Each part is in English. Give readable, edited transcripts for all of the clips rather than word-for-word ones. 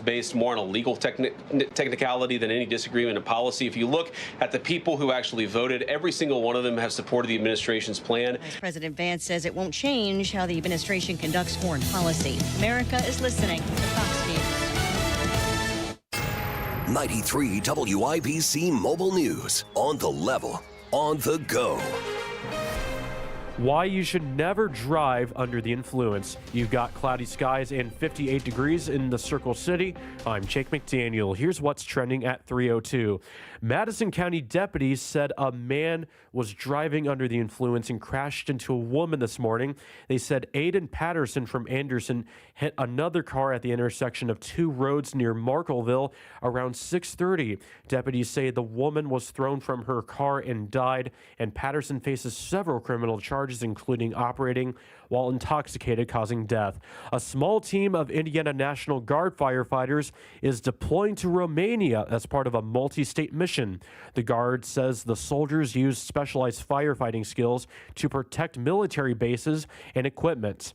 based more on a legal technicality than any disagreement in policy. If you look at the people who actually voted, every single one of them have supported the administration's plan. Vice President Vance says it won't change how the administration conducts foreign policy. America is listening to Fox News. 93 WIBC Mobile News. On the level, on the go. Why you should never drive under the influence. You've got cloudy skies and 58 degrees in the Circle City. I'm Jake McDaniel. Here's what's trending at 3:02. Madison County deputies said a man was driving under the influence and crashed into a woman this morning. They said Aiden Patterson from Anderson hit another car at the intersection of two roads near Markleville around 6:30. Deputies say the woman was thrown from her car and died, and Patterson faces several criminal charges, including operating while intoxicated, causing death. A small team of Indiana National Guard firefighters is deploying to Romania as part of a multi-state mission. The Guard says the soldiers use specialized firefighting skills to protect military bases and equipment.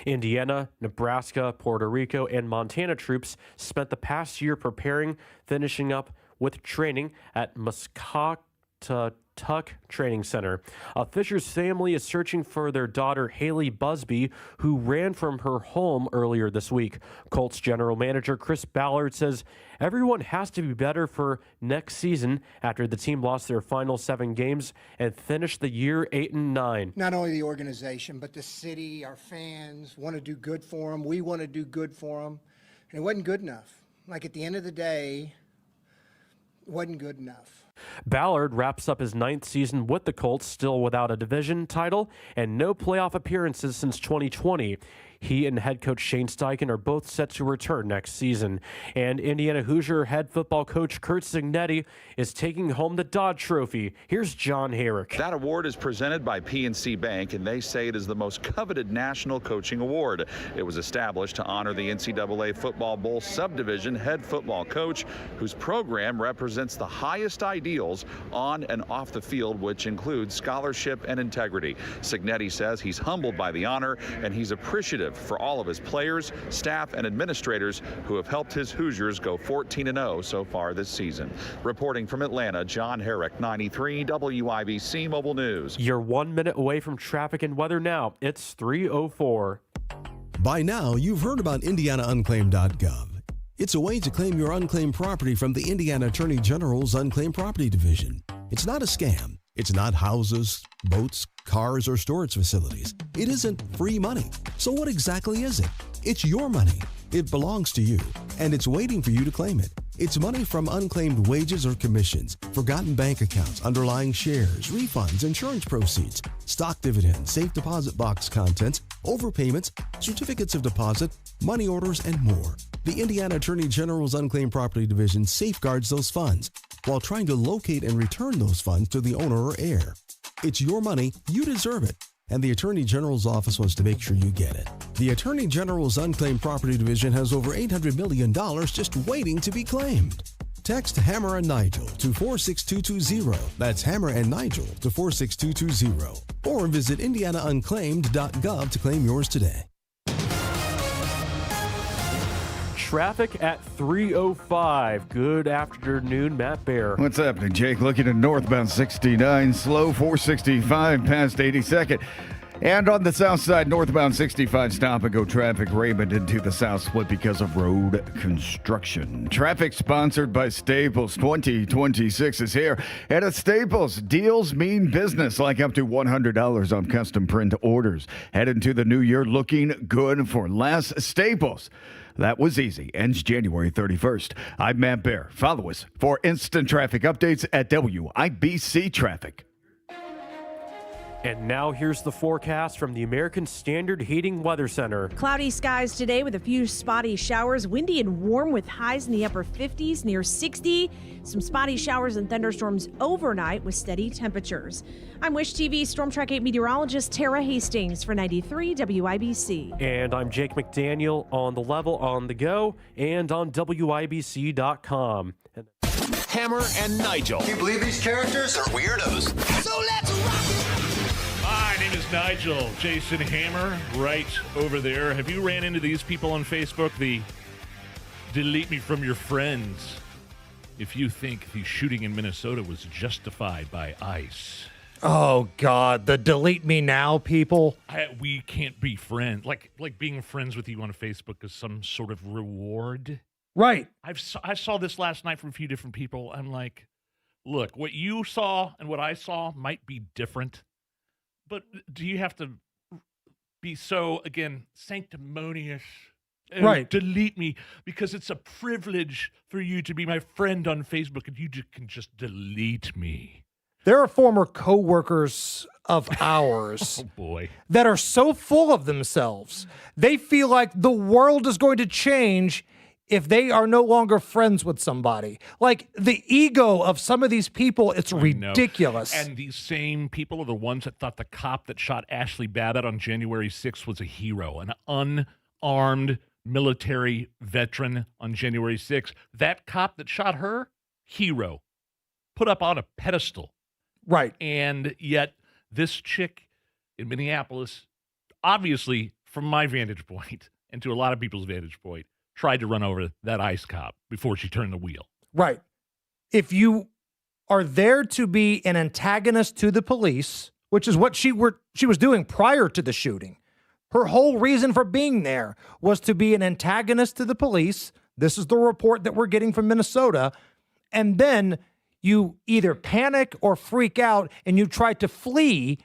Indiana, Nebraska, Puerto Rico, and Montana troops spent the past year preparing, finishing up with training at Muskogatuck Training Center. A Fisher's family is searching for their daughter Haley Busby, who ran from her home earlier this week. Colts general manager Chris Ballard says everyone has to be better for next season after the team lost their final 7 games and finished the year 8-9. Not only the organization, but the city, our fans want to do good for them. We want to do good for them. And it wasn't good enough. Like at the end of the day, it wasn't good enough. Ballard wraps up his 9th season with the Colts, still without a division title and no playoff appearances since 2020. He and head coach Shane Steichen are both set to return next season. And Indiana Hoosier head football coach Kurt Cignetti is taking home the Dodd Trophy. Here's John Herrick. That award is presented by PNC Bank, and they say it is the most coveted national coaching award. It was established to honor the NCAA Football Bowl subdivision head football coach, whose program represents the highest ideals on and off the field, which includes scholarship and integrity. Cignetti says he's humbled by the honor, and he's appreciative for all of his players, staff, and administrators who have helped his Hoosiers go 14-0 so far this season. Reporting from Atlanta, John Herrick, 93 WIBC Mobile News. You're 1 minute away from traffic and weather now. It's 3:04. By now, you've heard about IndianaUnclaimed.gov. It's a way to claim your unclaimed property from the Indiana Attorney General's Unclaimed Property Division. It's not a scam. It's not houses, boats, cars, or storage facilities. It isn't free money. So what exactly is it? It's your money. It belongs to you, and it's waiting for you to claim it. It's money from unclaimed wages or commissions, forgotten bank accounts, underlying shares, refunds, insurance proceeds, stock dividends, safe deposit box contents, overpayments, certificates of deposit, money orders, and more. The Indiana Attorney General's Unclaimed Property Division safeguards those funds while trying to locate and return those funds to the owner or heir. It's your money, you deserve it, and the Attorney General's office wants to make sure you get it. The Attorney General's Unclaimed Property Division has over $800 million just waiting to be claimed. Text Hammer and Nigel to 46220. That's Hammer and Nigel to 46220. Or visit IndianaUnclaimed.gov to claim yours today. Traffic at 3:05. Good afternoon, Matt Bear. What's happening, Jake? Looking at northbound 69, slow 465 past 82nd. And on the south side, northbound 65, stop and go traffic. Raymond into the south split because of road construction. Traffic sponsored by Staples. 2026 is here. And at Staples, deals mean business, like up to $100 on custom print orders. Head into the new year looking good for less. Staples. That was easy. Ends January 31st. I'm Matt Bear. Follow us for instant traffic updates at WIBC Traffic. And now here's the forecast from the American Standard Heating Weather Center. Cloudy skies today with a few spotty showers. Windy and warm with highs in the upper 50s, near 60. Some spotty showers and thunderstorms overnight with steady temperatures. I'm Wish TV Storm Track 8 meteorologist Tara Hastings for 93 WIBC. And I'm Jake McDaniel on the level, on the go, and on WIBC.com. Hammer and Nigel. Can you believe these characters are weirdos? So let's rock it! My name is Nigel. Jason Hammer right over there. Have you ran into these people on Facebook? The delete me from your friends if you think the shooting in Minnesota was justified by ICE. Oh, God, the delete me now people. We can't be friends. Like being friends with you on Facebook is some sort of reward. Right. I saw this last night from a few different people. I'm like, look, what you saw and what I saw might be different, but do you have to be so, again, sanctimonious? Right. Delete me because it's a privilege for you to be my friend on Facebook and you can just delete me. There are former co-workers of ours Oh, boy. that are so full of themselves. They feel like the world is going to change if they are no longer friends with somebody. Like the ego of some of these people, it's ridiculous. And these same people are the ones that thought the cop that shot Ashley Babbitt on January 6th was a hero, an unarmed military veteran on January 6th. That cop that shot her, hero, put up on a pedestal. Right. And yet this chick in Minneapolis, obviously from my vantage point and to a lot of people's vantage point, tried to run over that ICE cop before she turned the wheel. Right. If you are there to be an antagonist to the police, which is what she was doing prior to the shooting, her whole reason for being there was to be an antagonist to the police. This is the report that we're getting from Minnesota. And then you either panic or freak out and you try to flee.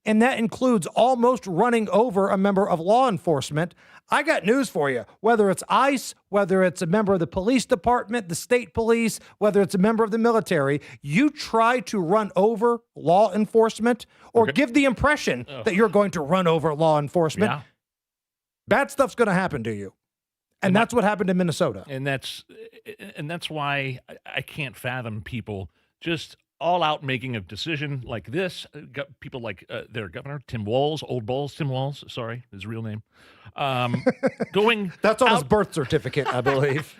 And that includes almost running over a member of law enforcement. I got news for you. Whether it's ICE, whether it's a member of the police department, the state police, whether it's a member of the military, you try to run over law enforcement or give the impression that you're going to run over law enforcement. Yeah. Bad stuff's going to happen to you. And that's what happened in Minnesota. And that's why I can't fathom people just all out making a decision like this. People like their governor, Tim Walz, Tim Walz, sorry, his real name. Going That's on his birth certificate, I believe.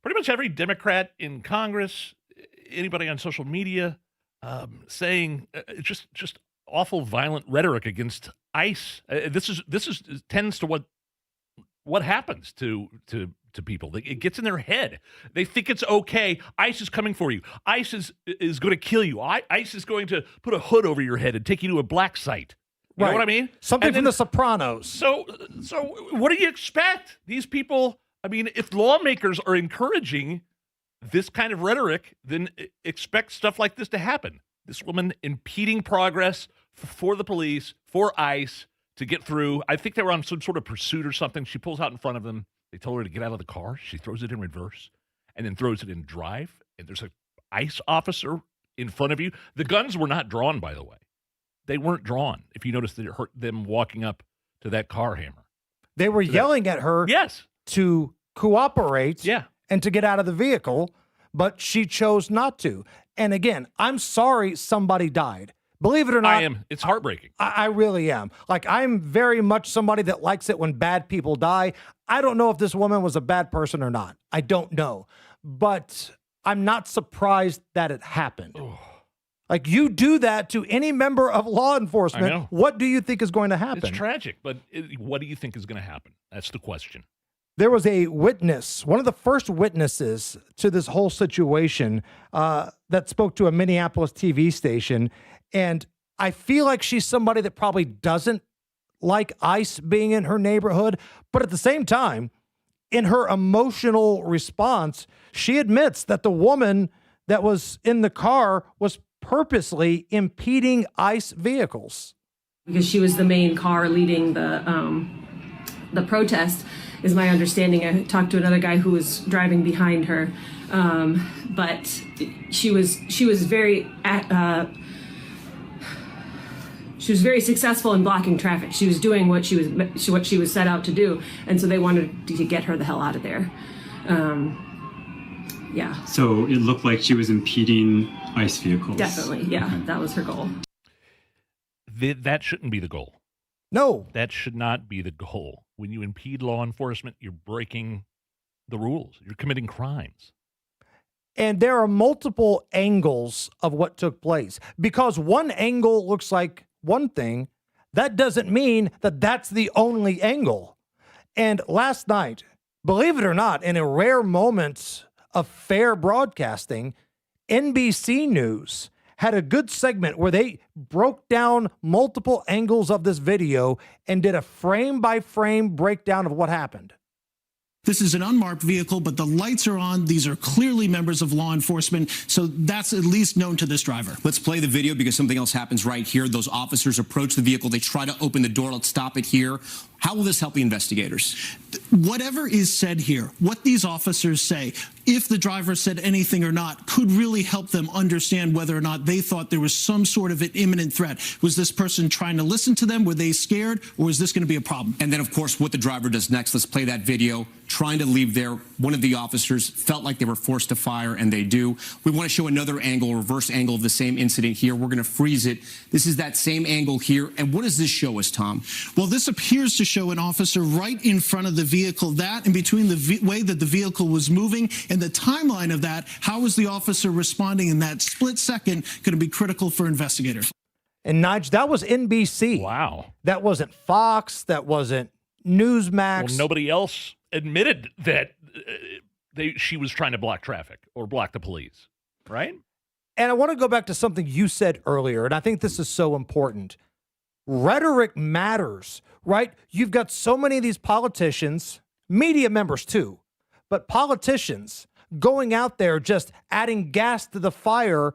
Pretty much every Democrat in Congress, anybody on social media, saying just awful violent rhetoric against ICE. This tends to what happens to people. It gets in their head. They think it's okay. ICE is coming for you. ICE is going to kill you. ICE is going to put a hood over your head and take you to a black site. You know what I mean? Something from The Sopranos. So what do you expect? These people, I mean, if lawmakers are encouraging this kind of rhetoric, then expect stuff like this to happen. This woman impeding progress for the police, for ICE, to get through. I think they were on some sort of pursuit or something. She pulls out in front of them. They told her to get out of the car. She throws it in reverse and then throws it in drive. And there's an ICE officer in front of you. The guns were not drawn, by the way. They weren't drawn. If you notice, that it hurt them walking up to that car hammer. They were yelling at her to cooperate and to get out of the vehicle, but she chose not to. And again, I'm sorry somebody died. Believe it or not, I am. It's heartbreaking. I really am. Like, I'm very much somebody that likes it when bad people die. I don't know if this woman was a bad person or not. I don't know. But I'm not surprised that it happened. Like, you do that to any member of law enforcement, what do you think is going to happen? It's tragic, but what do you think is going to happen? That's the question. There was a witness, one of the first witnesses to this whole situation that spoke to a Minneapolis TV station. And I feel like she's somebody that probably doesn't like ICE being in her neighborhood. But at the same time, in her emotional response, she admits that the woman that was in the car was purposely impeding ICE vehicles. Because she was the main car leading the protest, is my understanding. I talked to another guy who was driving behind her, but she was very successful in blocking traffic. She was doing what she was set out to do, and so they wanted to get her the hell out of there. Yeah. So it looked like she was impeding ICE vehicles. Definitely, yeah. Okay. That was her goal. That shouldn't be the goal. No. That should not be the goal. When you impede law enforcement, you're breaking the rules. You're committing crimes. And there are multiple angles of what took place. Because one angle looks like one thing, that doesn't mean that that's the only angle. And last night, believe it or not, in a rare moment of fair broadcasting, NBC News had a good segment where they broke down multiple angles of this video and did a frame-by-frame breakdown of what happened. This is an unmarked vehicle, but the lights are on. These are clearly members of law enforcement, so that's at least known to this driver. Let's play the video because something else happens right here. Those officers approach the vehicle. They try to open the door. Let's stop it here. How will this help the investigators? Whatever is said here, what these officers say, if the driver said anything or not, could really help them understand whether or not they thought there was some sort of an imminent threat. Was this person trying to listen to them? Were they scared? Or is this going to be a problem? And then, of course, what the driver does next. Let's play that video. Trying to leave there. One of the officers felt like they were forced to fire, and they do. We want to show another angle, reverse angle of the same incident here. We're going to freeze it. This is that same angle here. And what does this show us, Tom? Well, this appears to show an officer right in front of the vehicle. That in between the way that the vehicle was moving and the timeline of that, how was the officer responding in that split second going to be critical for investigators. And Nigel, that was NBC. Wow. That wasn't Fox. That wasn't Newsmax. Well, nobody else admitted that she was trying to block traffic or block the police, right? And I want to go back to something you said earlier, and I think this is so important. Rhetoric matters, right? You've got so many of these politicians, media members too, but politicians going out there just adding gas to the fire,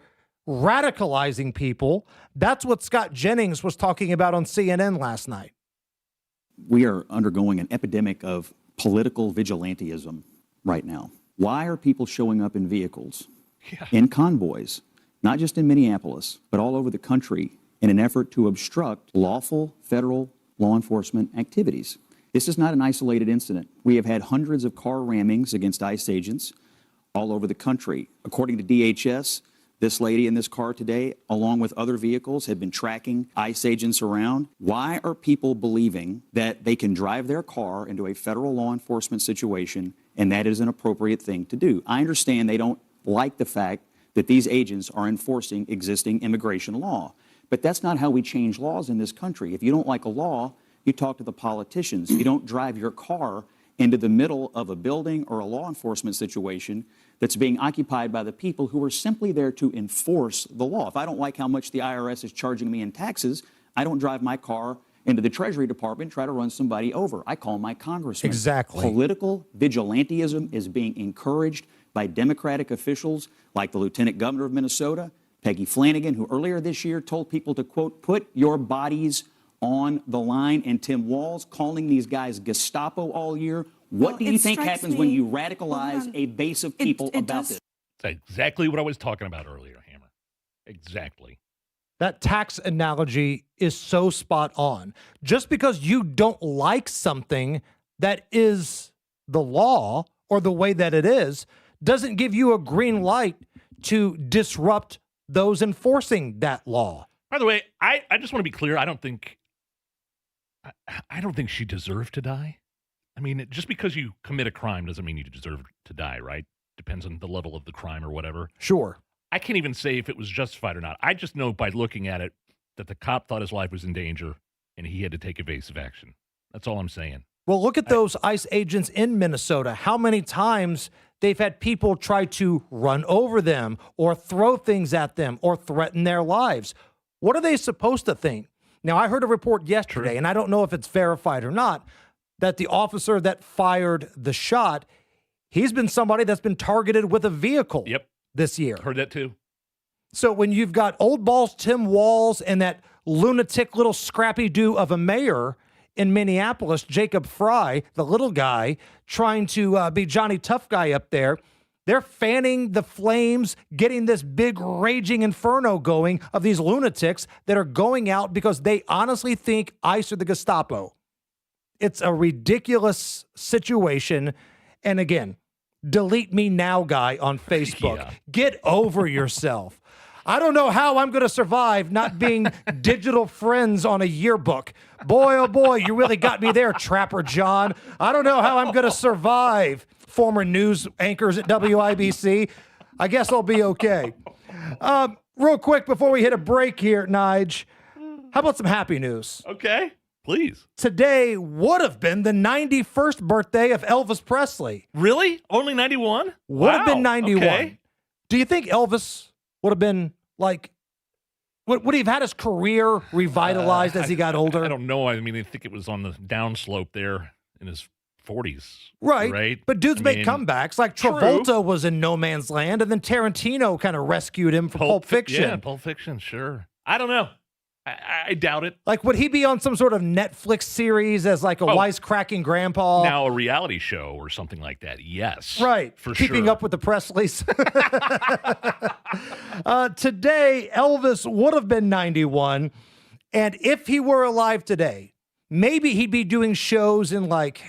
radicalizing people. That's what Scott Jennings was talking about on CNN last night. We are undergoing an epidemic of political vigilantism right now. Why are people showing up in vehicles, in convoys, not just in Minneapolis, but all over the country in an effort to obstruct lawful federal law enforcement activities? This is not an isolated incident. We have had hundreds of car rammings against ICE agents all over the country. According to DHS, this lady in this car today, along with other vehicles, have been tracking ICE agents around. Why are people believing that they can drive their car into a federal law enforcement situation and that is an appropriate thing to do? I understand they don't like the fact that these agents are enforcing existing immigration law, but that's not how we change laws in this country. If you don't like a law, you talk to the politicians. You don't drive your car into the middle of a building or a law enforcement situation that's being occupied by the people who are simply there to enforce the law. If I don't like how much the IRS is charging me in taxes, I don't drive my car into the Treasury Department and try to run somebody over. I call my congressman. Exactly. Political vigilantism is being encouraged by Democratic officials like the Lieutenant Governor of Minnesota, Peggy Flanagan, who earlier this year told people to, quote, put your bodies on the line, and Tim Walz calling these guys Gestapo all year. What do you think happens when you radicalize a base of people about this? That's exactly what I was talking about earlier, Hammer. Exactly. That tax analogy is so spot on. Just because you don't like something that is the law or the way that it is, doesn't give you a green light to disrupt those enforcing that law. By the way, I just want to be clear. I don't think she deserved to die. I mean, just because you commit a crime doesn't mean you deserve to die, right? Depends on the level of the crime or whatever. Sure. I can't even say if it was justified or not. I just know by looking at it that the cop thought his life was in danger and he had to take evasive action. That's all I'm saying. Well, look at those ICE agents in Minnesota. How many times they've had people try to run over them or throw things at them or threaten their lives. What are they supposed to think? Now, I heard a report yesterday, and I don't know if it's verified or not, that the officer that fired the shot, he's been somebody that's been targeted with a vehicle this year. Heard that too. So when you've got old balls Tim Walz and that lunatic little scrappy-doo of a mayor in Minneapolis, Jacob Fry, the little guy, trying to be Johnny Tough Guy up there, they're fanning the flames, getting this big raging inferno going of these lunatics that are going out because they honestly think ICE are the Gestapo. It's a ridiculous situation. And again, delete me now, guy, on Facebook. Yeah. Get over yourself. I don't know how I'm going to survive not being digital friends on a yearbook. Boy, oh boy, you really got me there, Trapper John. I don't know how I'm going to survive, former news anchors at WIBC. I guess I'll be okay. Real quick, before we hit a break here, Nige, how about some happy news? Okay. Please. Today would have been the 91st birthday of Elvis Presley. Really? Only 91? Would have been 91. Okay. Do you think Elvis would have been like, would he have had his career revitalized as he got older? I don't know. I mean, I think it was on the downslope there in his 40s. Right. Right. But dudes make comebacks. Like Travolta was in no man's land, and then Tarantino kind of rescued him from Pulp Fiction. Yeah, Pulp Fiction, sure. I don't know. I doubt it. Like, would he be on some sort of Netflix series as like a wisecracking grandpa? Now a reality show or something like that. Yes. Right. For Keeping sure. up with the Presleys. Today, Elvis would have been 91. And if he were alive today, maybe he'd be doing shows in like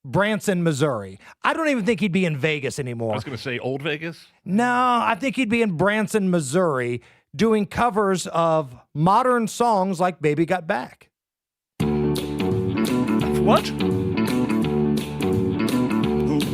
Branson, Missouri. I don't even think he'd be in Vegas anymore. I was going to say Old Vegas. No, I think he'd be in Branson, Missouri, doing covers of modern songs like Baby Got Back. What?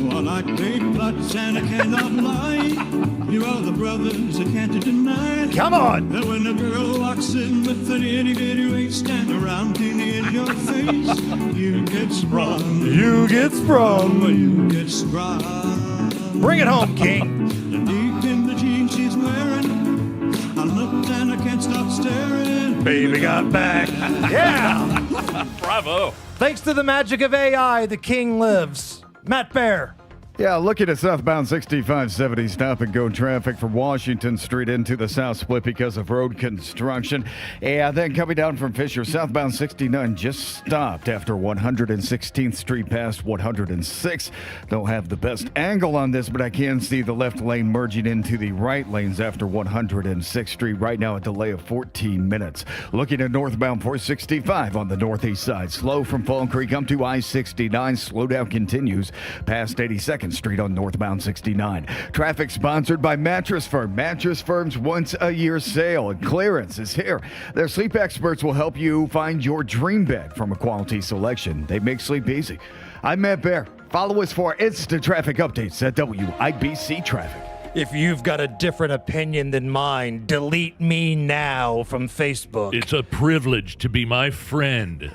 While I take plots and I cannot lie, you are the brothers I can't deny. Come on! That when a girl walks in with an itty bitty waist and around in your face, you get sprung. You get sprung. You get sprung. Bring it home, King. Deep in the jeans she's wearing, I looked and I can't stop staring. Baby got back. Yeah. Bravo. Thanks to the magic of AI, the king lives. Matt Bear. Yeah, looking at southbound 6570 stop and go traffic from Washington Street into the south split because of road construction. And then coming down from Fisher, southbound 69 just stopped after 116th Street past 106. Don't have the best angle on this, but I can see the left lane merging into the right lanes after 106th Street. Right now, a delay of 14 minutes. Looking at northbound 465 on the northeast side. Slow from Fall Creek up to I-69. Slowdown continues past 82nd Street on northbound 69. Traffic sponsored by Mattress Firm. Mattress Firm's once a year sale and clearance is here. Their sleep experts will help you find your dream bed from a quality selection. They make sleep easy. I'm Matt Bear. Follow us for instant traffic updates at WIBC Traffic. If you've got a different opinion than mine, delete me now from Facebook. It's a privilege to be my friend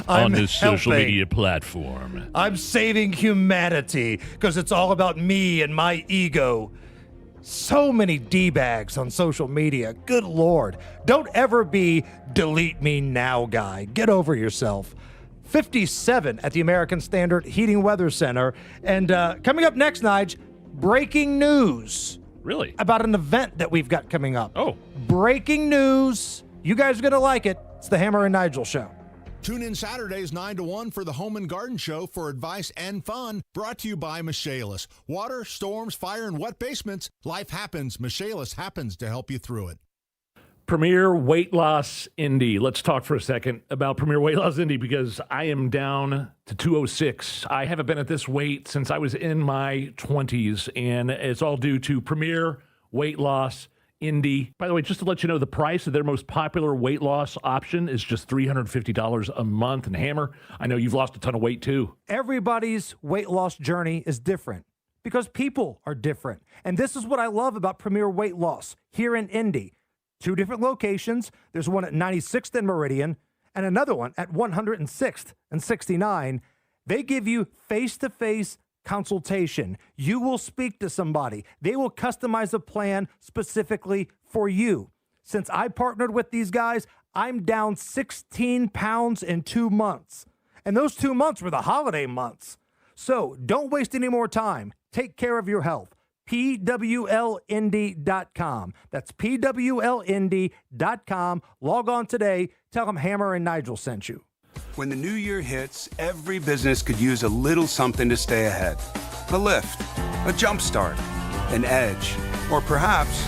on this social media platform. I'm saving humanity because it's all about me and my ego. So many D-bags on social media. Good Lord. Don't ever be delete me now guy. Get over yourself. 57 at the American Standard Heating Weather Center. And coming up next, Nige, breaking news. Really? About an event that we've got coming up. Oh. Breaking news. You guys are going to like it. It's the Hammer and Nigel Show. Tune in Saturdays 9 to 1 for the Home and Garden Show for advice and fun. Brought to you by Michaelis. Water, storms, fire, and wet basements. Life happens. Michaelis happens to help you through it. Premier Weight Loss Indy. Let's talk for a second about Premier Weight Loss Indy because I am down to 206. I haven't been at this weight since I was in my 20s, and it's all due to Premier Weight Loss Indy. By the way, just to let you know, the price of their most popular weight loss option is just $350 a month. And Hammer, I know you've lost a ton of weight too. Everybody's weight loss journey is different because people are different. And this is what I love about Premier Weight Loss here in Indy. 2 different locations. There's one at 96th and Meridian and another one at 106th and 69. They give you face-to-face consultation. You will speak to somebody. They will customize a plan specifically for you. Since I partnered with these guys, I'm down 16 pounds in 2 months. And those 2 months were the holiday months. So don't waste any more time. Take care of your health. PWLindy.com. That's PWLindy.com. Log on today. Tell them Hammer and Nigel sent you. When the new year hits, every business could use a little something to stay ahead. A lift, a jump start, an edge, or perhaps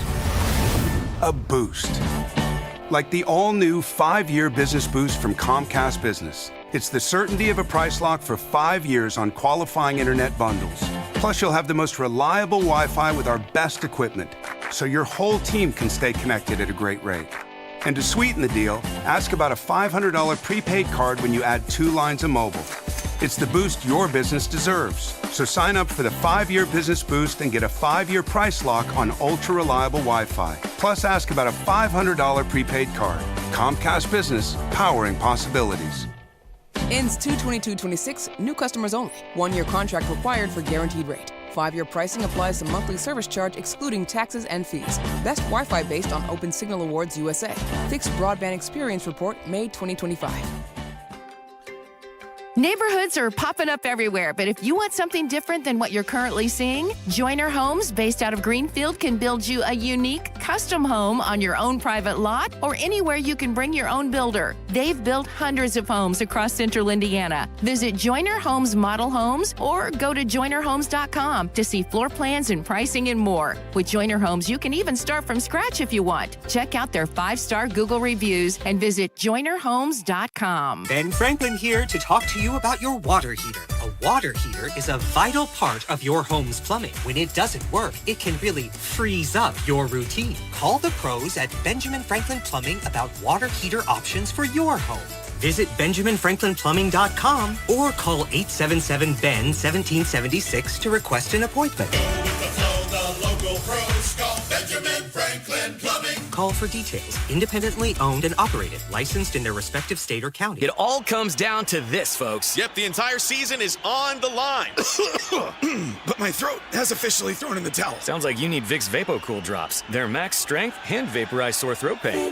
a boost. Like the all-new 5-year business boost from Comcast Business. It's the certainty of a price lock for 5 years on qualifying internet bundles. Plus, you'll have the most reliable Wi-Fi with our best equipment, so your whole team can stay connected at a great rate. And to sweeten the deal, ask about a $500 prepaid card when you add 2 lines of mobile. It's the boost your business deserves. So sign up for the 5-year business boost and get a 5-year price lock on ultra-reliable Wi-Fi. Plus, ask about a $500 prepaid card. Comcast Business, powering possibilities. Ends 2/22/26. New customers only. 1-year contract required for guaranteed rate. 5-year pricing applies to monthly service charge excluding taxes and fees. Best Wi-Fi based on Open Signal Awards USA. Fixed Broadband Experience Report, May 2025. Neighborhoods are popping up everywhere, but if you want something different than what you're currently seeing, Joyner Homes, based out of Greenfield, can build you a unique, custom home on your own private lot or anywhere you can bring your own builder. They've built hundreds of homes across central Indiana. Visit Joyner Homes Model Homes or go to joynerhomes.com to see floor plans and pricing and more. With Joyner Homes, you can even start from scratch if you want. Check out their 5-star Google reviews and visit joynerhomes.com. Ben Franklin here to talk to you about your water heater. A water heater is a vital part of your home's plumbing. When it doesn't work, it can really freeze up your routine. Call the pros at Benjamin Franklin Plumbing about water heater options for your home. Visit BenjaminFranklinPlumbing.com or call 877-BEN-1776 to request an appointment. Call for details. Independently owned and operated. Licensed in their respective state or county. It all comes down to this, folks. Yep, the entire season is on the line. But my throat has officially thrown in the towel. Sounds like you need Vicks VapoCool drops. They're max strength and vaporize sore throat pain.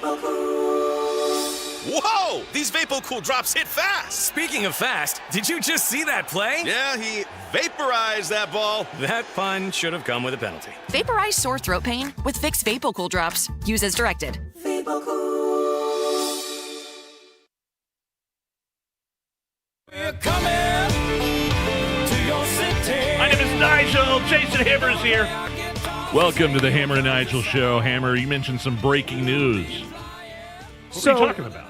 Whoa! These VapoCool drops hit fast! Speaking of fast, did you just see that play? Yeah, he vaporized that ball. That pun should have come with a penalty. Vaporize sore throat pain with Vicks VapoCool drops. Use as directed. We're coming to your city. My name is Nigel. Jason Hammer's here. Welcome to the Hammer and Nigel Show. Hammer, you mentioned some breaking news. What are you talking about?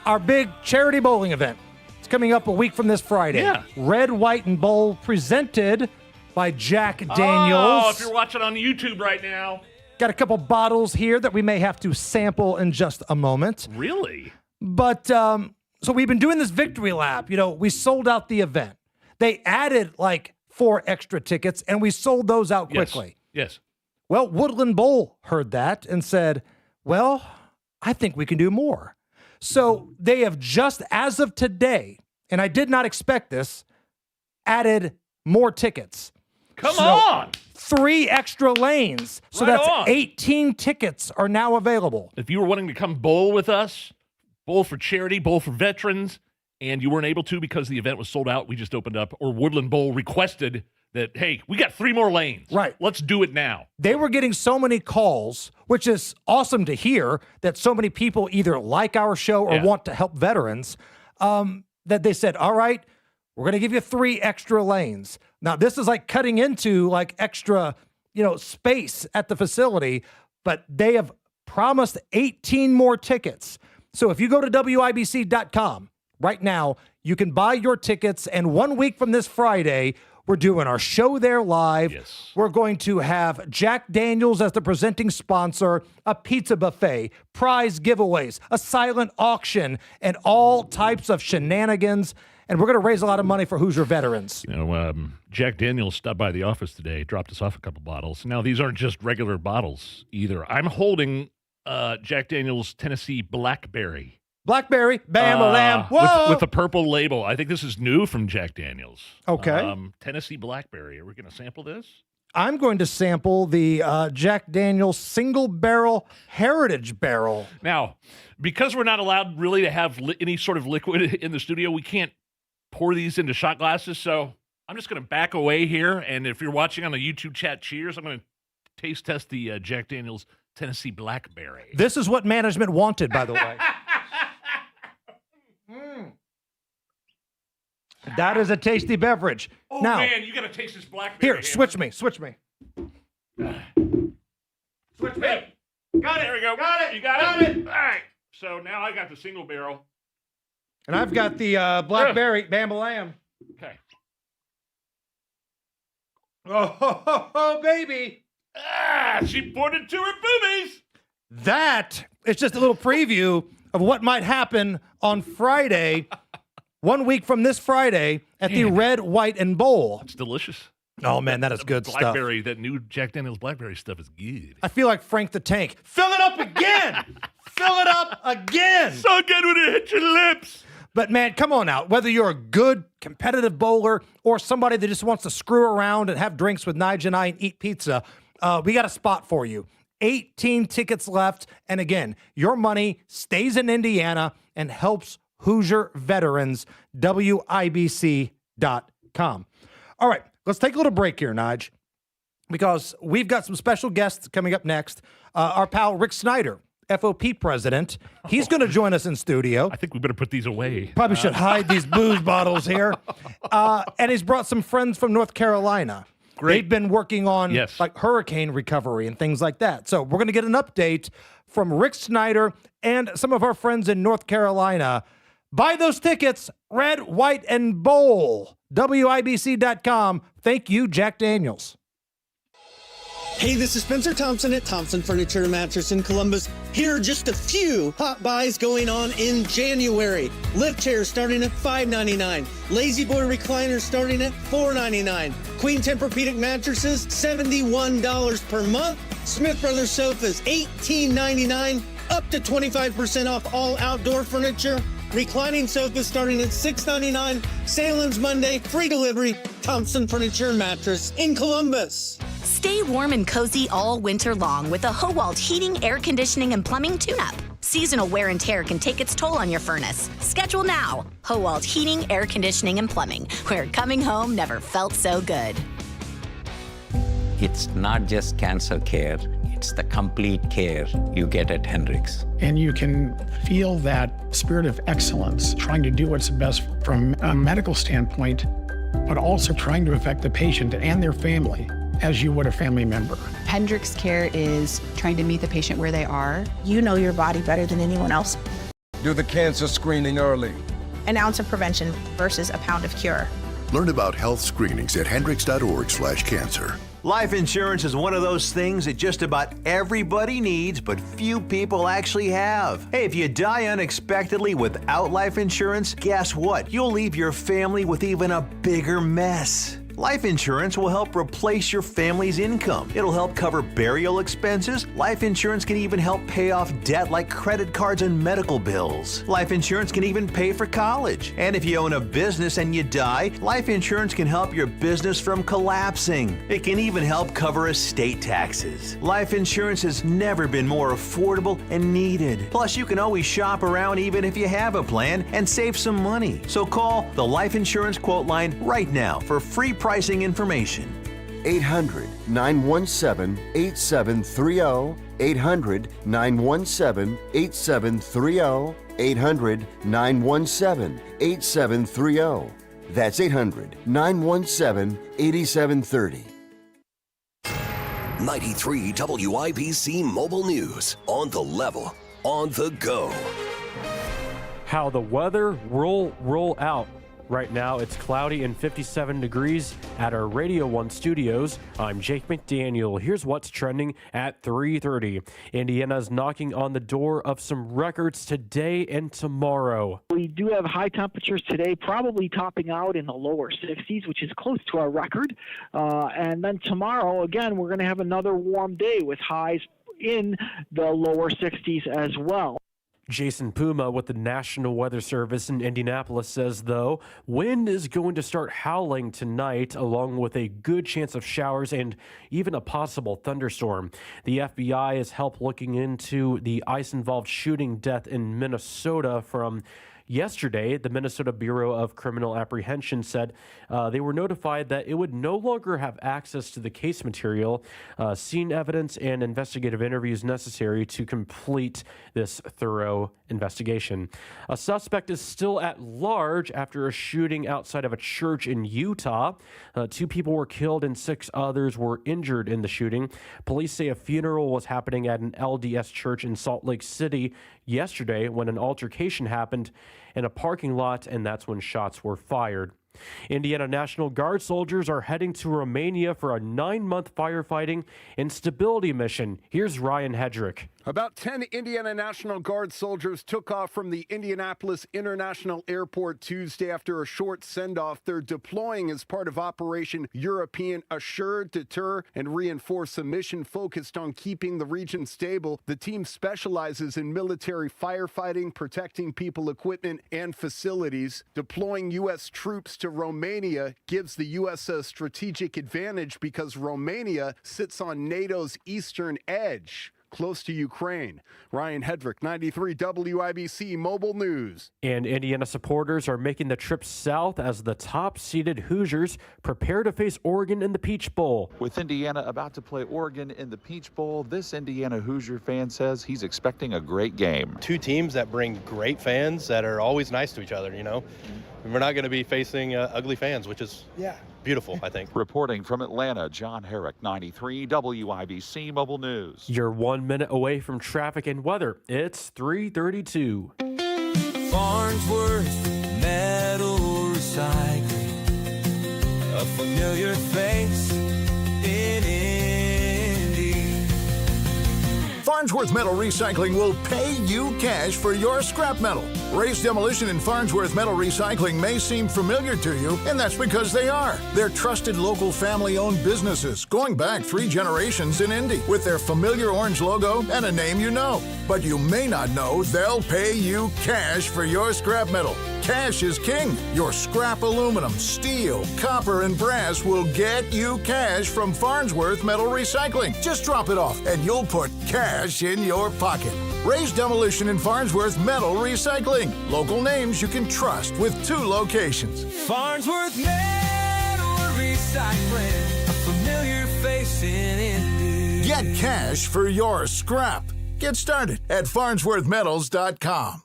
Our big charity bowling event. It's coming up a week from this Friday. Yeah. Red, White, and Bowl presented by Jack Daniels. Oh, if you're watching on YouTube right now. Got a couple bottles here that we may have to sample in just a moment. Really? But, so we've been doing this victory lap. You know, we sold out the event. They added like 4 extra tickets, and we sold those out quickly. Yes. Well, Woodland Bowl heard that and said, well, I think we can do more. So they have just, as of today, and I did not expect this, added more tickets. Come on! 3 extra lanes. So Right that's on. 18 tickets are now available. If you were wanting to come bowl with us, bowl for charity, bowl for veterans, and you weren't able to because the event was sold out, we just opened up, or Woodland Bowl requested that, hey, we got 3 more lanes. Right. Let's do it now. They were getting so many calls, which is awesome to hear, that so many people either like our show or want to help veterans, that they said, all right, we're going to give you 3 extra lanes. Now, this is like cutting into like extra, space at the facility, but they have promised 18 more tickets. So if you go to WIBC.com right now, you can buy your tickets, and 1 week from this Friday, we're doing our show there live. Yes. We're going to have Jack Daniels as the presenting sponsor, a pizza buffet, prize giveaways, a silent auction, and all types of shenanigans. And we're going to raise a lot of money for Hoosier veterans. Jack Daniels stopped by the office today, dropped us off a couple bottles. Now, these aren't just regular bottles either. I'm holding Jack Daniels Tennessee Blackberry. Blackberry, bam, a lamb. Whoa! With the purple label. I think this is new from Jack Daniels. Okay. Tennessee Blackberry. Are we going to sample this? I'm going to sample the Jack Daniels single barrel heritage barrel. Now, because we're not allowed really to have any sort of liquid in the studio, we can't pour these into shot glasses. So I'm just going to back away here. And if you're watching on the YouTube chat, cheers. I'm going to taste test the Jack Daniels Tennessee Blackberry. This is what management wanted, by the way. That is a tasty beverage. Oh, now, man, you got to taste this Blackberry. Here, switch me. Switch me. Got it. There we go. Got it. You got it? All right. So now I got the single barrel. And I've got the Blackberry Bam Lamb. Okay. Oh, baby. She pointed to her boobies. That is just a little preview of what might happen on Friday, 1 week from this Friday, at the Red, White, and Bowl. It's delicious. Oh, man, that is good Blackberry, stuff. that new Jack Daniels Blackberry stuff is good. I feel like Frank the Tank. Fill it up again. Fill it up again. So good when it hits your lips. But, man, come on out. Whether you're a good competitive bowler or somebody that just wants to screw around and have drinks with Nigel and I and eat pizza, we got a spot for you. 18 tickets left. And, again, your money stays in Indiana and helps Hoosier veterans, WIBC.com. All right, let's take a little break here, Nige, because we've got some special guests coming up next. Our pal Rick Snyder, FOP president. He's going to join us in studio. I think we better put these away. Probably should hide these booze bottles here. And he's brought some friends from North Carolina. Great. They've been working on like hurricane recovery and things like that. So we're going to get an update from Rick Snyder and some of our friends in North Carolina. Buy those tickets, red, white, and bowl. WIBC.com. Thank you, Jack Daniels. Hey, this is Spencer Thompson at Thompson Furniture and Mattress in Columbus. Here are just a few hot buys going on in January. Lift chairs starting at $5.99. Lazy Boy recliners starting at $4.99. Queen Tempur-Pedic mattresses, $71 per month. Smith Brothers sofas, $18.99. Up to 25% off all outdoor furniture. Reclining sofas starting at $6.99. Sale ends Monday. Free delivery. Thompson Furniture and Mattress in Columbus. Stay warm and cozy all winter long with a Howald heating, air conditioning, and plumbing tune-up. Seasonal wear and tear can take its toll on your furnace. Schedule now. Howald Heating, Air Conditioning, and Plumbing, where coming home never felt so good. It's not just cancer care. It's the complete care you get at Hendricks. And you can feel that spirit of excellence, trying to do what's best from a medical standpoint, but also trying to affect the patient and their family as you would a family member. Hendricks Care is trying to meet the patient where they are. You know your body better than anyone else. Do the cancer screening early. An ounce of prevention versus a pound of cure. Learn about health screenings at hendricks.org/cancer. Life insurance is one of those things that just about everybody needs, but few people actually have. Hey, if you die unexpectedly without life insurance, guess what? You'll leave your family with even a bigger mess. Life insurance will help replace your family's income. It'll help cover burial expenses. Life insurance can even help pay off debt like credit cards and medical bills. Life insurance can even pay for college. And if you own a business and you die, life insurance can help your business from collapsing. It can even help cover estate taxes. Life insurance has never been more affordable and needed. Plus, you can always shop around even if you have a plan and save some money. So call the Life Insurance Quote Line right now for free pricing information. 800-917-8730. 800-917-8730. 800-917-8730. That's 800-917-8730. 93 WIBC Mobile News. On the level, on the go. How the weather will roll out. Right now, it's cloudy and 57 degrees at our Radio 1 studios. I'm Jake McDaniel. Here's what's trending at 3:30. Indiana's knocking on the door of some records today and tomorrow. We do have high temperatures today, probably topping out in the lower 60s, which is close to our record. And then tomorrow, again, we're going to have another warm day with highs in the lower 60s as well. Jason Puma with the National Weather Service in Indianapolis says, though, wind is going to start howling tonight, along with a good chance of showers and even a possible thunderstorm. The FBI has helped looking into the ice-involved shooting death in Minnesota from yesterday. The Minnesota Bureau of Criminal Apprehension said they were notified that it would no longer have access to the case material, scene evidence, and investigative interviews necessary to complete this thorough investigation. A suspect is still at large after a shooting outside of a church in Utah. 2 people were killed and 6 others were injured in the shooting. Police say a funeral was happening at an LDS church in Salt Lake City yesterday when an altercation happened in a parking lot, and that's when shots were fired. Indiana National Guard soldiers are heading to Romania for a 9-month firefighting and stability mission. Here's Ryan Hedrick. About 10 Indiana National Guard soldiers took off from the Indianapolis International Airport Tuesday after a short send-off. They're deploying as part of Operation European Assure, Deter, and Reinforce, a mission focused on keeping the region stable. The team specializes in military firefighting, protecting people, equipment, and facilities. Deploying U.S. troops to Romania gives the U.S. a strategic advantage because Romania sits on NATO's eastern edge, close to Ukraine. Ryan Hedrick, 93 WIBC Mobile News. And Indiana supporters are making the trip south as the top-seeded Hoosiers prepare to face Oregon in the Peach Bowl. With Indiana about to play Oregon in the Peach Bowl, this Indiana Hoosier fan says he's expecting a great game. Two teams that bring great fans that are always nice to each other, you know. We're not going to be facing ugly fans, which is beautiful, I think. Reporting from Atlanta, John Herrick, 93 WIBC Mobile News. You're 1 minute away from traffic and weather. It's 3:32. Farnsworth Metal Recycling, a familiar face in Indy. Farnsworth Metal Recycling will pay you cash for your scrap metal. Ray's Demolition and Farnsworth Metal Recycling may seem familiar to you, and that's because they are. They're trusted local family-owned businesses going back 3 generations in Indy with their familiar orange logo and a name you know. But you may not know they'll pay you cash for your scrap metal. Cash is king. Your scrap aluminum, steel, copper, and brass will get you cash from Farnsworth Metal Recycling. Just drop it off and you'll put cash in your pocket. Ray's Demolition and Farnsworth Metal Recycling. Local names you can trust with 2 locations. Farnsworth Metal Recycling, a familiar face in Indy. Get cash for your scrap. Get started at farnsworthmetals.com.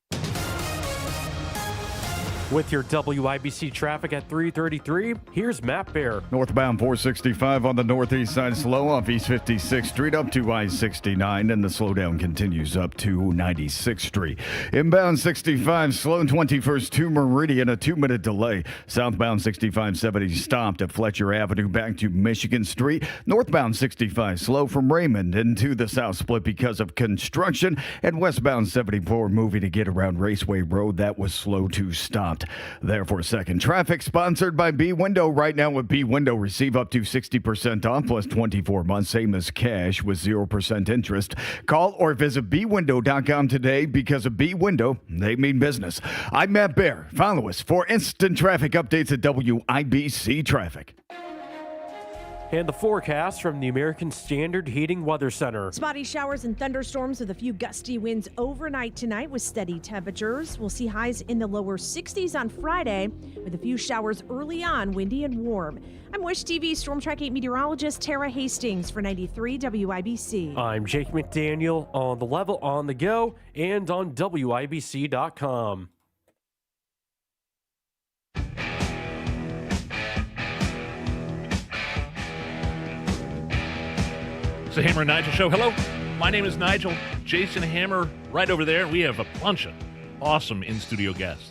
With your WIBC traffic at 3:33, here's Matt Bear. Northbound 465 on the northeast side, slow off East 56th Street up to I-69, and the slowdown continues up to 96th Street. Inbound 65, slow 21st to Meridian, a 2-minute delay. Southbound 6570 stopped at Fletcher Avenue back to Michigan Street. Northbound 65, slow from Raymond into the south split because of construction, and westbound 74 moving to get around Raceway Road. That was slow to stop. There for a second. Traffic sponsored by B Window. Right now with B Window, receive up to 60% off plus 24 months, same as cash with 0% interest. Call or visit bwindow.com today because of B Window, they mean business. I'm Matt Bear. Follow us for instant traffic updates at WIBC Traffic. And the forecast from the American Standard Heating Weather Center. Spotty showers and thunderstorms with a few gusty winds overnight tonight with steady temperatures. We'll see highs in the lower 60s on Friday with a few showers early on, windy and warm. I'm Wish TV Storm Track 8 meteorologist Tara Hastings for 93 WIBC. I'm Jake McDaniel on the level, on the go, and on WIBC.com. The Hammer and Nigel Show. Hello, my name is Nigel. Jason Hammer right over there. We have a bunch of awesome in-studio guests.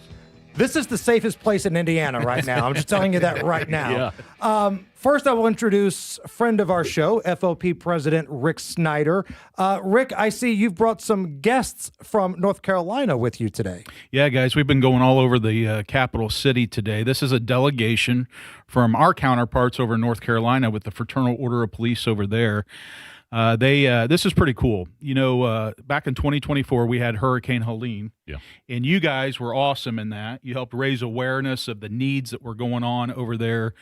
This is the safest place in Indiana right now. I'm just telling you that right now. Yeah. First, I will introduce a friend of our show, FOP President Rick Snyder. Rick, I see you've brought some guests from North Carolina with you today. Yeah, guys, we've been going all over the capital city today. This is a delegation from our counterparts over in North Carolina with the Fraternal Order of Police over there. This is pretty cool. You know, back in 2024, we had Hurricane Helene. Yeah. And you guys were awesome in that. You helped raise awareness of the needs that were going on over there.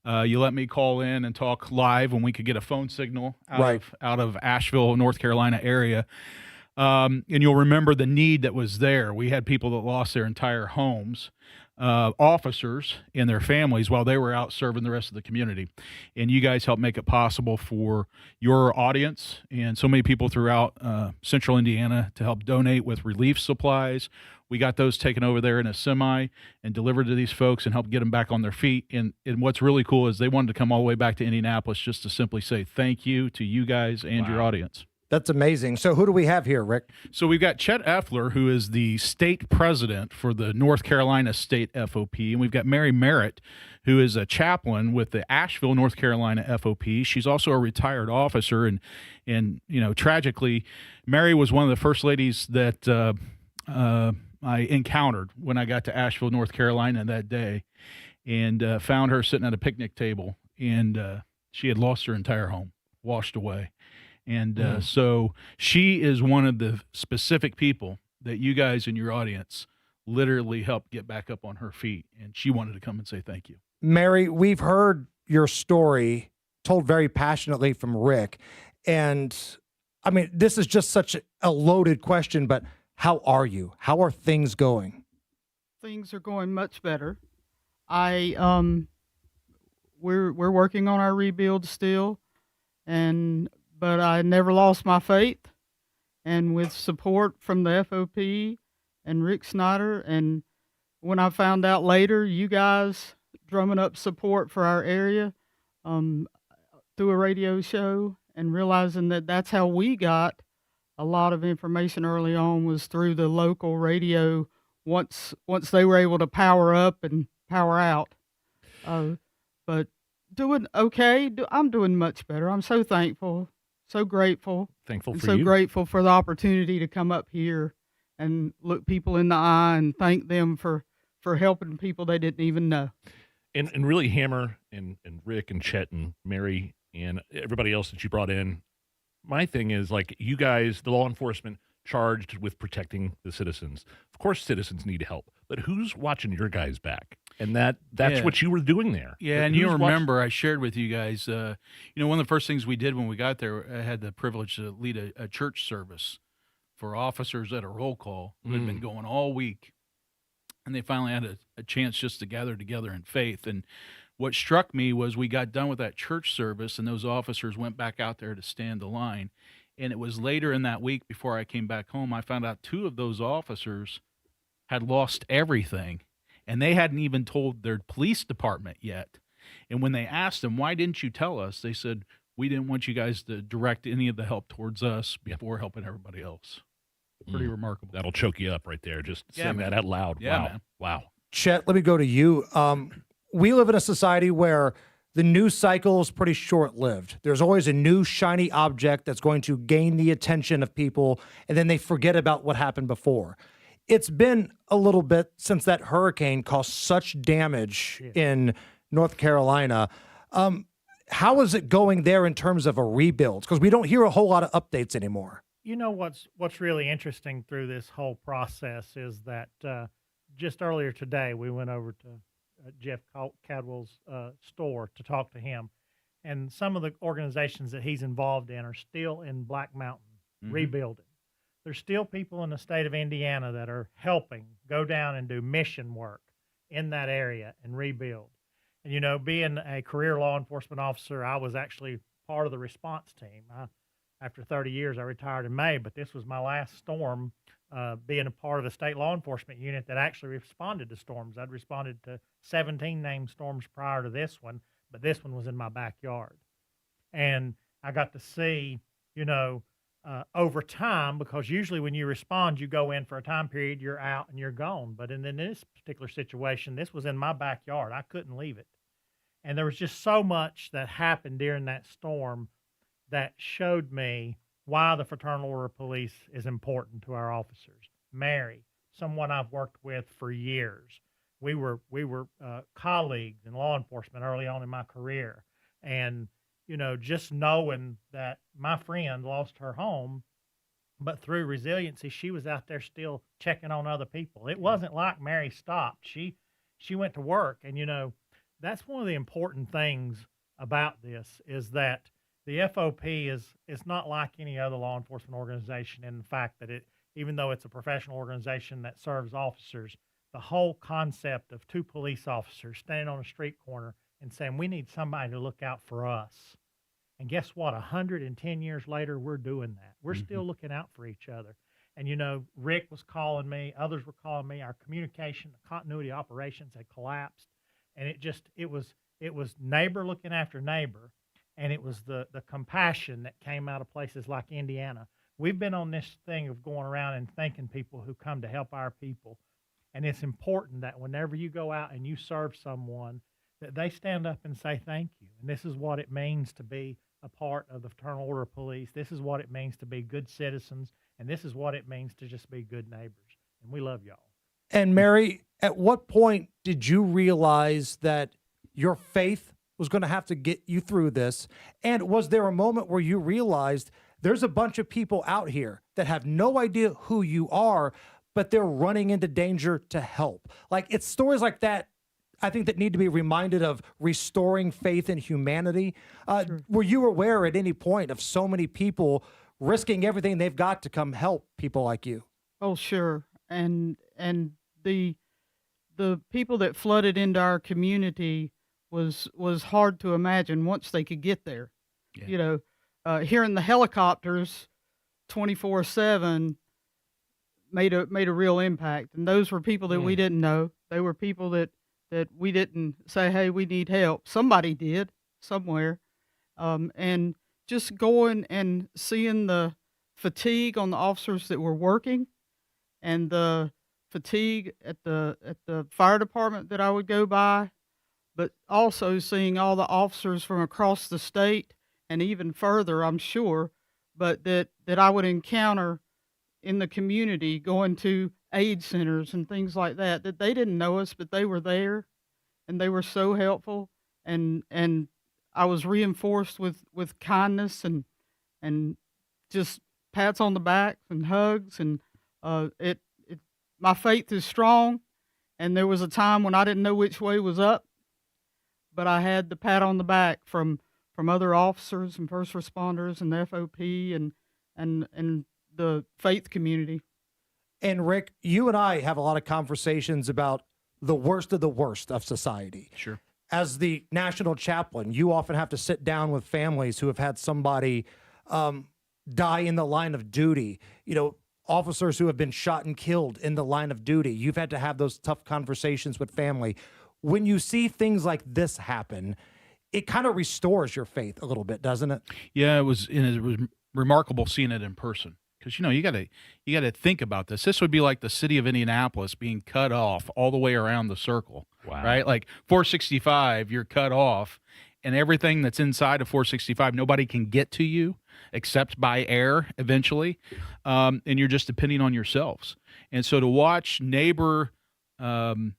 You let me call in and talk live when we could get a phone signal out of Asheville, North Carolina area. And you'll remember the need that was there. We had people that lost their entire homes. Officers and their families while they were out serving the rest of the community. And you guys helped make it possible for your audience and so many people throughout central Indiana to help donate with relief supplies. We got those taken over there in a semi and delivered to these folks and helped get them back on their feet. And what's really cool is they wanted to come all the way back to Indianapolis just to simply say thank you to you guys and your audience. That's amazing. So who do we have here, Rick? So we've got Chet Effler, who is the state president for the North Carolina State FOP, and we've got Mary Merritt, who is a chaplain with the Asheville, North Carolina FOP. She's also a retired officer, and tragically, Mary was one of the first ladies that I encountered when I got to Asheville, North Carolina that day, and found her sitting at a picnic table, and she had lost her entire home, washed away. And so she is one of the specific people that you guys in your audience literally helped get back up on her feet. And she wanted to come and say thank you. Mary, we've heard your story told very passionately from Rick. And I mean, this is just such a loaded question, but how are you? How are things going? Things are going much better. We're working on our rebuild still, but I never lost my faith, and with support from the FOP and Rick Snyder, and when I found out later, you guys drumming up support for our area through a radio show, and realizing that that's how we got a lot of information early on was through the local radio once they were able to power up and power out. But doing okay. I'm doing much better. I'm so thankful. So grateful. Thankful and for so you. grateful for the opportunity to come up here and look people in the eye and thank them for helping people they didn't even know. And really Hammer and Rick and Chet and Mary and everybody else that you brought in. My thing is, like, you guys, the law enforcement charged with protecting the citizens. Of course citizens need help, but who's watching your guys' back? And that's what you were doing there. Yeah, and you remember I shared with you guys, one of the first things we did when we got there, I had the privilege to lead a church service for officers at a roll call who had been going all week. And they finally had a chance just to gather together in faith. And what struck me was we got done with that church service, and those officers went back out there to stand the line. And it was later in that week before I came back home, I found out 2 of those officers had lost everything. And they hadn't even told their police department yet. And when they asked them, why didn't you tell us? They said, we didn't want you guys to direct any of the help towards us before helping everybody else. Pretty remarkable. That'll choke you up right there, just saying that out loud. Yeah, wow. man. Wow. Chet, let me go to you. We live in a society where the news cycle is pretty short-lived. There's always a new shiny object that's going to gain the attention of people, and then they forget about what happened before. It's been a little bit since that hurricane caused such damage in North Carolina. How is it going there in terms of a rebuild? Because we don't hear a whole lot of updates anymore. You know what's really interesting through this whole process is that just earlier today we went over to Jeff Cadwell's store to talk to him, and some of the organizations that he's involved in are still in Black Mountain rebuilding. There's still people in the state of Indiana that are helping go down and do mission work in that area and rebuild. And, being a career law enforcement officer, I was actually part of the response team. After 30 years, I retired in May, but this was my last storm, being a part of a state law enforcement unit that actually responded to storms. I'd responded to 17 named storms prior to this one, but this one was in my backyard. And I got to see, over time, because usually when you respond, you go in for a time period, you're out and you're gone. But in this particular situation, this was in my backyard. I couldn't leave it. And there was just so much that happened during that storm that showed me why the Fraternal Order of Police is important to our officers. Mary, someone I've worked with for years. We were colleagues in law enforcement early on in my career. And just knowing that my friend lost her home, but through resiliency, she was out there still checking on other people. It wasn't like Mary stopped. She went to work. And, that's one of the important things about this is that the FOP is not like any other law enforcement organization in the fact that even though it's a professional organization that serves officers, the whole concept of 2 police officers standing on a street corner and saying, we need somebody to look out for us. And guess what? 110 years later, we're doing that. We're still looking out for each other. And, Rick was calling me, others were calling me. Our communication, the continuity operations had collapsed. And it was neighbor looking after neighbor. and it was the compassion that came out of places like Indiana. We've been on this thing of going around and thanking people who come to help our people. And it's important that whenever you go out and you serve someone, that they stand up and say thank you. And this is what it means to be a part of the Fraternal Order of Police. This is what it means to be good citizens. And this is what it means to just be good neighbors. And we love y'all. And Mary, at what point did you realize that your faith was going to have to get you through this? And was there a moment where you realized there's a bunch of people out here that have no idea who you are, but they're running into danger to help? Like, it's stories like that, I think, that need to be reminded of restoring faith in humanity. Were you aware at any point of so many people risking everything they've got to come help people like you? Oh, sure. And the people that flooded into our community was hard to imagine once they could get there. Yeah. You know, hearing the helicopters 24/7 made a real impact. And those were people that we didn't know. They were people that we didn't say, hey, we need help. Somebody did somewhere. And just going and seeing the fatigue on the officers that were working, and the fatigue at the fire department that I would go by, but also seeing all the officers from across the state and even further, I'm sure, but that I would encounter in the community going to aid centers and things like that they didn't know us, but they were there and they were so helpful. And I was reinforced with kindness and just pats on the back and hugs. And my faith is strong. And there was a time when I didn't know which way was up, but I had the pat on the back from other officers and first responders and the FOP and the faith community. And Rick, you and I have a lot of conversations about the worst of society. Sure. As the national chaplain, you often have to sit down with families who have had somebody die in the line of duty. You know, officers who have been shot and killed in the line of duty. You've had to have those tough conversations with family. When you see things like this happen, it kind of restores your faith a little bit, doesn't it? Yeah, it was remarkable seeing it in person. Because, you know, you got to think about this. This would be like the city of Indianapolis being cut off all the way around the circle. Wow. Right? Like 465, you're cut off, and everything that's inside of 465, nobody can get to you except by air eventually, and you're just depending on yourselves. And so to watch loving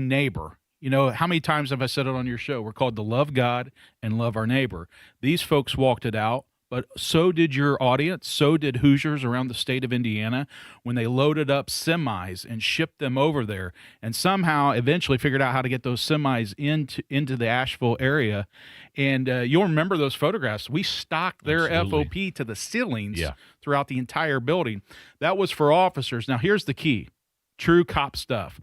neighbor, you know, how many times have I said it on your show? We're called to love God and love our neighbor. These folks walked it out. But so did your audience, so did Hoosiers around the state of Indiana when they loaded up semis and shipped them over there, and somehow eventually figured out how to get those semis into the Asheville area. And you'll remember those photographs. We stocked their FOP to the ceilings throughout the entire building. That was for officers. Now, here's the key, true cop stuff.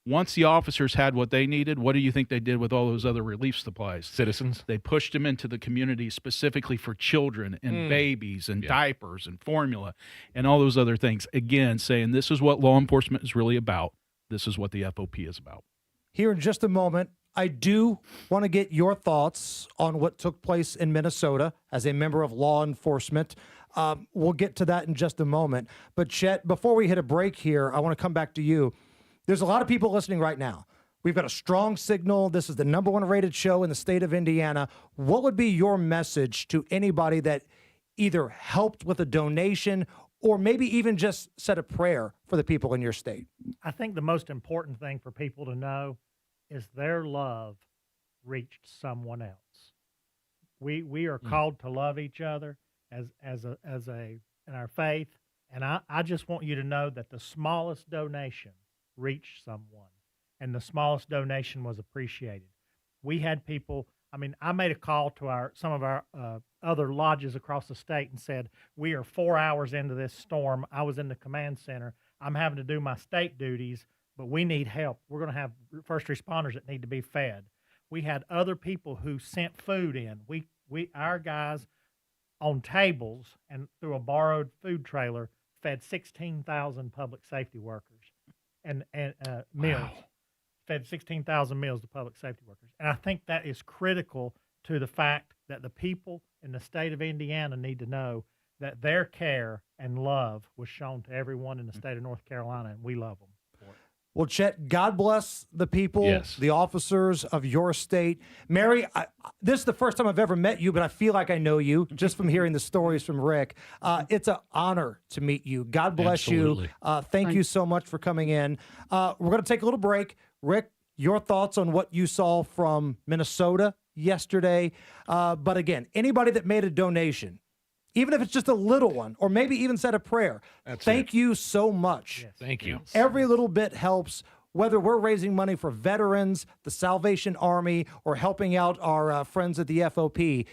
Once the officers had what they needed, what do you think they did with all those other relief supplies? Citizens. They pushed them into the community specifically for children and babies and diapers and formula and all those other things. Again, saying this is what law enforcement is really about. This is what the FOP is about. Here in just a moment, I do want to get your thoughts on what took place in Minnesota as a member of law enforcement. We'll get to that in just a moment. But Chet, before we hit a break here, I want to come back to you. There's a lot of people listening right now. We've got a strong signal. This is the #1 rated show in the state of Indiana. What would be your message to anybody that either helped with a donation or maybe even just said a prayer for the people in your state? I think the most important thing for people to know is their love reached someone else. We are called to love each other as in our faith, and I just want you to know that the smallest donation reached someone, and the smallest donation was appreciated. We had people, I mean, I made a call to some of our other lodges across the state and said, we are 4 hours into this storm. I was in the command center. I'm having to do my state duties, but we need help. We're going to have first responders that need to be fed. We had other people who sent food in. Our guys on tables and through a borrowed food trailer fed 16,000 public safety workers. And meals, fed 16,000 meals to public safety workers. And I think that is critical to the fact that the people in the state of Indiana need to know that their care and love was shown to everyone in the state of North Carolina, and we love them. Well, Chet, God bless the people, Yes. the officers of your state. Mary, this is the first time I've ever met you, but I feel like I know you just from hearing the stories from Rick. It's an honor to meet you. God bless Absolutely. you. Thank you so much for coming in. We're going to take a little break. Rick, your thoughts on what you saw from Minnesota yesterday. But again, anybody that made a donation, even if it's just a little one, or maybe even said a prayer, thank you so much. Yes. Thank you. Every little bit helps, whether we're raising money for veterans, the Salvation Army, or helping out our friends at the FOP.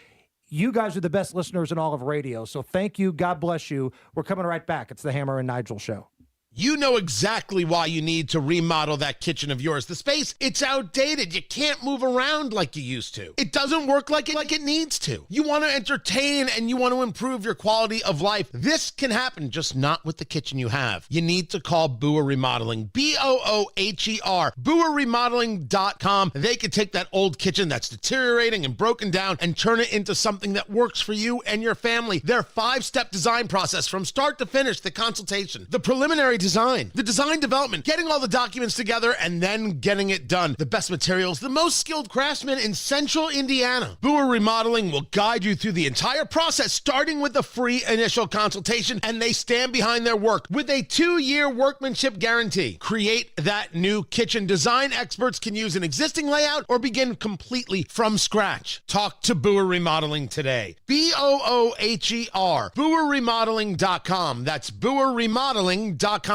You guys are the best listeners in all of radio. So thank you. God bless you. We're coming right back. It's the Hammer and Nigel Show. You know exactly why you need to remodel that kitchen of yours. The space, it's outdated. You can't move around like you used to. It doesn't work like it needs to. You want to entertain and you want to improve your quality of life. This can happen, just not with the kitchen you have. You need to call Booher Remodeling, B-O-O-H-E-R, BooherRemodeling.com. They can take that old kitchen that's deteriorating and broken down and turn it into something that works for you and your family. Their 5-step design process from start to finish, the consultation, the preliminary design, the design development, getting all the documents together, and then getting it done. The best materials, the most skilled craftsmen in Central Indiana. Booher Remodeling will guide you through the entire process, starting with the free initial consultation, and they stand behind their work with a 2-year workmanship guarantee. Create that new kitchen. Design experts can use an existing layout or begin completely from scratch. Talk to Booher Remodeling today. B-O-O-H-E-R, BooherRemodeling.com. That's BooherRemodeling.com.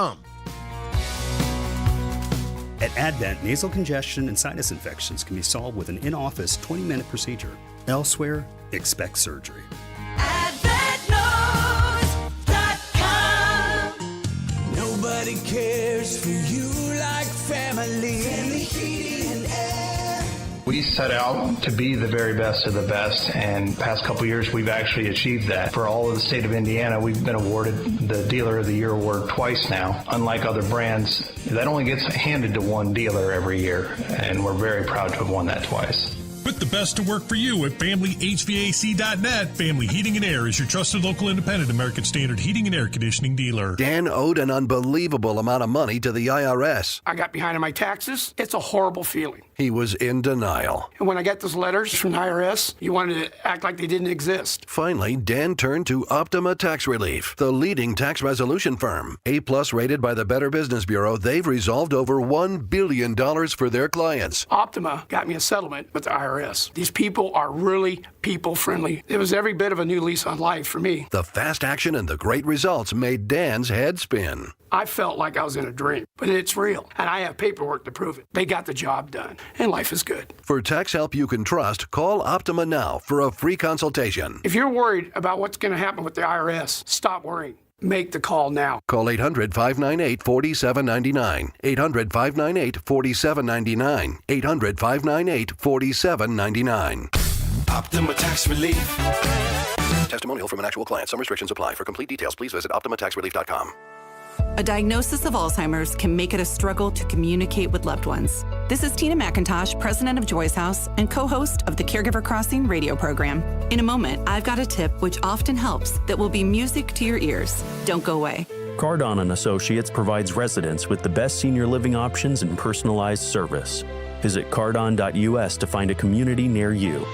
At Advent, nasal congestion and sinus infections can be solved with an in-office 20-minute procedure. Elsewhere, expect surgery. Nobody cares for you like family. Family heating and air. We set out to be the very best of the best, and past couple years we've actually achieved that. For all of the state of Indiana, we've been awarded the Dealer of the Year award twice now. Unlike other brands, that only gets handed to one dealer every year, and we're very proud to have won that twice. Put the best to work for you at FamilyHVAC.net. Family Heating and Air is your trusted local independent American Standard heating and air conditioning dealer. Dan owed an unbelievable amount of money to the IRS. I got behind on my taxes. It's a horrible feeling. He was in denial. And when I got those letters from the IRS, you wanted to act like they didn't exist. Finally, Dan turned to Optima Tax Relief, the leading tax resolution firm. A-plus rated by the Better Business Bureau, they've resolved over $1 billion for their clients. Optima got me a settlement with the IRS. These people are really people-friendly. It was every bit of a new lease on life for me. The fast action and the great results made Dan's head spin. I felt like I was in a dream, but it's real, and I have paperwork to prove it. They got the job done, and life is good. For tax help you can trust, call Optima now for a free consultation. If you're worried about what's going to happen with the IRS, stop worrying. Make the call now. Call 800-598-4799. 800-598-4799. 800-598-4799. Optima Tax Relief. Testimonial from an actual client. Some restrictions apply. For complete details, please visit OptimaTaxRelief.com. A diagnosis of Alzheimer's can make it a struggle to communicate with loved ones. This is Tina McIntosh, president of Joy's House and co-host of the Caregiver Crossing radio program. In a moment, I've got a tip which often helps that will be music to your ears. Don't go away. Cardon & Associates provides residents with the best senior living options and personalized service. Visit cardon.us to find a community near you.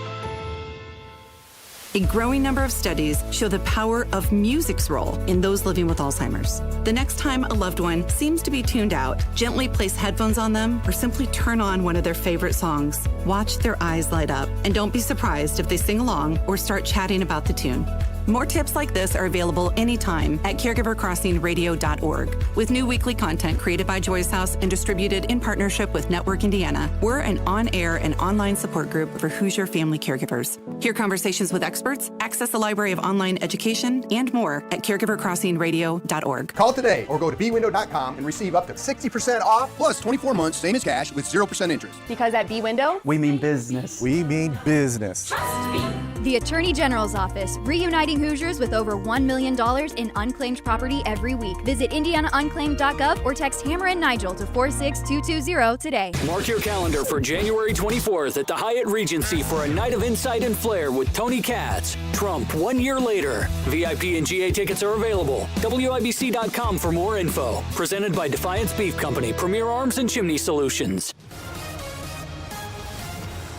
A growing number of studies show the power of music's role in those living with Alzheimer's. The next time a loved one seems to be tuned out, gently place headphones on them or simply turn on one of their favorite songs. Watch their eyes light up, and don't be surprised if they sing along or start chatting about the tune. More tips like this are available anytime at caregivercrossingradio.org. With new weekly content created by Joy's House and distributed in partnership with Network Indiana, we're an on-air and online support group for Hoosier family caregivers. Hear conversations with experts, access a library of online education, and more at caregivercrossingradio.org. Call today or go to bwindow.com and receive up to 60% off plus 24 months, same as cash, with 0% interest. Because at B-Window, we mean business. We mean business. the Attorney General's Office, reuniting providing Hoosiers with over $1 million in unclaimed property every week. Visit IndianaUnclaimed.gov or text Hammer and Nigel to 46220 today. Mark your calendar for January 24th at the Hyatt Regency for a night of insight and flair with Tony Katz. Trump 1 year later. VIP and GA tickets are available. WIBC.com for more info. Presented by Defiance Beef Company, Premier Arms and Chimney Solutions.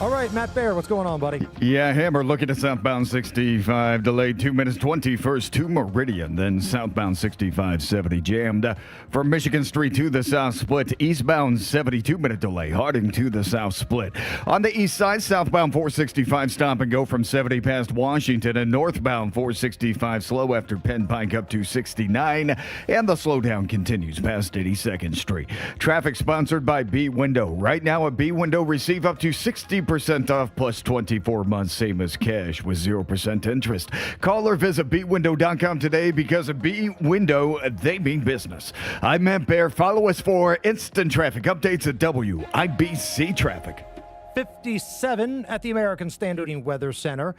All right, Matt Bear, what's going on, buddy? Yeah, Hammer looking at southbound 65, delayed 2 minutes, 21st to Meridian, then southbound 65, 70 jammed from Michigan Street to the South Split, eastbound 72-minute delay, Harding to the South Split. On the east side, southbound 465 stop and go from 70 past Washington, and northbound 465 slow after Penn Pike up to 69, and the slowdown continues past 82nd Street. Traffic sponsored by B Window. Right now at B Window, receive up to 60% off plus 24 months, same as cash with 0% interest. Call or visit bwindow.com today because at B Window, they mean business. I'm Matt Bear. Follow us for instant traffic updates at WIBC Traffic. 57 at the American Standard Weather Center.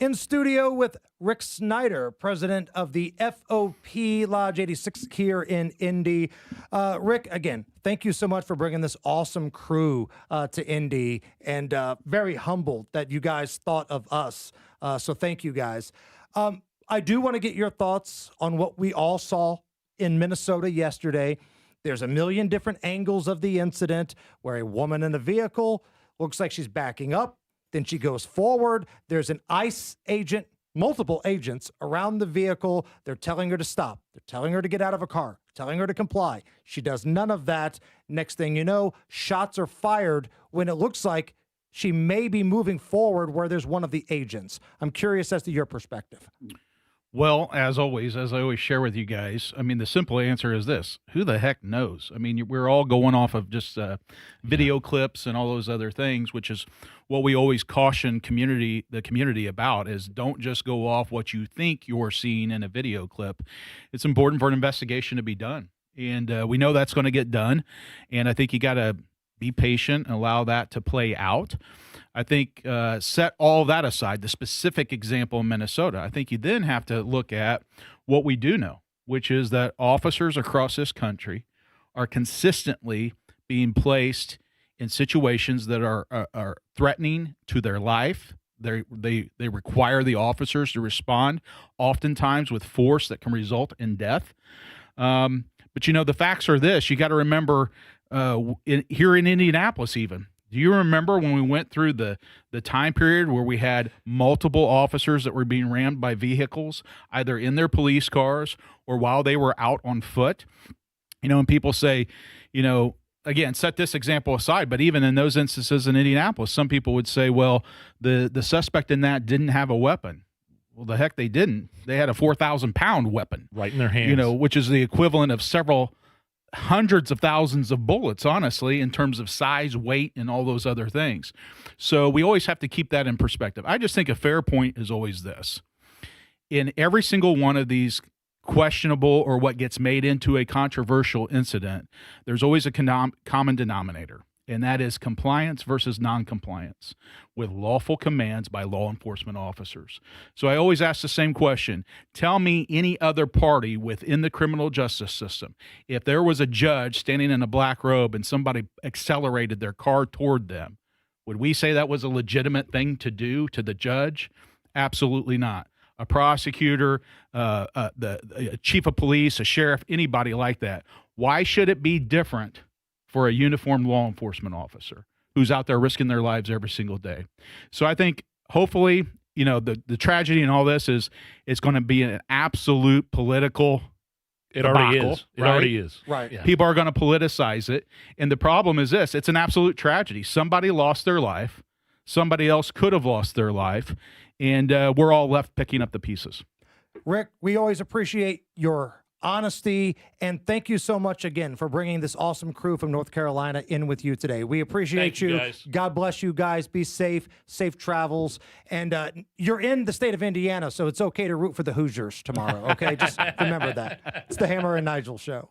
In studio with Rick Snyder, president of the FOP Lodge 86 here in Indy. Rick, again, thank you so much for bringing this awesome crew to Indy, and very humbled that you guys thought of us. So thank you guys. I do want to get your thoughts on what we all saw in Minnesota yesterday. There's a million different angles of the incident where a woman in a vehicle looks like she's backing up. Then she goes forward. There's an ICE agent, multiple agents around the vehicle. They're telling her to stop. They're telling her to get out of a car, telling her to comply. She does none of that. Next thing you know, shots are fired when it looks like she may be moving forward where there's one of the agents. I'm curious as to your perspective. Well, as always, as I always share with you guys, I mean, the simple answer is this: who the heck knows? I mean, we're all going off of just video clips and all those other things, which is what we always caution the community about, is don't just go off what you think you're seeing in a video clip. It's important for an investigation to be done. And we know that's going to get done. And I think you got to be patient and allow that to play out. I think set all that aside, the specific example in Minnesota, I think you then have to look at what we do know, which is that officers across this country are consistently being placed in situations that are threatening to their life. They require the officers to respond, oftentimes with force that can result in death. But, you know, the facts are this. You got to remember here in Indianapolis even, do you remember when we went through the time period where we had multiple officers that were being rammed by vehicles, either in their police cars or while they were out on foot? You know, and people say, you know, again, set this example aside, but even in those instances in Indianapolis, some people would say, well, the suspect in that didn't have a weapon. Well, the heck they didn't. They had a 4,000-pound weapon. Right in their hands. You know, which is the equivalent of several hundreds of thousands of bullets, honestly, in terms of size, weight, and all those other things. So we always have to keep that in perspective. I just think a fair point is always this. In every single one of these questionable or what gets made into a controversial incident, there's always a common denominator, and that is compliance versus noncompliance with lawful commands by law enforcement officers. So I always ask the same question. Tell me any other party within the criminal justice system, if there was a judge standing in a black robe and somebody accelerated their car toward them, would we say that was a legitimate thing to do to the judge? Absolutely not. A prosecutor, the chief of police, a sheriff, anybody like that. Why should it be different for a uniformed law enforcement officer who's out there risking their lives every single day? So I think hopefully, you know, the tragedy in all this is it's going to be an absolute political debacle, It already is. Right. Yeah. People are going to politicize it. And the problem is this: it's an absolute tragedy. Somebody lost their life. Somebody else could have lost their life. And we're all left picking up the pieces. Rick, we always appreciate your honesty, and thank you so much again for bringing this awesome crew from North Carolina in with you today. We appreciate Thank you, guys. God bless you guys. Be safe travels. And you're in the state of Indiana, so it's okay to root for the Hoosiers tomorrow, okay? Just remember that. It's the Hammer and Nigel show.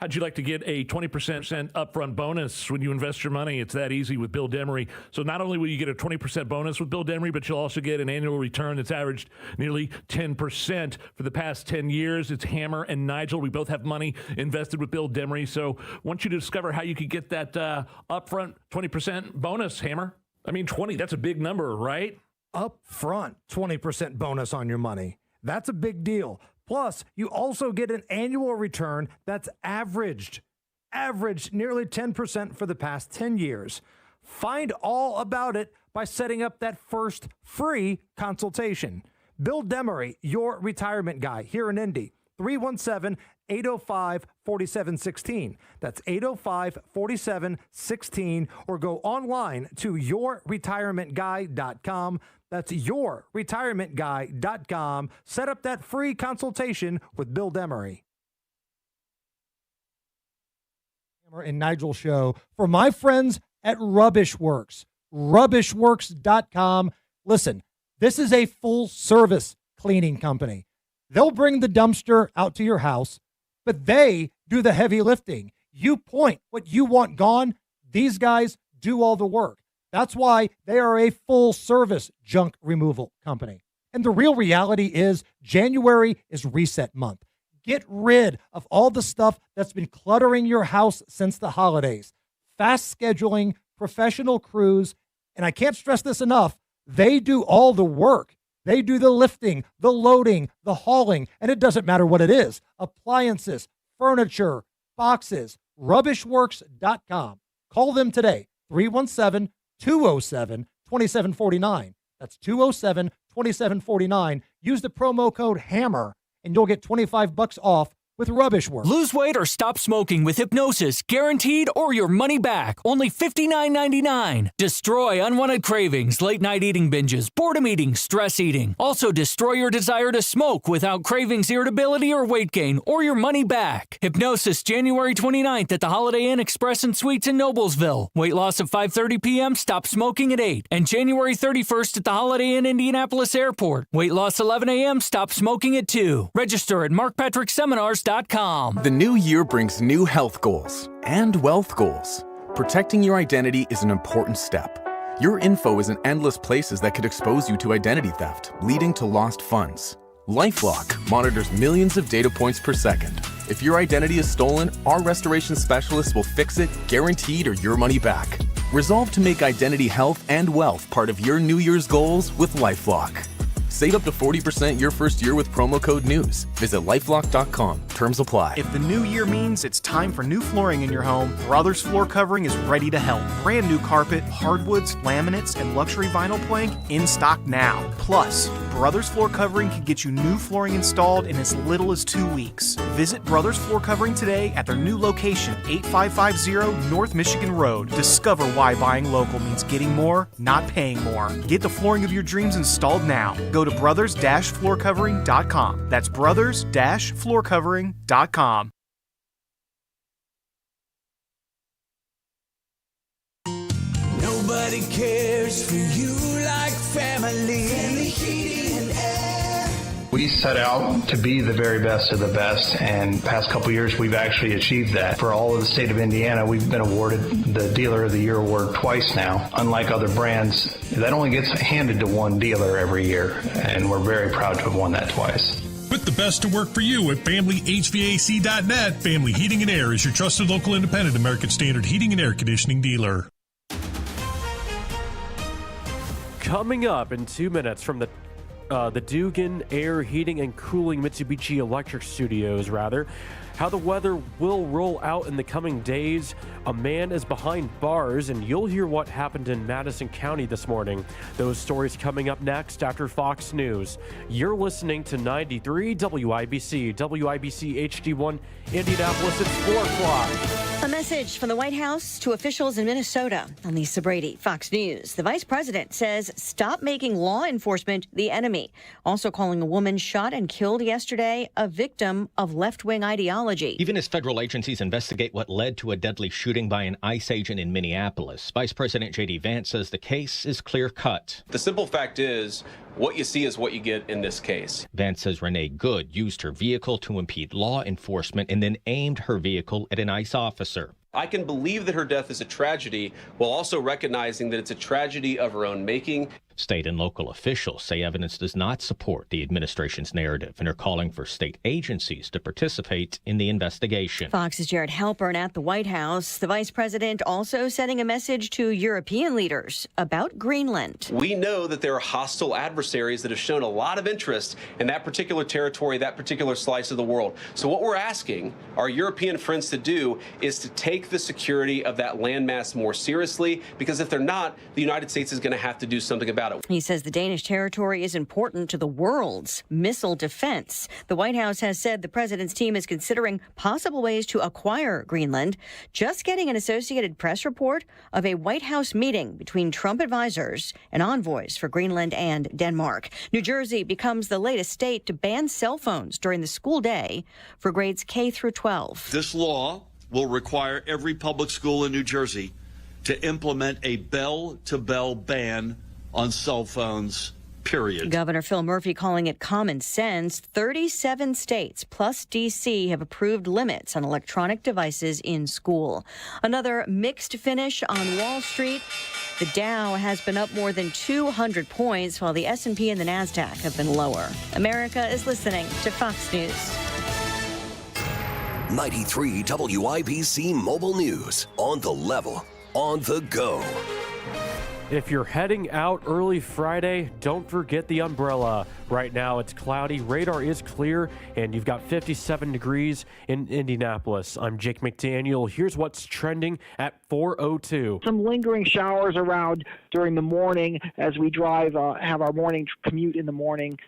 How'd you like to get a 20% upfront bonus when you invest your money? It's that easy with Bill Demery. So not only will you get a 20% bonus with Bill Demery, but you'll also get an annual return that's averaged nearly 10% for the past 10 years. It's Hammer and Nigel. We both have money invested with Bill Demery. So I want you to discover how you could get that upfront 20% bonus, Hammer. I mean, 20, that's a big number, right? Upfront 20% bonus on your money. That's a big deal. Plus, you also get an annual return that's averaged nearly 10% for the past 10 years. Find all about it by setting up that first free consultation. Bill Demery, your retirement guy here in Indy, 317-805-4716. That's 805-4716, or go online to yourretirementguy.com. That's yourretirementguy.com. Set up that free consultation with Bill Demery. And Nigel show for my friends at Rubbish Works. Rubbishworks.com. Listen, this is a full service cleaning company. They'll bring the dumpster out to your house, but they do the heavy lifting. You point what you want gone. These guys do all the work. That's why they are a full service junk removal company. And the real reality is January is reset month. Get rid of all the stuff that's been cluttering your house since the holidays. Fast scheduling, professional crews, and I can't stress this enough, they do all the work. They do the lifting, the loading, the hauling, and it doesn't matter what it is. Appliances, furniture, boxes, rubbishworks.com. Call them today, 317-207-2749. That's 207-2749. Use the promo code HAMMER, and you'll get $25 off with Rubbish Works. Lose weight or stop smoking with hypnosis, guaranteed, or your money back. Only $59.99. Destroy unwanted cravings, late night eating binges, boredom eating, stress eating. Also destroy your desire to smoke without cravings, irritability, or weight gain, or your money back. Hypnosis, January 29th at the Holiday Inn Express and Suites in Noblesville. Weight loss of 5:30 p.m., stop smoking at 8. And January 31st at the Holiday Inn Indianapolis Airport. Weight loss 11 a.m., stop smoking at 2. Register at markpatrickseminars.com. The new year brings new health goals and wealth goals. Protecting your identity is an important step. Your info is in endless places that could expose you to identity theft, leading to lost funds. LifeLock monitors millions of data points per second. If your identity is stolen, our restoration specialists will fix it, guaranteed, or your money back. Resolve to make identity health and wealth part of your New Year's goals with LifeLock. Save up to 40% your first year with promo code NEWS. Visit LifeLock.com. Terms apply. If the new year means it's time for new flooring in your home, Brothers Floor Covering is ready to help. Brand new carpet, hardwoods, laminates, and luxury vinyl plank in stock now. Plus, Brothers Floor Covering can get you new flooring installed in as little as 2 weeks. Visit Brothers Floor Covering today at their new location, 8550 North Michigan Road. Discover why buying local means getting more, not paying more. Get the flooring of your dreams installed now. Go to brothers-floorcovering.com. That's brothers-floorcovering.com. Nobody cares for you like family. Family Heating and Air. We set out to be the very best of the best, and past couple years we've actually achieved that. For all of the state of Indiana, we've been awarded the Dealer of the Year award twice now. Unlike other brands, that only gets handed to one dealer every year, and we're very proud to have won that twice. Put the best to work for you at FamilyHVAC.net. Family Heating and Air is your trusted local independent American Standard heating and air conditioning dealer. Coming up in 2 minutes from the Dugan Air Heating and Cooling Mitsubishi Electric Studios, how the weather will roll out in the coming days. A man is behind bars, and you'll hear what happened in Madison County this morning. Those stories coming up next after Fox News. You're listening to 93 WIBC, WIBC HD1 Indianapolis. It's 4 o'clock. A message from the White House to officials in Minnesota. I'm Lisa Brady, Fox News. The vice president says stop making law enforcement the enemy. Also calling a woman shot and killed yesterday a victim of left-wing ideology. Even as federal agencies investigate what led to a deadly shooting by an ICE agent in Minneapolis, Vice President J.D. Vance says the case is clear-cut. The simple fact is what you see is what you get in this case. Vance says Renee Good used her vehicle to impede law enforcement and then aimed her vehicle at an ICE officer. I can believe that her death is a tragedy while also recognizing that it's a tragedy of her own making. State and local officials say evidence does not support the administration's narrative and are calling for state agencies to participate in the investigation. Fox's Jared Halpern at the White House. The vice president also sending a message to European leaders about Greenland. We know that there are hostile adversaries that have shown a lot of interest in that particular territory, that particular slice of the world. So what we're asking our European friends to do is to take the security of that landmass more seriously, because if they're not, the United States is going to have to do something about it. He says the Danish territory is important to the world's missile defense. The White House has said the president's team is considering possible ways to acquire Greenland. Just getting an Associated Press report of a White House meeting between Trump advisors and envoys for Greenland and Denmark. New Jersey becomes the latest state to ban cell phones during the school day for grades K through 12. This law will require every public school in New Jersey to implement a bell-to-bell ban on cell phones, period. Governor Phil Murphy calling it common sense. 37 states plus D.C. have approved limits on electronic devices in school. Another mixed finish on Wall Street. The Dow has been up more than 200 points, while the S&P and the NASDAQ have been lower. America is listening to Fox News. 93 WIBC Mobile News. On the level, on the go. If you're heading out early Friday, don't forget the umbrella. Right now it's cloudy, radar is clear, and you've got 57 degrees in Indianapolis. I'm Jake McDaniel. Here's what's trending at 4:02. Some lingering showers around during the morning as we drive, have our morning commute in the morning.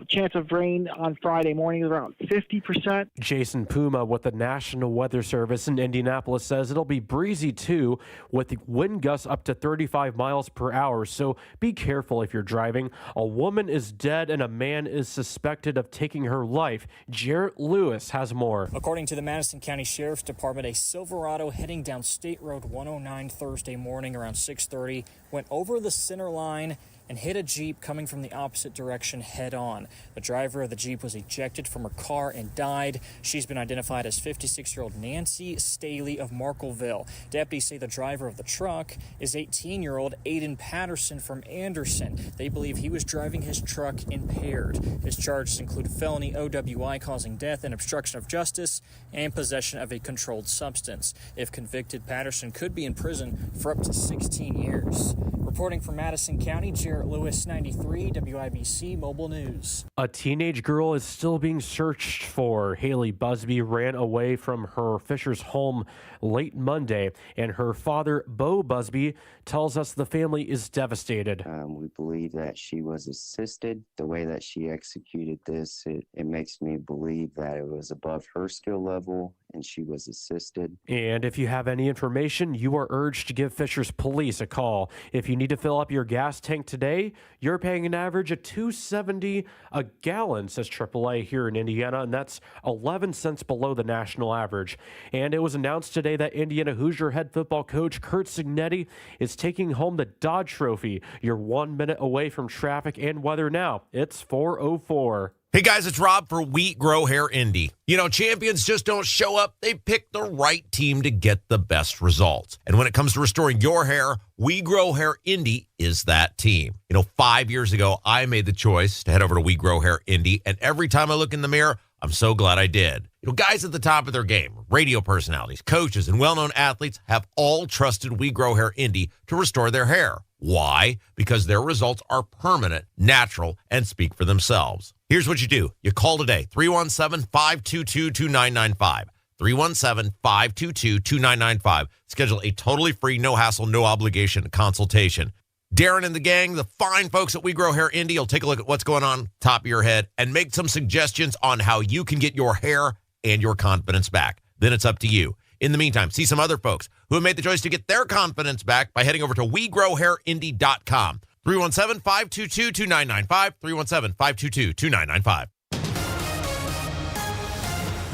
Chance of rain on Friday morning is around 50%. Jason Puma with the National Weather Service in Indianapolis says it'll be breezy too, with the wind gusts up to 35 miles per hour. So be careful if you're driving. A woman is dead and a man is suspected of taking her life. Jarrett Lewis has more. According to the Madison County Sheriff's Department, a Silverado heading down State Road 109 Thursday morning around 6:30 went over the center line and hit a Jeep coming from the opposite direction head-on. The driver of the Jeep was ejected from her car and died. She's been identified as 56-year-old Nancy Staley of Markleville. Deputies say the driver of the truck is 18-year-old Aiden Patterson from Anderson. They believe he was driving his truck impaired. His charges include felony OWI causing death and obstruction of justice and possession of a controlled substance. If convicted, Patterson could be in prison for up to 16 years. Reporting from Madison County, Jarrett Lewis, 93 WIBC Mobile News. A teenage girl is still being searched for. Haley Busby ran away from her Fisher's home late Monday, and her father, Bo Busby, tells us the family is devastated. We believe that she was assisted. The way that she executed this, it makes me believe that it was above her skill level and she was assisted. And if you have any information, you are urged to give Fisher's police a call. If you need to fill up your gas tank today, you're paying an average of $2.70 a gallon, says AAA here in Indiana, and that's 11 cents below the national average. And it was announced today that Indiana Hoosier head football coach Curt Cignetti is taking home the Dodge Trophy. You're 1 minute away from traffic and weather now. It's 4:04. Hey guys, it's Rob for Wheat Grow Hair Indy. You know, champions just don't show up. They pick the right team to get the best results. And when it comes to restoring your hair, We Grow Hair Indy is that team. You know, 5 years ago, I made the choice to head over to We Grow Hair Indy. And every time I look in the mirror, I'm so glad I did. You know, guys at the top of their game, radio personalities, coaches, and well-known athletes have all trusted We Grow Hair Indy to restore their hair. Why? Because their results are permanent, natural, and speak for themselves. Here's what you do. You call today, 317-522-2995. 317-522-2995. Schedule a totally free, no-hassle, no-obligation consultation. Darren and the gang, the fine folks at We Grow Hair Indy, will take a look at what's going on top of your head and make some suggestions on how you can get your hair and your confidence back. Then it's up to you. In the meantime, see some other folks who have made the choice to get their confidence back by heading over to WeGrowHairIndy.com. 317-522-2995. 317-522-2995.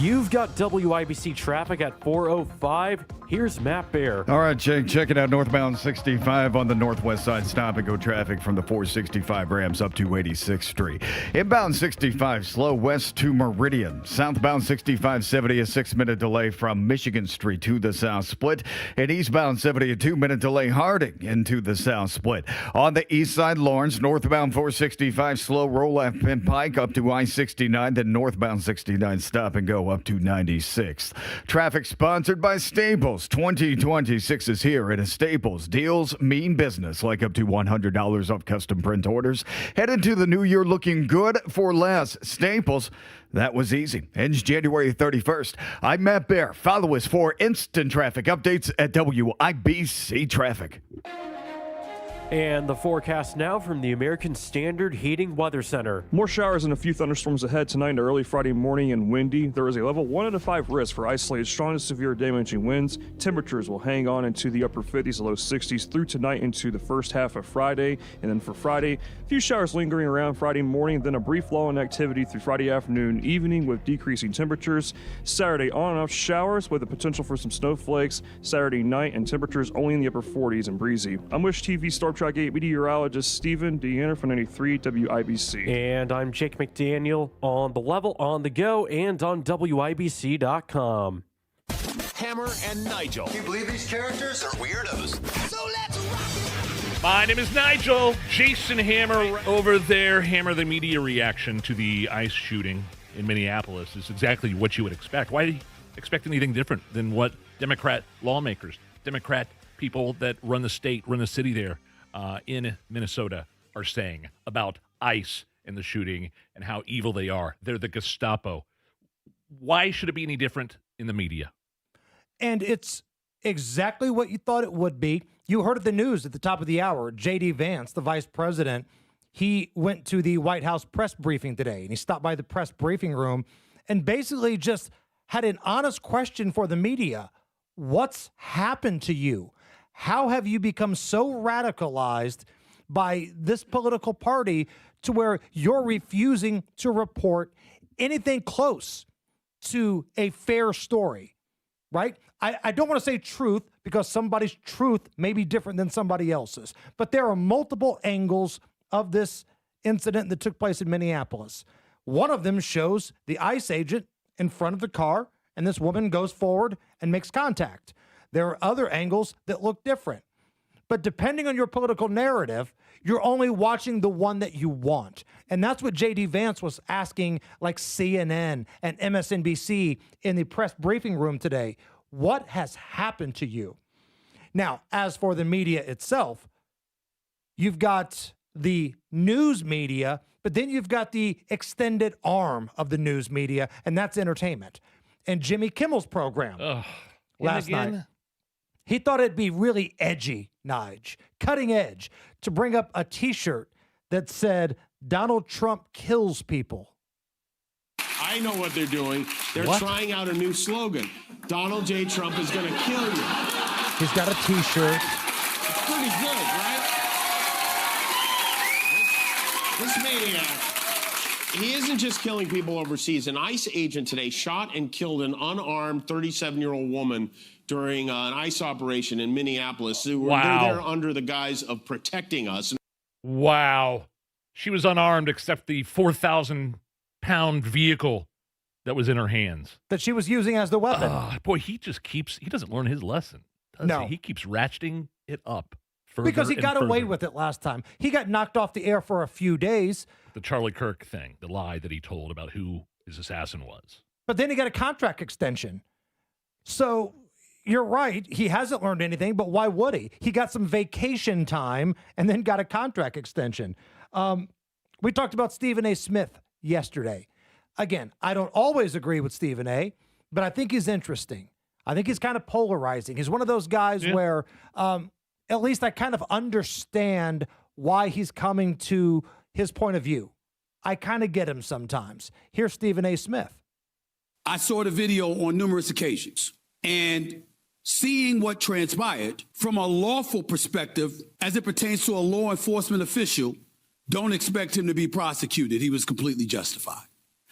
You've got WIBC traffic at 4:05. Here's Matt Bear. All right, Jake, check it out. Northbound 65 on the northwest side. Stop and go traffic from the 465 Rams up to 86th Street. Inbound 65 slow west to Meridian. Southbound 65 70 a 6-minute delay from Michigan Street to the south split. And eastbound 70 a 2-minute delay Harding into the south split. On the east side, Lawrence, northbound 465 slow roll at Penn Pike up to I-69. Then northbound 69 stop and go up to 96th. Traffic sponsored by Staples. 2026 is here, and at Staples, deals mean business, like up to $100 off custom print orders. Head into the new year looking good for less. Staples, that was easy. Ends January 31st. I'm Matt Bear. Follow us for instant traffic updates at WIBC Traffic. And the forecast now from the American Standard Heating Weather Center. More showers and a few thunderstorms ahead tonight and early Friday morning and windy. There is a level 1 out of 5 risk for isolated strong and severe damaging winds. Temperatures will hang on into the upper 50s to low 60s through tonight into the first half of Friday. And then for Friday, a few showers lingering around Friday morning, then a brief lull in activity through Friday afternoon, evening with decreasing temperatures. Saturday, on and off showers with the potential for some snowflakes. Saturday night and temperatures only in the upper 40s and breezy. I'm Wish TV Storm Track 8 meteorologist Stephen Deanna for 93 WIBC. And I'm Jake McDaniel on the level, on the go, and on WIBC.com. Hammer and Nigel. Can you believe these characters are weirdos? So let's rock it. My name is Nigel. Jason Hammer over there. Hammer, the media reaction to the ICE shooting in Minneapolis is exactly what you would expect. Why do you expect anything different than what Democrat lawmakers, Democrat people that run the state, run the city there in Minnesota are saying about ICE and the shooting and how evil they are? They're the Gestapo. Why should it be any different in the media? And it's exactly what you thought it would be. You heard of the news at the top of the hour. J.D. Vance, the vice president, he went to the White House press briefing today, and he stopped by the press briefing room and basically just had an honest question for the media. What's happened to you? How have you become so radicalized by this political party to where you're refusing to report anything close to a fair story, right? I don't want to say truth because somebody's truth may be different than somebody else's, but there are multiple angles of this incident that took place in Minneapolis. One of them shows the ICE agent in front of the car, and this woman goes forward and makes contact. There are other angles that look different. But depending on your political narrative, you're only watching the one that you want. And that's what J.D. Vance was asking, like CNN and MSNBC in the press briefing room today. What has happened to you? Now, as for the media itself, you've got the news media, but then you've got the extended arm of the news media, and that's entertainment. And Jimmy Kimmel's program last night, he thought it'd be really edgy, Nige, cutting edge, to bring up a T-shirt that said, Donald Trump kills people. I know what they're doing. They're trying out a new slogan. Donald J. Trump is going to kill you. He's got a T-shirt. It's pretty good, right? This maniac, he isn't just killing people overseas. An ICE agent today shot and killed an unarmed 37-year-old woman during an ICE operation in Minneapolis. They're there under the guise of protecting us. Wow. She was unarmed except the 4,000-pound vehicle that was in her hands. That she was using as the weapon. Boy, he doesn't learn his lesson, does he? He keeps ratcheting it up further because he got further. away with it last time. He got knocked off the air for a few days. The Charlie Kirk thing, the lie that he told about who his assassin was. But then he got a contract extension. So you're right. He hasn't learned anything, but why would he? He got some vacation time and then got a contract extension. We talked about Stephen A. Smith yesterday. Again, I don't always agree with Stephen A., but I think he's interesting. I think he's kind of polarizing. He's one of those guys where at least I kind of understand why he's coming to his point of view. I kind of get him sometimes. Here's Stephen A. Smith. I saw the video on numerous occasions, and seeing what transpired from a lawful perspective as it pertains to a law enforcement official, don't expect him to be prosecuted. He was completely justified.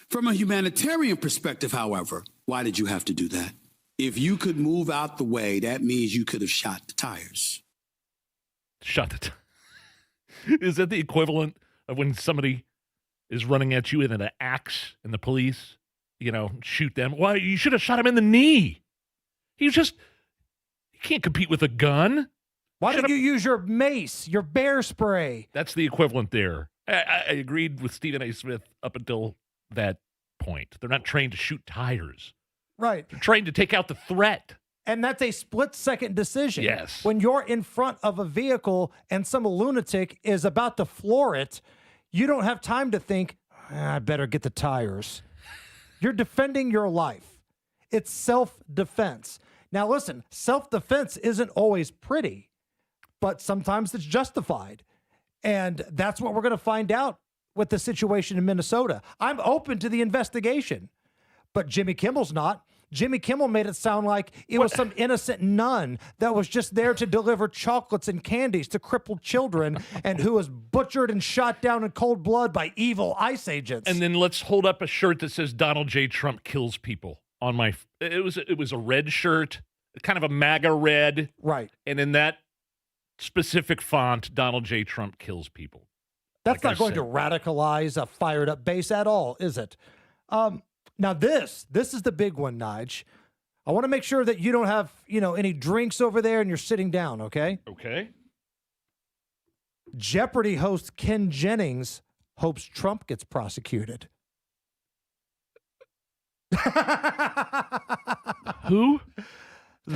From a humanitarian perspective, however, Why did you have to do that? If you could move out the way, that means you could have shot the tires. Shot the Is that the equivalent of when somebody is running at you with an axe and the police, shoot them? Why, you should have shot him in the knee. You can't compete with a gun. Why don't you use your mace, your bear spray? That's the equivalent there. I agreed with Stephen A. Smith up until that point. They're not trained to shoot tires. Right. They're trained to take out the threat. And that's a split-second decision. Yes. When you're in front of a vehicle and some lunatic is about to floor it, you don't have time to think, I better get the tires. You're defending your life. It's self-defense. Now, listen, self-defense isn't always pretty, but sometimes it's justified. And that's what we're going to find out with the situation in Minnesota. I'm open to the investigation, but Jimmy Kimmel's not. Jimmy Kimmel made it sound like it was some innocent nun that was just there to deliver chocolates and candies to crippled children and who was butchered and shot down in cold blood by evil ICE agents. And then let's hold up a shirt that says Donald J. Trump kills people on my. It was a red shirt, kind of a MAGA red, right? And in that specific font, Donald J. Trump kills people. That's not going to radicalize a fired up base at all, is it? Now this is the big one, Nige. I want to make sure that you don't have, any drinks over there and you're sitting down, okay? Okay. Jeopardy host Ken Jennings hopes Trump gets prosecuted. Who?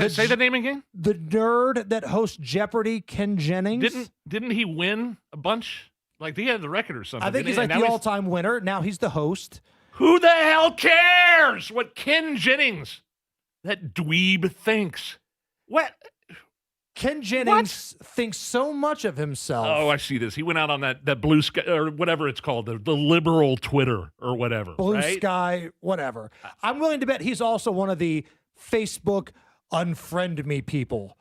Say the name again? The nerd that hosts Jeopardy, Ken Jennings. Didn't he win a bunch? Like he had the record or something. I think he's like the all-time winner. Now he's the host. Who the hell cares what Ken Jennings, that dweeb, thinks? What? Ken Jennings thinks so much of himself. Oh, I see this. He went out on that blue sky, or whatever it's called, the liberal Twitter or whatever. Blue right? sky, whatever. I'm willing to bet he's also one of the Facebook unfriend me people.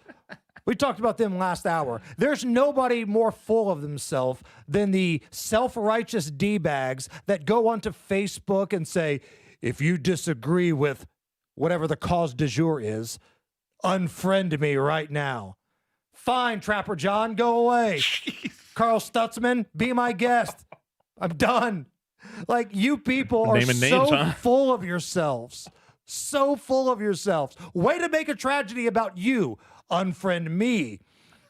We talked about them last hour. There's nobody more full of themselves than the self-righteous D-bags that go onto Facebook and say, if you disagree with whatever the cause du jour is, unfriend me right now. Fine, Trapper John, go away. Jeez. Carl Stutzman, be my guest. I'm done. Like, you people are so full of yourselves. So full of yourselves. Way to make a tragedy about you. Unfriend me.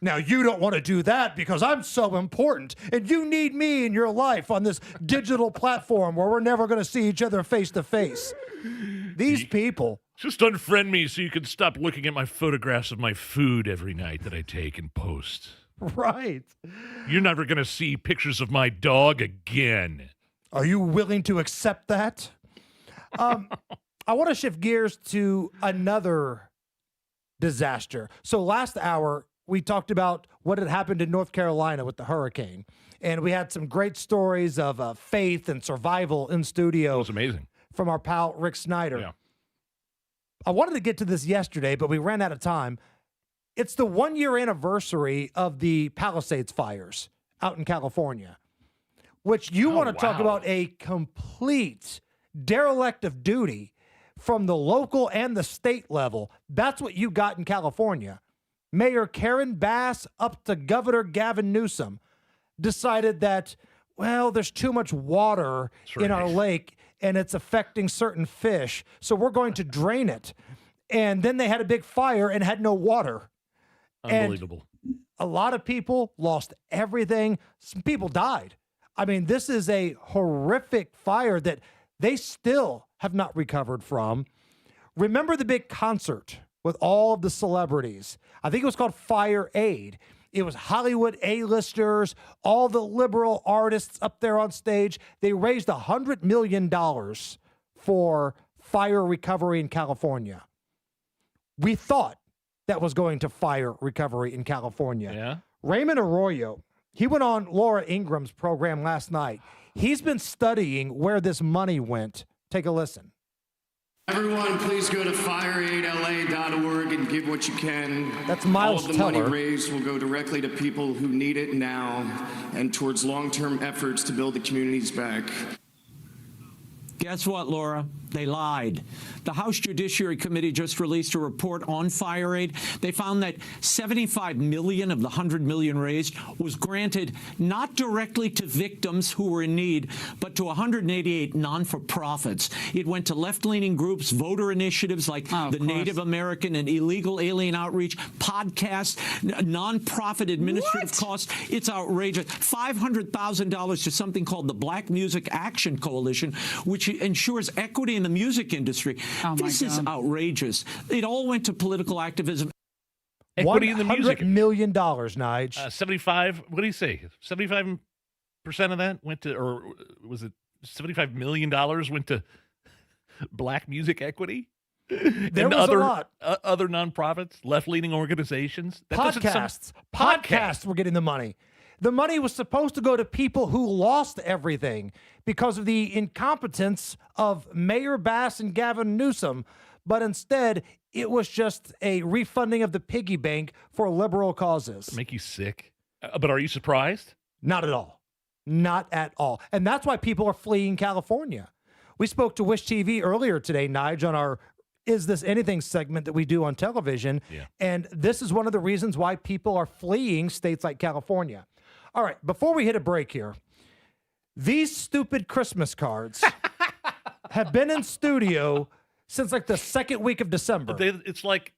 Now, you don't want to do that because I'm so important and you need me in your life on this digital platform where we're never going to see each other face to face. These people. Just unfriend me so you can stop looking at my photographs of my food every night that I take and post. Right. You're never going to see pictures of my dog again. Are you willing to accept that? I want to shift gears to another disaster. So last hour, we talked about what had happened in North Carolina with the hurricane. And we had some great stories of faith and survival in studio. It was amazing. From our pal, Rick Snyder. Yeah. I wanted to get to this yesterday, but we ran out of time. It's the 1-year anniversary of the Palisades fires out in California, which you want to talk about a complete derelict of duty from the local and the state level. That's what you got in California. Mayor Karen Bass up to Governor Gavin Newsom decided that, well, there's too much water in our lake and it's affecting certain fish, so we're going to drain it. And then they had a big fire and had no water. Unbelievable. And a lot of people lost everything. Some people died. I mean, this is a horrific fire that they still have not recovered from. Remember the big concert with all of the celebrities? I think it was called Fire Aid. It was Hollywood A-listers, all the liberal artists up there on stage. They raised $100 million for fire recovery in California. We thought that was going to fire recovery in California. Yeah. Raymond Arroyo, he went on Laura Ingram's program last night. He's been studying where this money went. Take a listen. Everyone, please go to fireaidla.org and give what you can. That's Miles All of the money Teller. raised will go directly to people who need it now and towards long-term efforts to build the communities back. Guess what, Laura? They lied. The House Judiciary Committee just released a report on fire aid. They found that $75 million of the $100 million raised was granted not directly to victims who were in need, but to 188 non-for-profits. It went to left-leaning groups, voter initiatives like the Native American and Illegal Alien Outreach, podcasts, non-profit administrative costs. It's outrageous. $500,000 to something called the Black Music Action Coalition, which ensures equity in the music industry. This is outrageous. It all went to political activism. Equity in the music. $100 million, Nige. 75, what do you say? 75% of that went to, or was it $75 million went to black music equity? There and was other, a lot. Other nonprofits, left-leaning organizations. Podcasts were getting the money. The money was supposed to go to people who lost everything because of the incompetence of Mayor Bass and Gavin Newsom, but instead it was just a refunding of the piggy bank for liberal causes. Make you sick. But are you surprised? Not at all. Not at all. And that's why people are fleeing California. We spoke to Wish TV earlier today, Nige, on our Is This Anything segment that we do on television. Yeah. And this is one of the reasons why people are fleeing states like California. All right, before we hit a break here, these stupid Christmas cards have been in studio since like the second week of December. It's like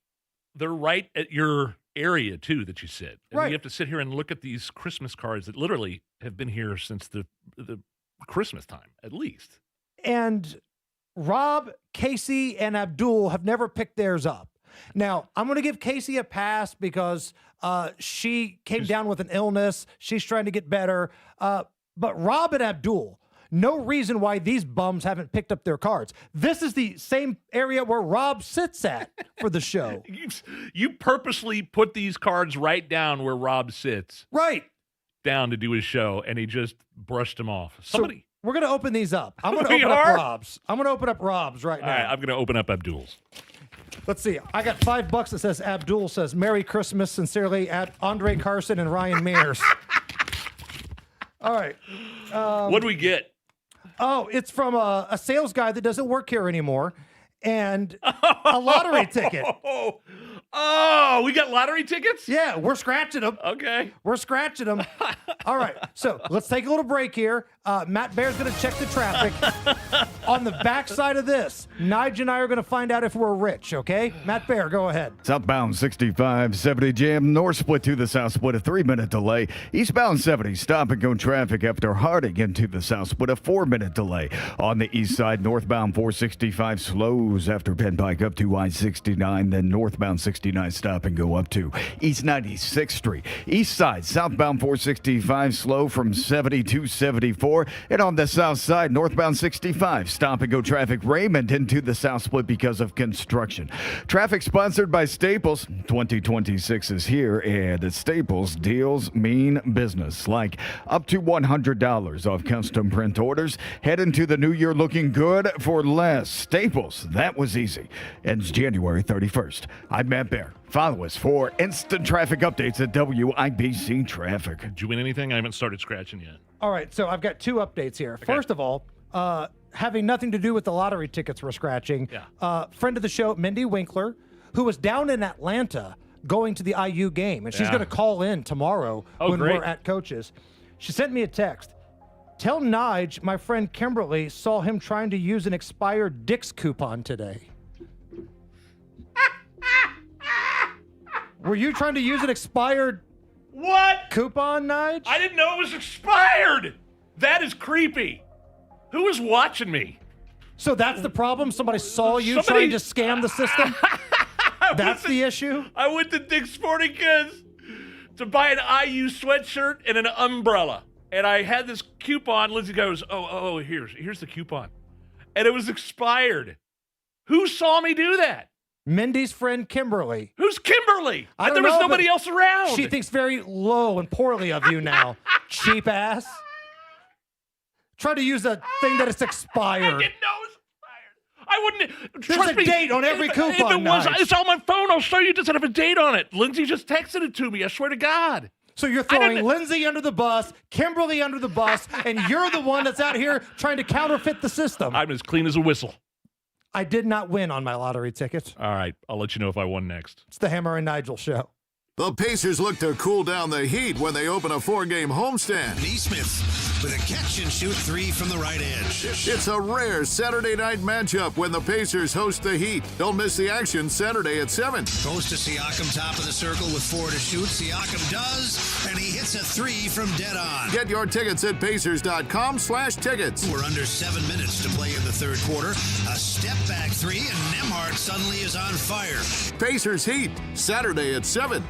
they're right at your area, too, that you sit. And Right. you have to sit here and look at these Christmas cards that literally have been here since the Christmas time, at least. And Rob, Casey, and Abdul have never picked theirs up. Now, I'm going to give Casey a pass because she came down with an illness. She's trying to get better. But Rob and Abdul, no reason why these bums haven't picked up their cards. This is the same area where Rob sits at for the show. You purposely put these cards right down where Rob sits. Right. Down to do his show, and he just brushed them off. Somebody. So we're going to open these up. I'm going to We open up are? Rob's. I'm going to open up Rob's right All now. right, I'm going to open up Abdul's. Let's see. I got $5 that says Abdul says Merry Christmas, sincerely, at Andre Carson and Ryan Mears. All right. What do we get? Oh, it's from a sales guy that doesn't work here anymore, and a lottery ticket. Oh, we got lottery tickets? Yeah, we're scratching them. Okay. We're scratching them. All right, so let's take a little break here. Matt Bear's going to check the traffic. On the backside of this, Nigel and I are going to find out if we're rich, okay? Matt Bear, go ahead. Southbound 65, 70 jam. North split to the south split, a 3-minute delay. Eastbound 70, stop and go traffic after Harding into the south split, a 4-minute delay. On the east side, northbound 465 slows after Penn Pike up to I-69, then northbound 69 stop and go up to East 96th Street. East side, southbound 465 slow from 70 to 74. And on the south side, northbound 65 stop and go traffic Raymond into the south split because of construction. Traffic sponsored by Staples. 2026 is here, and at Staples, deals mean business, like up to $100 off custom print orders. Head into the new year looking good for less. Staples, that was easy. Ends January 31st. I'm Matt Bear. Follow us for instant traffic updates at WIBC Traffic. Did you win anything? I haven't started scratching yet. All right, so I've got 2 updates here. Okay. First of all, having nothing to do with the lottery tickets we're scratching, friend of the show, Mindy Winkler, who was down in Atlanta going to the IU game, and she's going to call in tomorrow when we're at Coaches. She sent me a text. Tell Nige my friend Kimberly saw him trying to use an expired Dick's coupon today. Were you trying to use an expired coupon, Nige? I didn't know it was expired. That is creepy. Who is watching me? So that's the problem? Somebody saw you trying to scam the system? That's the issue? I went to Dick's Sporting Goods to buy an IU sweatshirt and an umbrella. And I had this coupon. Lindsay goes, oh, here's the coupon. And it was expired. Who saw me do that? Mindy's friend Kimberly. Who's Kimberly? There was nobody else around. She thinks very low and poorly of you now. Cheap ass. Try to use a thing that is expired. I didn't know it was expired. I wouldn't. There's a date on every coupon. If it was, it's on my phone. I'll show you. It doesn't have a date on it. Lindsay just texted it to me. I swear to God. So you're throwing Lindsay under the bus, Kimberly under the bus, and you're the one that's out here trying to counterfeit the system. I'm as clean as a whistle. I did not win on my lottery ticket. All right, I'll let you know if I won next. It's the Hammer and Nigel show. The Pacers look to cool down the heat when they open a 4-game homestand. Neesmith with a catch-and-shoot three from the right edge. It's a rare Saturday night matchup when the Pacers host the Heat. Don't miss the action Saturday at 7. Goes to Siakam, top of the circle with 4 to shoot. Siakam does, and he hits a three from dead on. Get your tickets at Pacers.com/tickets. We're under 7 minutes to play in the third quarter. A step-back three, and Nembhard suddenly is on fire. Pacers Heat, Saturday at 7.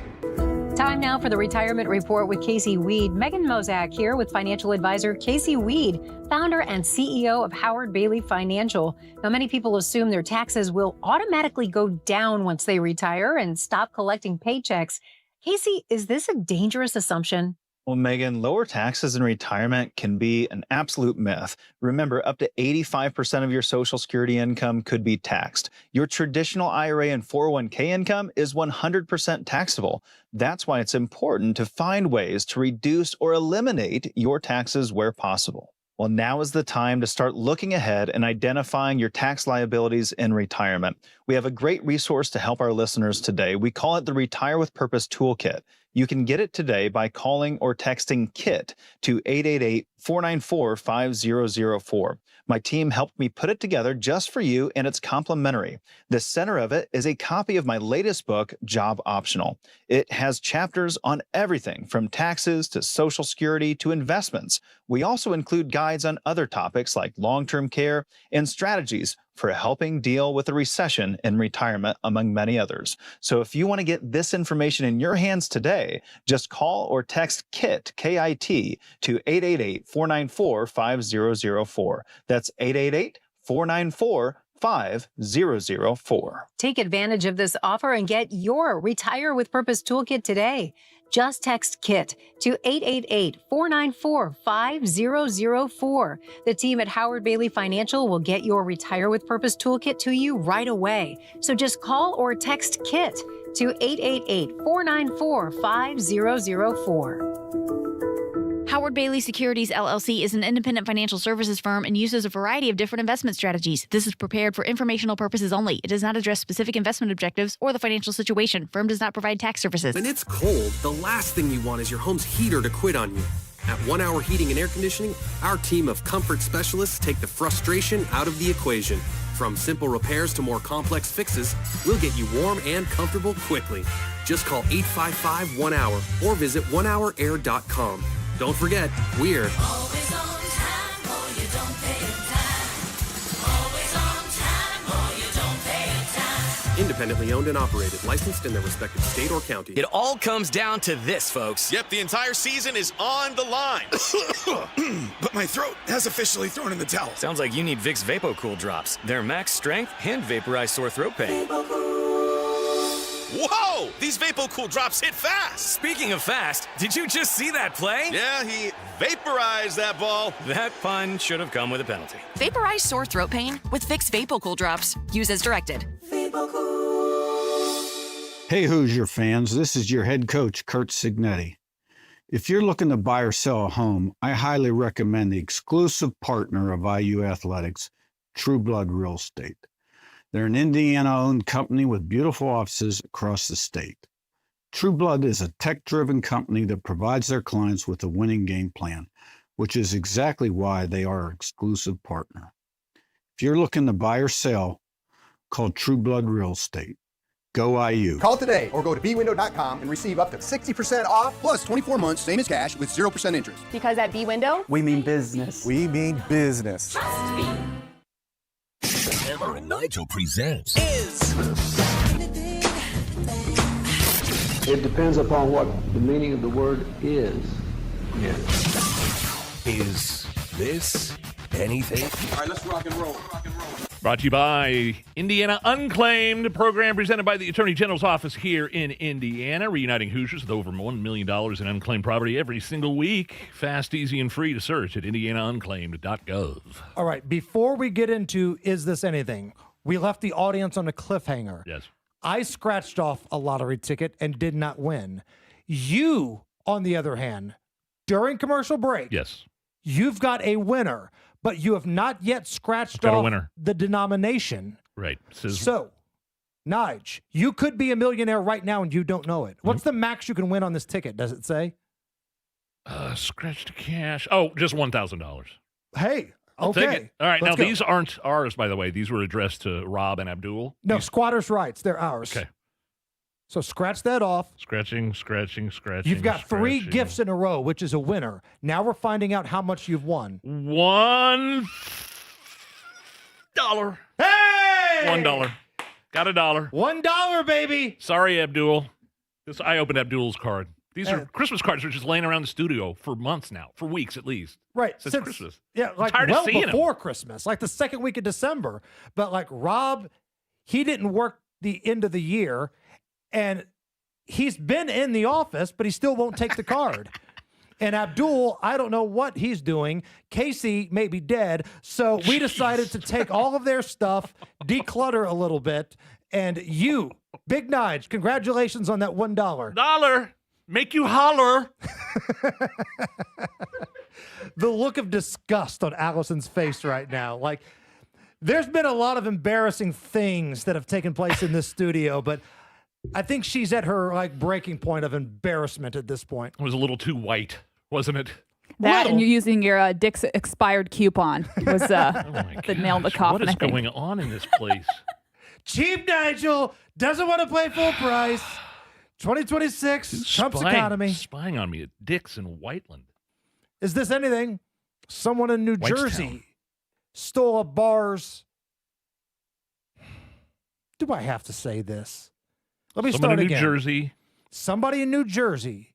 Time now for the Retirement Report with Casey Weed. Megan Mozak here with financial advisor Casey Weed, founder and CEO of Howard Bailey Financial. Now, many people assume their taxes will automatically go down once they retire and stop collecting paychecks. Casey, is this a dangerous assumption? Well, Megan, lower taxes in retirement can be an absolute myth. Remember, up to 85% of your Social Security income could be taxed. Your traditional IRA and 401k income is 100% taxable. That's why it's important to find ways to reduce or eliminate your taxes where possible. Well, now is the time to start looking ahead and identifying your tax liabilities in retirement. We have a great resource to help our listeners today. We call it the Retire with Purpose Toolkit. You can get it today by calling or texting KIT to 888-494-5004. My team helped me put it together just for you, and it's complimentary. The center of it is a copy of my latest book, Job Optional. It has chapters on everything from taxes to Social Security to investments. We also include guides on other topics like long-term care and strategies for helping deal with a recession in retirement, among many others. So if you want to get this information in your hands today, just call or text KIT, K-I-T, to 888-494-5004. That's 888-494-5004. Take advantage of this offer and get your Retire with Purpose Toolkit today. Just text KIT to 888-494-5004. The team at Howard Bailey Financial will get your Retire with Purpose Toolkit to you right away. So just call or text KIT to 888-494-5004. Howard Bailey Securities LLC is an independent financial services firm and uses a variety of different investment strategies. This is prepared for informational purposes only. It does not address specific investment objectives or the financial situation. Firm does not provide tax services. When it's cold, the last thing you want is your home's heater to quit on you. At 1 Hour Heating and Air Conditioning, our team of comfort specialists take the frustration out of the equation. From simple repairs to more complex fixes, we'll get you warm and comfortable quickly. Just call 855-1-HOUR or visit onehourair.com. Don't forget, we're always on time or you don't pay time. Always on time or you don't pay time. independently owned and operated, licensed in their respective state or county. It all comes down to this, folks. Yep, the entire season is on the line. But my throat has officially thrown in the towel. Sounds like you need Vicks VapoCool drops. They're max strength and vaporize sore throat pain. Whoa! These VapoCool drops hit fast! Speaking of fast, did you just see that play? Yeah, he vaporized that ball. That pun should have come with a penalty. Vaporize sore throat pain with Vicks VapoCool drops. Use as directed. Hey Hoosier fans, this is your head coach, Kurt Signetti. If you're looking to buy or sell a home, I highly recommend the exclusive partner of IU Athletics, True Blood Real Estate. They're an Indiana-owned company with beautiful offices across the state. True Blood is a tech-driven company that provides their clients with a winning game plan, which is exactly why they are our exclusive partner. If you're looking to buy or sell, call True Blood Real Estate. Go IU. Call today or go to bwindow.com and receive up to 60% off plus 24 months, same as cash, with 0% interest. Because at B-Window, we mean business. We mean business. Trust me. Hammer and Nigel presents It depends upon what the meaning of the word is. Is this anything? All right, let's rock and roll. Brought to you by Indiana Unclaimed, program presented by the Attorney General's office here in Indiana, reuniting Hoosiers with over $1 million in unclaimed property every single week. Fast, easy, and free to search at indianaunclaimed.gov. All right, before we get into Is This Anything, we left the audience on a cliffhanger. Yes. I scratched off a lottery ticket and did not win. You on the other hand, during commercial break, Yes. you've got a winner, but you have not yet scratched Got a off winner. the denomination. Right. So, Nige, you could be a millionaire right now and you don't know it. What's the max you can win on this ticket? Does it say? Scratch to cash. Oh, just $1,000. Hey, I'll okay. take it. All right. Let's Now, go. these aren't ours, by the way. These were addressed to Rob and Abdul. No, squatters' rights. They're ours. Okay. So scratch that off. Scratching. You've got 3 gifts in a row, which is a winner. Now we're finding out how much you've won. $1. Hey! $1. Got $1. $1, baby. Sorry, Abdul. I opened Abdul's card. These are Christmas cards that are just laying around the studio for months now, for weeks at least. Right. Since Christmas. Yeah, I'm like tired of well seeing before Christmas, like the second week of December. But like Rob, he didn't work the end of the year, and he's been in the office, but he still won't take the card. And Abdul, I don't know what he's doing. Casey may be dead. So we decided to take all of their stuff, declutter a little bit. And you, Big Nige, congratulations on that $1. $1. Make you holler. The look of disgust on Allison's face right now. Like, there's been a lot of embarrassing things that have taken place in this studio, but I think she's at her like breaking point of embarrassment at this point. It was a little too white, wasn't it? That and you're using your Dick's expired coupon was the nail in the coffin. What is I think. going on in this place? Cheap Nigel doesn't want to play full price. 2026, Trump's economy. Spying on me at Dick's in Whiteland. Is this anything? Someone in New Whitestown. Jersey stole a bar's. Do I have to say this? Let me Someone start in New again. Jersey. Somebody in New Jersey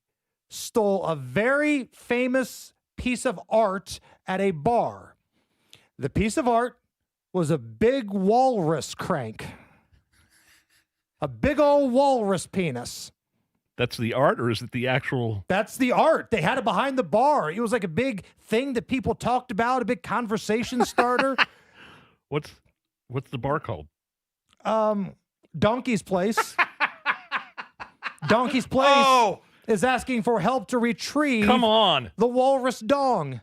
stole a very famous piece of art at a bar. The piece of art was a big walrus crank. A big old walrus penis. That's the art, or is it the actual? That's the art. They had it behind the bar. It was like a big thing that people talked about, a big conversation starter. What's the bar called? Donkey's Place. Donkey's Place is asking for help to retrieve Come on. the walrus dong.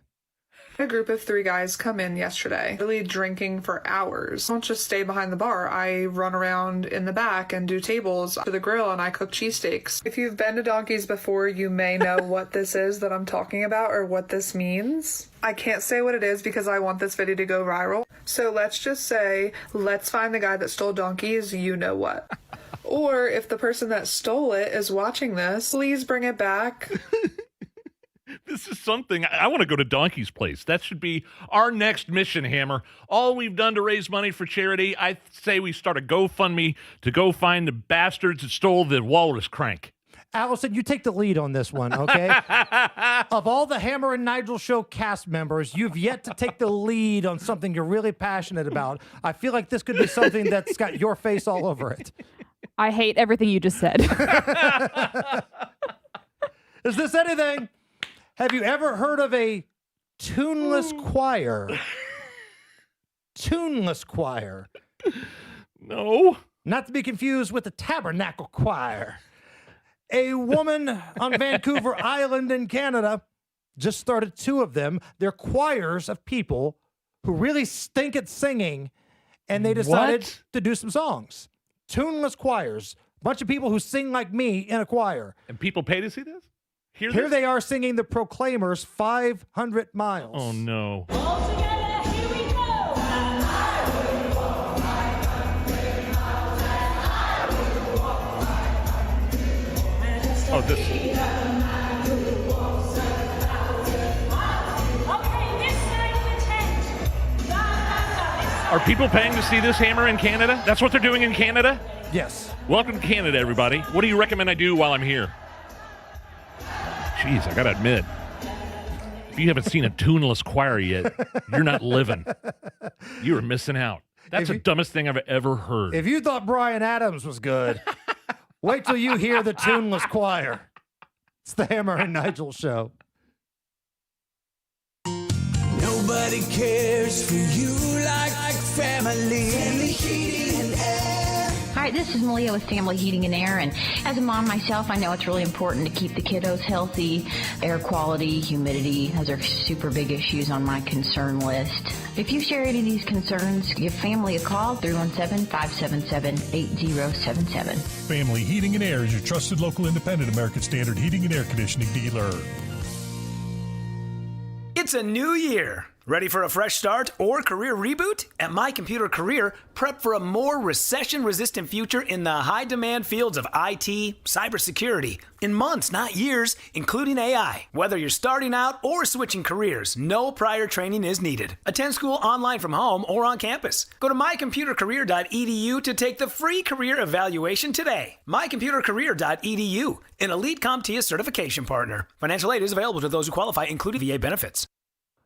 A group of 3 guys come in yesterday, really drinking for hours. I don't just stay behind the bar. I run around in the back and do tables to the grill, and I cook cheesesteaks. If you've been to Donkeys before, you may know what this is that I'm talking about or what this means. I can't say what it is because I want this video to go viral. So let's just say, let's find the guy that stole Donkeys, you know what. Or if the person that stole it is watching this, please bring it back. This is something. I want to go to Donkey's Place. That should be our next mission, Hammer. All we've done to raise money for charity, I say we start a GoFundMe to go find the bastards that stole the walrus crank. Allison, you take the lead on this one, okay? Of all the Hammer and Nigel show cast members, you've yet to take the lead on something you're really passionate about. I feel like this could be something that's got your face all over it. I hate everything you just said. Is this anything? Have you ever heard of a tuneless choir? Tuneless choir. No. Not to be confused with the tabernacle choir. A woman on Vancouver Island in Canada just started 2 of them. They're choirs of people who really stink at singing, and they decided to do some songs. Tuneless choirs. A bunch of people who sing like me in a choir. And people pay to see this? Hear Here this? they are singing the Proclaimers 500 Miles. Oh, no. Oh, this. Are people paying to see this, Hammer, in Canada? That's what they're doing in Canada? Yes. Welcome to Canada, everybody. What do you recommend I do while I'm here? Jeez, I gotta admit, if you haven't seen a tuneless choir yet, you're not living. You are missing out. That's the dumbest thing I've ever heard. If you thought Bryan Adams was good, wait till you hear the tuneless choir. It's the Hammer and Nigel show. Nobody cares for you like family. Family heating and air. Hi, Hi, this is Malia with Family Heating and Air, and as a mom myself, I know it's really important to keep the kiddos healthy. Air quality, humidity, those are super big issues on my concern list. If you share any of these concerns, give Family a call, 317-577-8077. Family Heating and Air is your trusted local independent American Standard heating and air conditioning dealer. It's a new year. Ready for a fresh start or career reboot? At My Computer Career, prep for a more recession-resistant future in the high-demand fields of IT, cybersecurity, in months, not years, including AI. Whether you're starting out or switching careers, no prior training is needed. Attend school online from home or on campus. Go to mycomputercareer.edu to take the free career evaluation today. mycomputercareer.edu, an elite CompTIA certification partner. Financial aid is available to those who qualify, including VA benefits.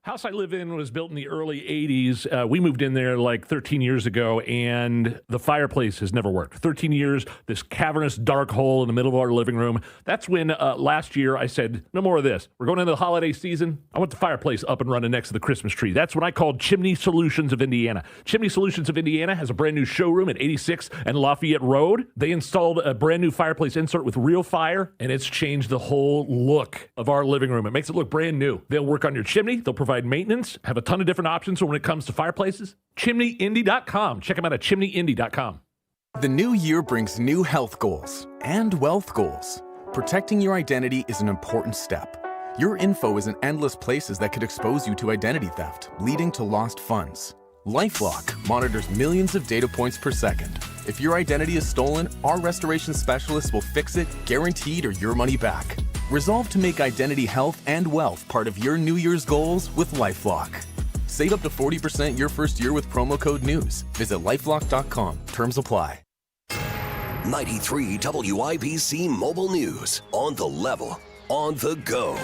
House I live in was built in the early 80s. We moved in there like 13 years ago, and the fireplace has never worked. 13 years, this cavernous dark hole in the middle of our living room. That's when last year I said, no more of this. We're going into the holiday season. I want the fireplace up and running next to the Christmas tree. That's when I called Chimney Solutions of Indiana. Chimney Solutions of Indiana has a brand new showroom at 86 and Lafayette Road. They installed a brand new fireplace insert with real fire, and it's changed the whole look of our living room. It makes it look brand new. They'll work on your chimney. They'll provide maintenance, have a ton of different options when it comes to fireplaces. ChimneyIndy.com. Check them out at ChimneyIndy.com. The new year brings new health goals and wealth goals. Protecting your identity is an important step. Your info is in endless places that could expose you to identity theft, leading to lost funds. LifeLock monitors millions of data points per second. If your identity is stolen, our restoration specialists will fix it, guaranteed, or your money back. Resolve to make identity health and wealth part of your New Year's goals with LifeLock. Save up to 40% your first year with promo code NEWS. Visit lifelock.com. Terms apply. 93 WIBC Mobile News. On the level. On the go.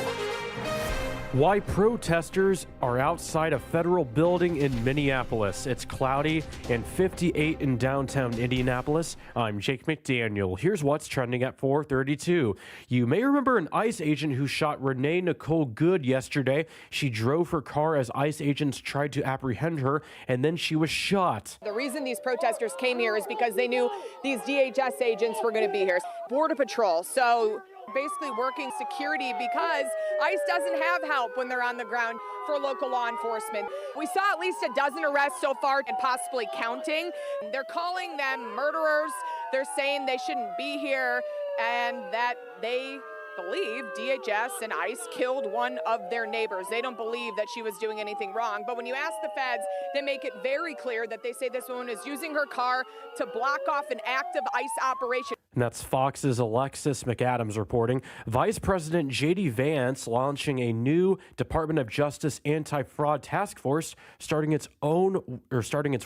Why protesters are outside a federal building in Minneapolis. It's cloudy and 58 in downtown Indianapolis. I'm Jake McDaniel. Here's what's trending at 4:32. You may remember an ICE agent who shot Renee Nicole Good yesterday. She drove her car as ICE agents tried to apprehend her, and then she was shot. The reason these protesters came here is because they knew these DHS agents were going to be here. Border Patrol. So basically working security because ICE doesn't have help when they're on the ground for local law enforcement. We saw at least a dozen arrests so far and possibly counting. They're calling them murderers. They're saying they shouldn't be here and that they believe DHS and ICE killed one of their neighbors. They don't believe that she was doing anything wrong. But when you ask the feds, they make it very clear that they say this woman is using her car to block off an active ICE operation. And that's Fox's Alexis McAdams reporting. Vice President J.D. Vance launching a new Department of Justice anti-fraud task force, starting its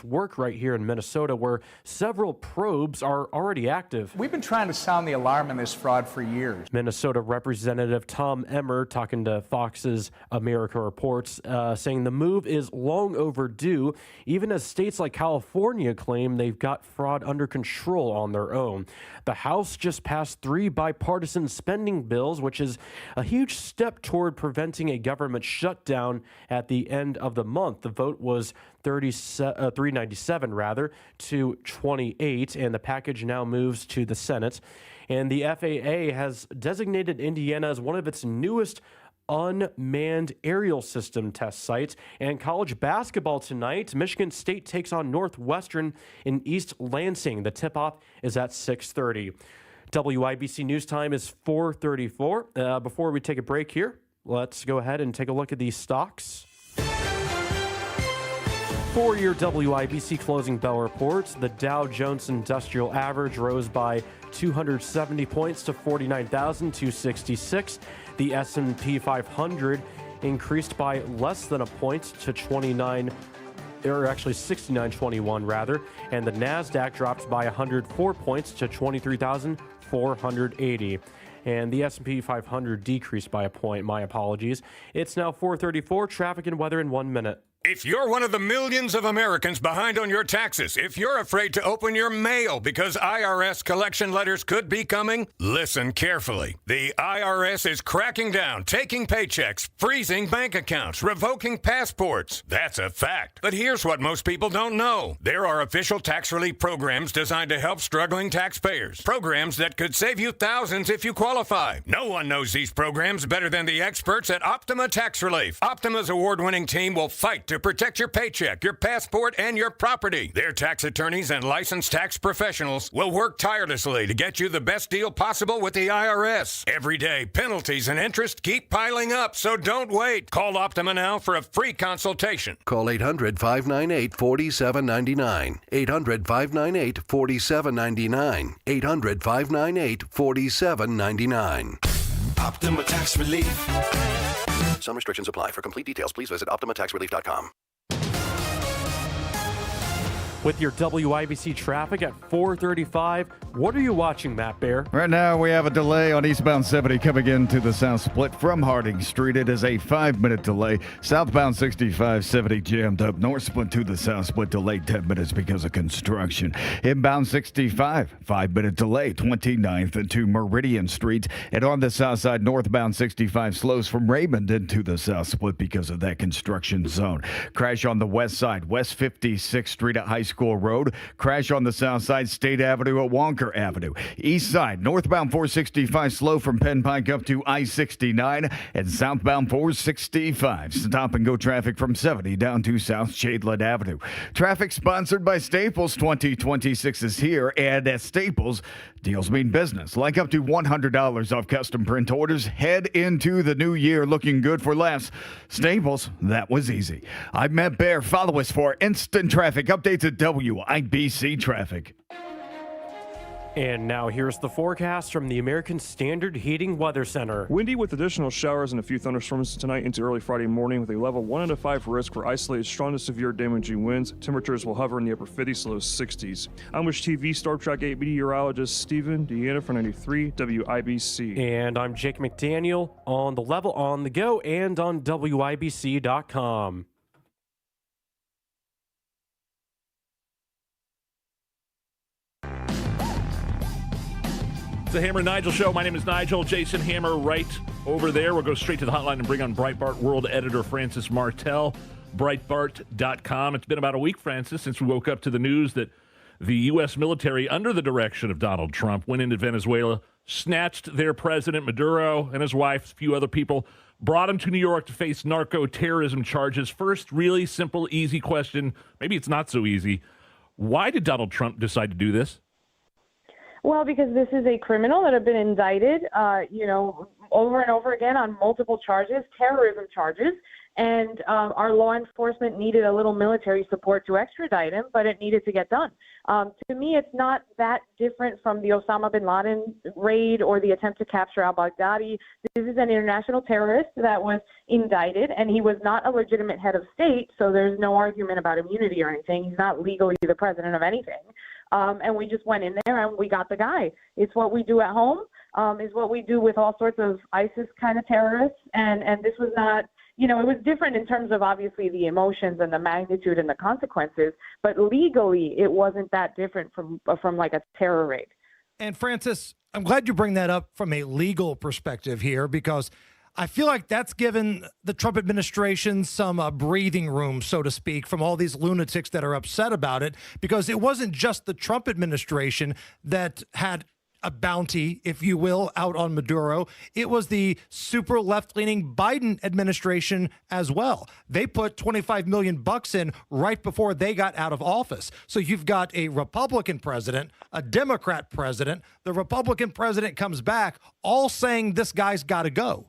work right here in Minnesota, where several probes are already active. We've been trying to sound the alarm in this fraud for years. Minnesota Representative Tom Emmer talking to Fox's America Reports, saying the move is long overdue, even as states like California claim they've got fraud under control on their own. The House just passed 3 bipartisan spending bills, which is a huge step toward preventing a government shutdown at the end of the month. The vote was 397 to 28, and the package now moves to the Senate. And the FAA has designated Indiana as one of its newest unmanned aerial system test sites. And college basketball tonight, Michigan State takes on Northwestern in East Lansing. The tip-off is at 6:30. WIBC News Time is 4:34. Before we take a break here, let's go ahead and take a look at these stocks. For your WIBC closing bell reports, the Dow Jones Industrial Average rose by 270 points to 49,266. The S&P 500 increased by less than a point to 69.21 rather, and the Nasdaq dropped by 104 points to 23,480. And the S&P 500 decreased by a point. My apologies. It's now 4:34. Traffic and weather in 1 minute. If you're one of the millions of Americans behind on your taxes, if you're afraid to open your mail because IRS collection letters could be coming, listen carefully. The IRS is cracking down, taking paychecks, freezing bank accounts, revoking passports. That's a fact. But here's what most people don't know. There are official tax relief programs designed to help struggling taxpayers. Programs that could save you thousands if you qualify. No one knows these programs better than the experts at Optima Tax Relief. Optima's award-winning team will fight to protect your paycheck, your passport, and your property. Their tax attorneys and licensed tax professionals will work tirelessly to get you the best deal possible with the IRS. Every day, penalties and interest keep piling up, so don't wait. Call Optima now for a free consultation. Call 800-598-4799. 800-598-4799. 800-598-4799. Optima Tax Relief. Some restrictions apply. For complete details, please visit OptimaTaxRelief.com. With your WIBC traffic at 4:35, what are you watching, Matt Bear? Right now, we have a delay on eastbound 70 coming into the South Split from Harding Street. It is a 5-minute delay. Southbound 65, 70 jammed up. North Split to the South Split delayed 10 minutes because of construction. Inbound 65, 5-minute delay, 29th to Meridian Street. And on the south side, northbound 65 slows from Raymond into the South Split because of that construction zone. Crash on the west side, West 56th Street at High School Road. Crash on the south side, State Avenue at Wonker Avenue. East side, northbound 465 slow from Penn Pike up to I-69, and southbound 465 stop and go traffic from 70 down to South Shadeland Avenue. Traffic sponsored by Staples. 2026 is here, and at Staples, deals mean business. Like up to $100 off custom print orders. Head into the new year looking good for less. Staples, that was easy. I'm Matt Bear. Follow us for instant traffic updates at WIBC Traffic. And now here's the forecast from the American Standard Heating Weather Center. Windy with additional showers and a few thunderstorms tonight into early Friday morning with a level 1 out of 5 risk for isolated strong to severe damaging winds. Temperatures will hover in the upper 50s to low 60s. I'm Wish TV Star Trek 8 meteorologist Stephen Deanna for 93 WIBC. And I'm Jake McDaniel on the level, on the go, and on WIBC.com. The Hammer and Nigel Show. My name is Nigel. Jason Hammer right over there. We'll go straight to the hotline and bring on Breitbart World Editor Francis Martell, Breitbart.com. It's been about a week, Francis, since we woke up to the news that the U.S. military, under the direction of Donald Trump, went into Venezuela, snatched their president, Maduro, and his wife, a few other people, brought him to New York to face narco-terrorism charges. First, really simple, easy question. Maybe it's not so easy. Why did Donald Trump decide to do this? Well, because this is a criminal that have been indicted, over and over again on multiple charges, terrorism charges, and our law enforcement needed a little military support to extradite him, but it needed to get done. To me, it's not that different from the Osama bin Laden raid or the attempt to capture al-Baghdadi. This is an international terrorist that was indicted, and he was not a legitimate head of state, so there's no argument about immunity or anything. He's not legally the president of anything. And we just went in there and we got the guy. It's what we do at home, is what we do with all sorts of ISIS kind of terrorists. And this was not, it was different in terms of obviously the emotions and the magnitude and the consequences, but legally it wasn't that different from like a terror raid. And Francis, I'm glad you bring that up from a legal perspective here, because I feel like that's given the Trump administration some breathing room, so to speak, from all these lunatics that are upset about it, because it wasn't just the Trump administration that had a bounty, if you will, out on Maduro. It was the super left-leaning Biden administration as well. They put $25 million in right before they got out of office. So you've got a Republican president, a Democrat president. The Republican president comes back, all saying this guy's got to go.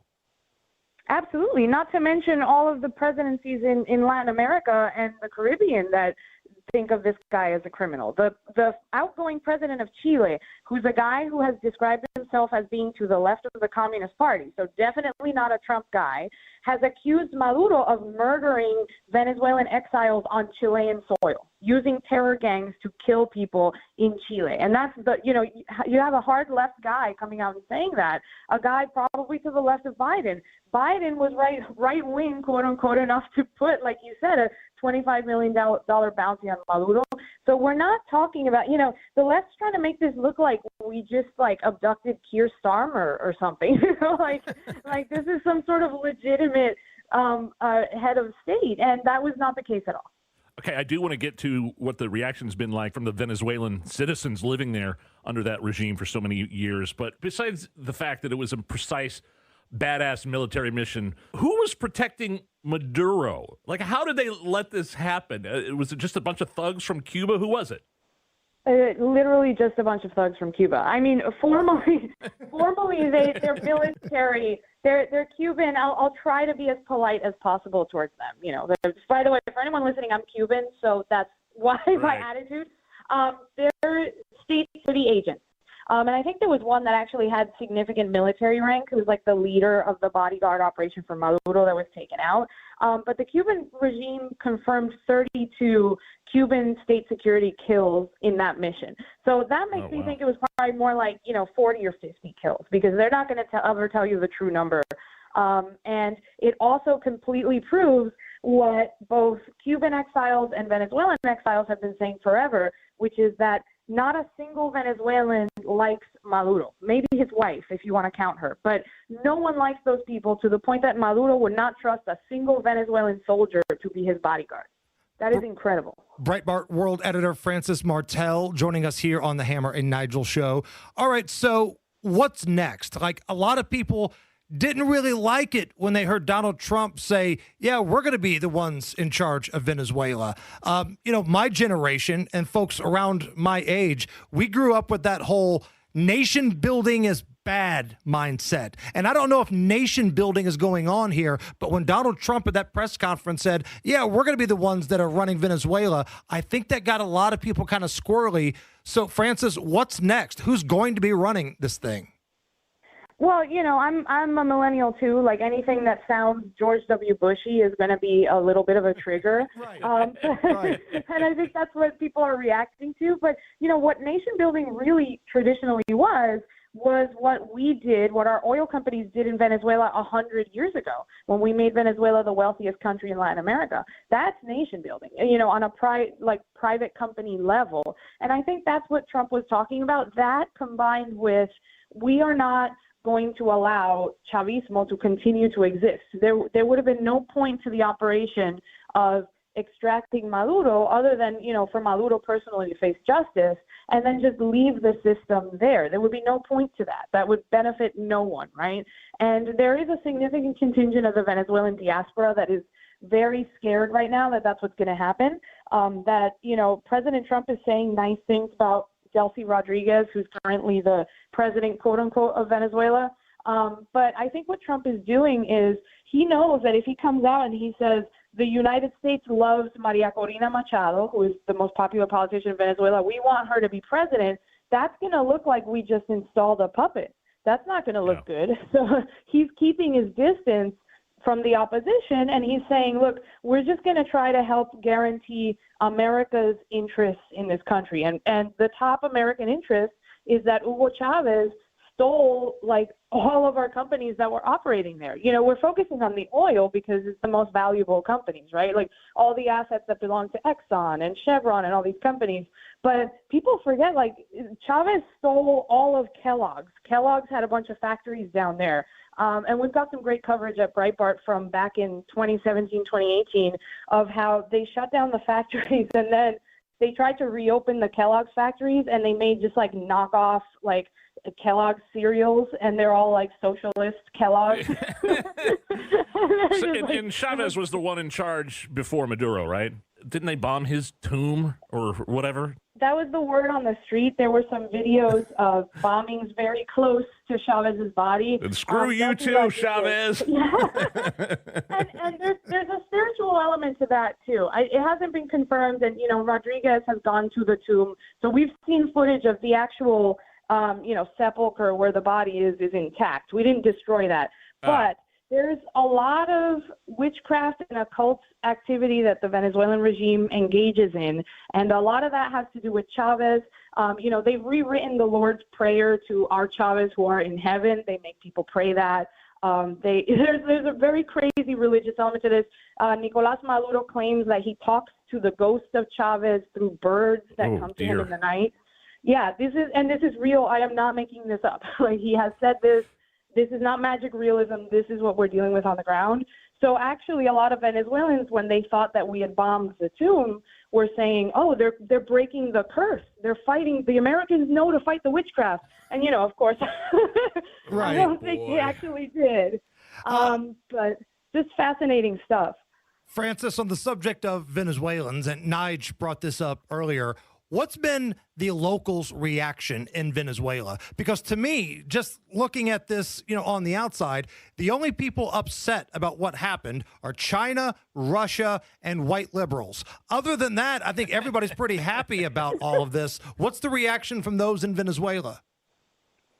Absolutely. Not to mention all of the presidencies in Latin America and the Caribbean that think of this guy as a criminal. The outgoing president of Chile, who's a guy who has described himself as being to the left of the Communist Party, so definitely not a Trump guy, has accused Maduro of murdering Venezuelan exiles on Chilean soil, using terror gangs to kill people in Chile. And that's you have a hard left guy coming out and saying that, a guy probably to the left of Biden. Biden was right wing, quote unquote, enough to put, like you said, a $25 million bounty on Maduro. So we're not talking about, the left's trying to make this look like we just abducted Keir Starmer or something. like this is some sort of legitimate head of state, and that was not the case at all. Okay, I do want to get to what the reaction's been like from the Venezuelan citizens living there under that regime for so many years. But besides the fact that it was a precise, badass military mission, who was protecting Maduro? Like, how did they let this happen? Was it just a bunch of thugs from Cuba? Who was it? Literally just a bunch of thugs from Cuba. I mean, formally they're military. They're Cuban. I'll try to be as polite as possible towards them. By the way, for anyone listening, I'm Cuban, so that's why my attitude. They're state city agents. And I think there was one that actually had significant military rank, who was like the leader of the bodyguard operation for Maduro that was taken out. But the Cuban regime confirmed 32 Cuban state security kills in that mission. So that makes me think it was probably more like, 40 or 50 kills, because they're not going to ever tell you the true number. And it also completely proves what both Cuban exiles and Venezuelan exiles have been saying forever, which is that not a single Venezuelan likes Maduro. Maybe his wife, if you want to count her. But no one likes those people, to the point that Maduro would not trust a single Venezuelan soldier to be his bodyguard. That is incredible. Breitbart World Editor Francis Martel joining us here on the Hammer and Nigel show. All right, so what's next? Like, a lot of people didn't really like it when they heard Donald Trump say, yeah, we're going to be the ones in charge of Venezuela. My generation and folks around my age, we grew up with that whole nation building is bad mindset. And I don't know if nation building is going on here, but when Donald Trump at that press conference said, yeah, we're going to be the ones that are running Venezuela, I think that got a lot of people kind of squirrely. So, Francis, what's next? Who's going to be running this thing? Well, I'm a millennial too. Like, anything that sounds George W. Bushy is going to be a little bit of a trigger. Right. And I think that's what people are reacting to. But, what nation building really traditionally was what we did, what our oil companies did in Venezuela 100 years ago, when we made Venezuela the wealthiest country in Latin America. That's nation building, on a private company level. And I think that's what Trump was talking about. That combined with, we are not going to allow Chavismo to continue to exist. There would have been no point to the operation of extracting Maduro other than, for Maduro personally to face justice and then just leave the system there. There would be no point to that. That would benefit no one, right? And there is a significant contingent of the Venezuelan diaspora that is very scared right now that that's what's going to happen. President Trump is saying nice things about Delcy Rodriguez, who's currently the president, quote unquote, of Venezuela. But I think what Trump is doing is he knows that if he comes out and he says the United States loves Maria Corina Machado, who is the most popular politician in Venezuela, we want her to be president, that's going to look like we just installed a puppet. That's not going to look good. So he's keeping his distance from the opposition, and he's saying, look, we're just going to try to help guarantee America's interests in this country. And the top American interest is that Hugo Chavez stole all of our companies that were operating there. We're focusing on the oil because it's the most valuable companies, right? Like all the assets that belong to Exxon and Chevron and all these companies. But people forget, Chavez stole all of Kellogg's. Kellogg's had a bunch of factories down there. And we've got some great coverage at Breitbart from back in 2017, 2018 of how they shut down the factories and then they tried to reopen the Kellogg's factories and they made just knockoff Kellogg's cereals, and they're all socialist Kellogg's. And Chavez was the one in charge before Maduro, right? Didn't they bomb his tomb or whatever? That was the word on the street. There were some videos of bombings very close to Chavez's body. And screw you too, Chavez. Yeah. and there's a spiritual element to that too. It hasn't been confirmed, and Rodriguez has gone to the tomb, so we've seen footage of the actual sepulcher where the body is intact. We didn't destroy that, but there's a lot of witchcraft and occult activity that the Venezuelan regime engages in, and a lot of that has to do with Chavez. They've rewritten the Lord's Prayer to our Chavez who are in heaven. They make people pray that. There's a very crazy religious element to this. Nicolás Maduro claims that he talks to the ghost of Chavez through birds that come to him in the night. Yeah, this is real. I am not making this up. Like, he has said this. This is not magic realism. This is what we're dealing with on the ground. So actually, a lot of Venezuelans, when they thought that we had bombed the tomb, were saying, "Oh, they're breaking the curse. They're fighting. The Americans know to fight the witchcraft." And of course, right. I don't think they actually did. But just fascinating stuff. Francis, on the subject of Venezuelans, and Nigel brought this up earlier, what's been the locals' reaction in Venezuela? Because to me, just looking at this, on the outside, the only people upset about what happened are China, Russia, and white liberals. Other than that, I think everybody's pretty happy about all of this. What's the reaction from those in Venezuela?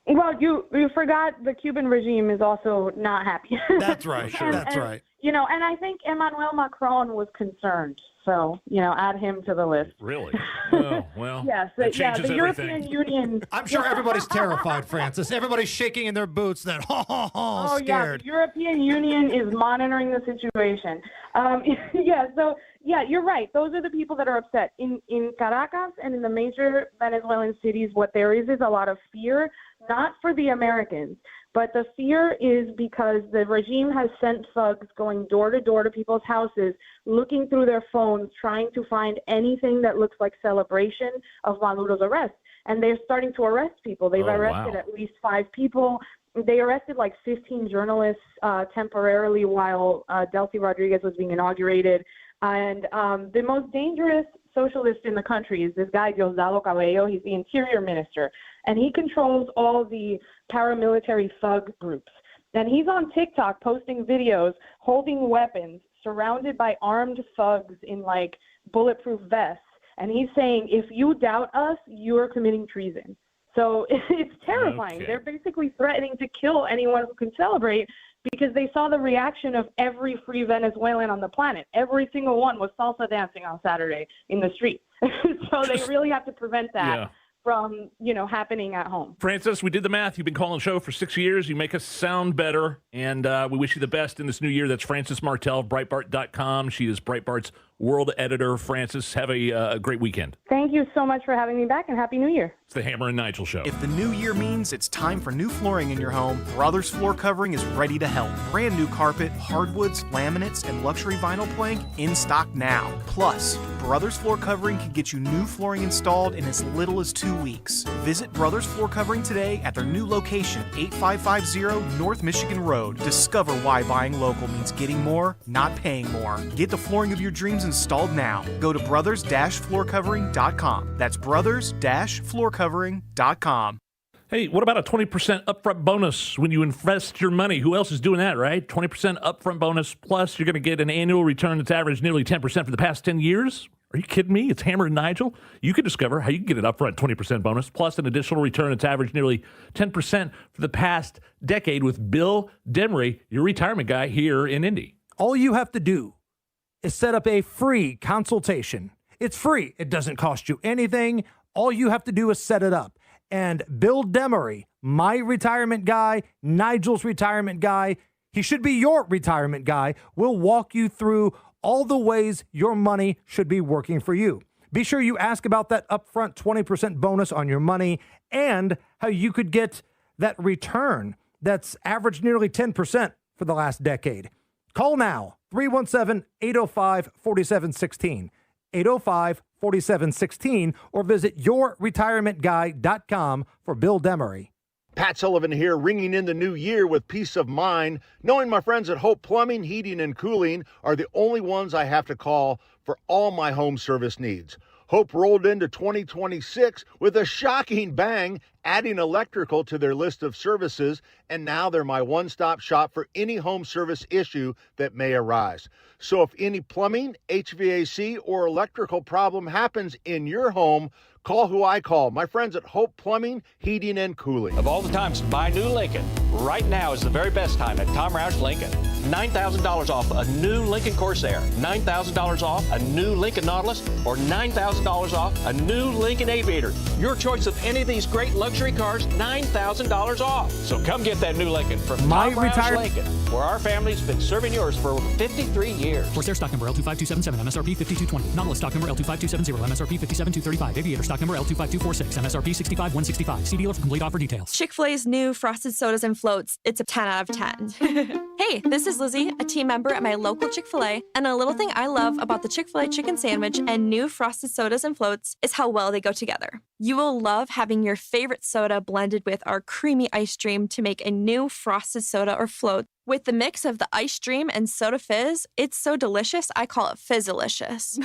Well, you forgot the Cuban regime is also not happy. That's right. That's right. And I think Emmanuel Macron was concerned. So, add him to the list. Really? Oh, well, yes. that changes the everything. European Union. I'm sure everybody's terrified, Francis. Everybody's shaking in their boots, scared. Yeah, the European Union is monitoring the situation. You're right. Those are the people that are upset. In Caracas and in the major Venezuelan cities, what there is a lot of fear, not for the Americans, but the fear is because the regime has sent thugs going door to door to people's houses, looking through their phones, trying to find anything that looks like celebration of Maduro's arrest. And they're starting to arrest people. They've arrested at least 5 people. They arrested like 15 journalists temporarily while Delcy Rodriguez was being inaugurated. And the most dangerous socialist in the country is this guy, Diosdado Cabello. He's the interior minister, and he controls all the paramilitary thug groups. And he's on TikTok posting videos holding weapons, surrounded by armed thugs in like bulletproof vests. And he's saying, if you doubt us, you're committing treason. So it's terrifying. Okay. They're basically threatening to kill anyone who can celebrate because they saw the reaction of every free Venezuelan on the planet. Every single one was salsa dancing on Saturday in the street. So they really have to prevent that from, happening at home. Francis, we did the math. You've been calling the show for 6 years. You make us sound better, and we wish you the best in this new year. That's Francis Martel of Breitbart.com. She is Breitbart's world editor. Francis, have a great weekend. Thank you so much for having me back, and Happy New Year. It's the Hammer and Nigel Show. If the new year means it's time for new flooring in your home, Brothers Floor Covering is ready to help. Brand new carpet, hardwoods, laminates, and luxury vinyl plank in stock now. Plus, Brothers Floor Covering can get you new flooring installed in as little as 2 weeks. Visit Brothers Floor Covering today at their new location, 8550 North Michigan Road. Discover why buying local means getting more, not paying more. Get the flooring of your dreams installed now. Go to brothers-floorcovering.com. That's brothers-floorcovering.com. Hey, what about a 20% upfront bonus when you invest your money? Who else is doing that, right? 20% upfront bonus, plus you're going to get an annual return that's averaged nearly 10% for the past 10 years. Are you kidding me? It's Hammer and Nigel. You can discover how you can get an upfront 20% bonus, plus an additional return that's averaged nearly 10% for the past decade with Bill Demery, your retirement guy here in Indy. All you have to do is set up a free consultation. It's free. It doesn't cost you anything. All you have to do is set it up. And Bill Demery, my retirement guy, Nigel's retirement guy, he should be your retirement guy, will walk you through all the ways your money should be working for you. Be sure you ask about that upfront 20% bonus on your money and how you could get that return that's averaged nearly 10% for the last decade. Call now, 317-805-4716, 805-4716, or visit yourretirementguy.com for Bill Demery. Pat Sullivan here, ringing in the new year with peace of mind, knowing my friends at Hope Plumbing, Heating, and Cooling are the only ones I have to call for all my home service needs. Hope rolled into 2026 with a shocking bang, adding electrical to their list of services, and now they're my one-stop shop for any home service issue that may arise. So if any plumbing, HVAC, or electrical problem happens in your home, call who I call, my friends at Hope Plumbing, Heating, and Cooling. Of all the times to buy a new Lincoln, right now is the very best time at Tom Roush Lincoln. $9,000 off a new Lincoln Corsair, $9,000 off a new Lincoln Nautilus, or $9,000 off a new Lincoln Aviator. Your choice of any of these great luxury cars, $9,000 off. So come get that new Lincoln from Tom Roush Lincoln, where our family's been serving yours for over 53 years. Corsair stock number L25277, MSRP 5220. Nautilus stock number L25270, MSRP 57235. Aviator stock number L25246, MSRP 65165. See dealer for complete offer details. Chick-fil-A's new frosted sodas and floats, it's a 10 out of 10. Hey, this is Lizzie, a team member at my local Chick-fil-A, and a little thing I love about the Chick-fil-A chicken sandwich and new frosted sodas and floats is how well they go together. You will love having your favorite soda blended with our creamy ice stream to make a new frosted soda or float. With the mix of the ice stream and soda fizz, it's so delicious, I call it Fizzalicious.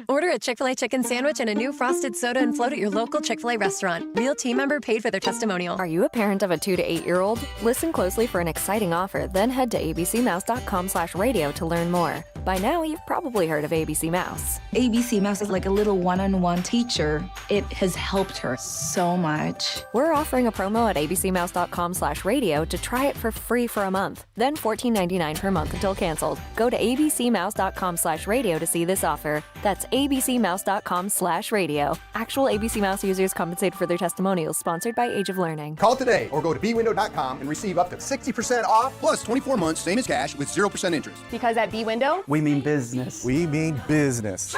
Order a Chick-fil-A chicken sandwich and a new frosted soda and float at your local Chick-fil-A restaurant. Real team member paid for their testimonial. Are you a parent of a 2 to 8 year old? Listen closely for an exciting offer, then head to abcmouse.com/radio to learn more. By now, you've probably heard of ABC Mouse. ABC Mouse is like a little one-on-one teacher. It has helped her so much. We're offering a promo at abcmouse.com/radio to try it for free for a month. Then $14.99 per month until canceled. Go to abcmouse.com/radio to see this offer. That's abcmouse.com/radio. Actual ABC Mouse users compensated for their testimonials, sponsored by Age of Learning. Call today or go to bwindow.com and receive up to 60% off plus 24 months, same as cash with 0% interest. Because at B-Window, we mean business. We mean business.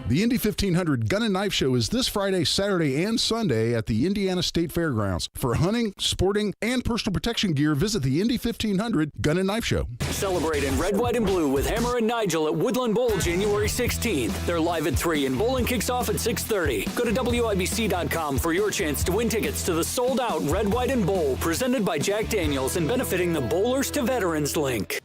The Indy 1500 Gun and Knife Show is this Friday, Saturday, and Sunday at the Indiana State Fairgrounds. For hunting, sporting, and personal protection gear, visit the Indy 1500 Gun and Knife Show. Celebrate in red, white, and blue with Hammer and Nigel at Woodland Bowl January 16th. They're live at 3 and bowling kicks off at 6:30. Go to WIBC.com for your chance to win tickets to the sold-out Red, White, and Bowl presented by Jack Daniels and benefiting the Bowlers to Veterans link.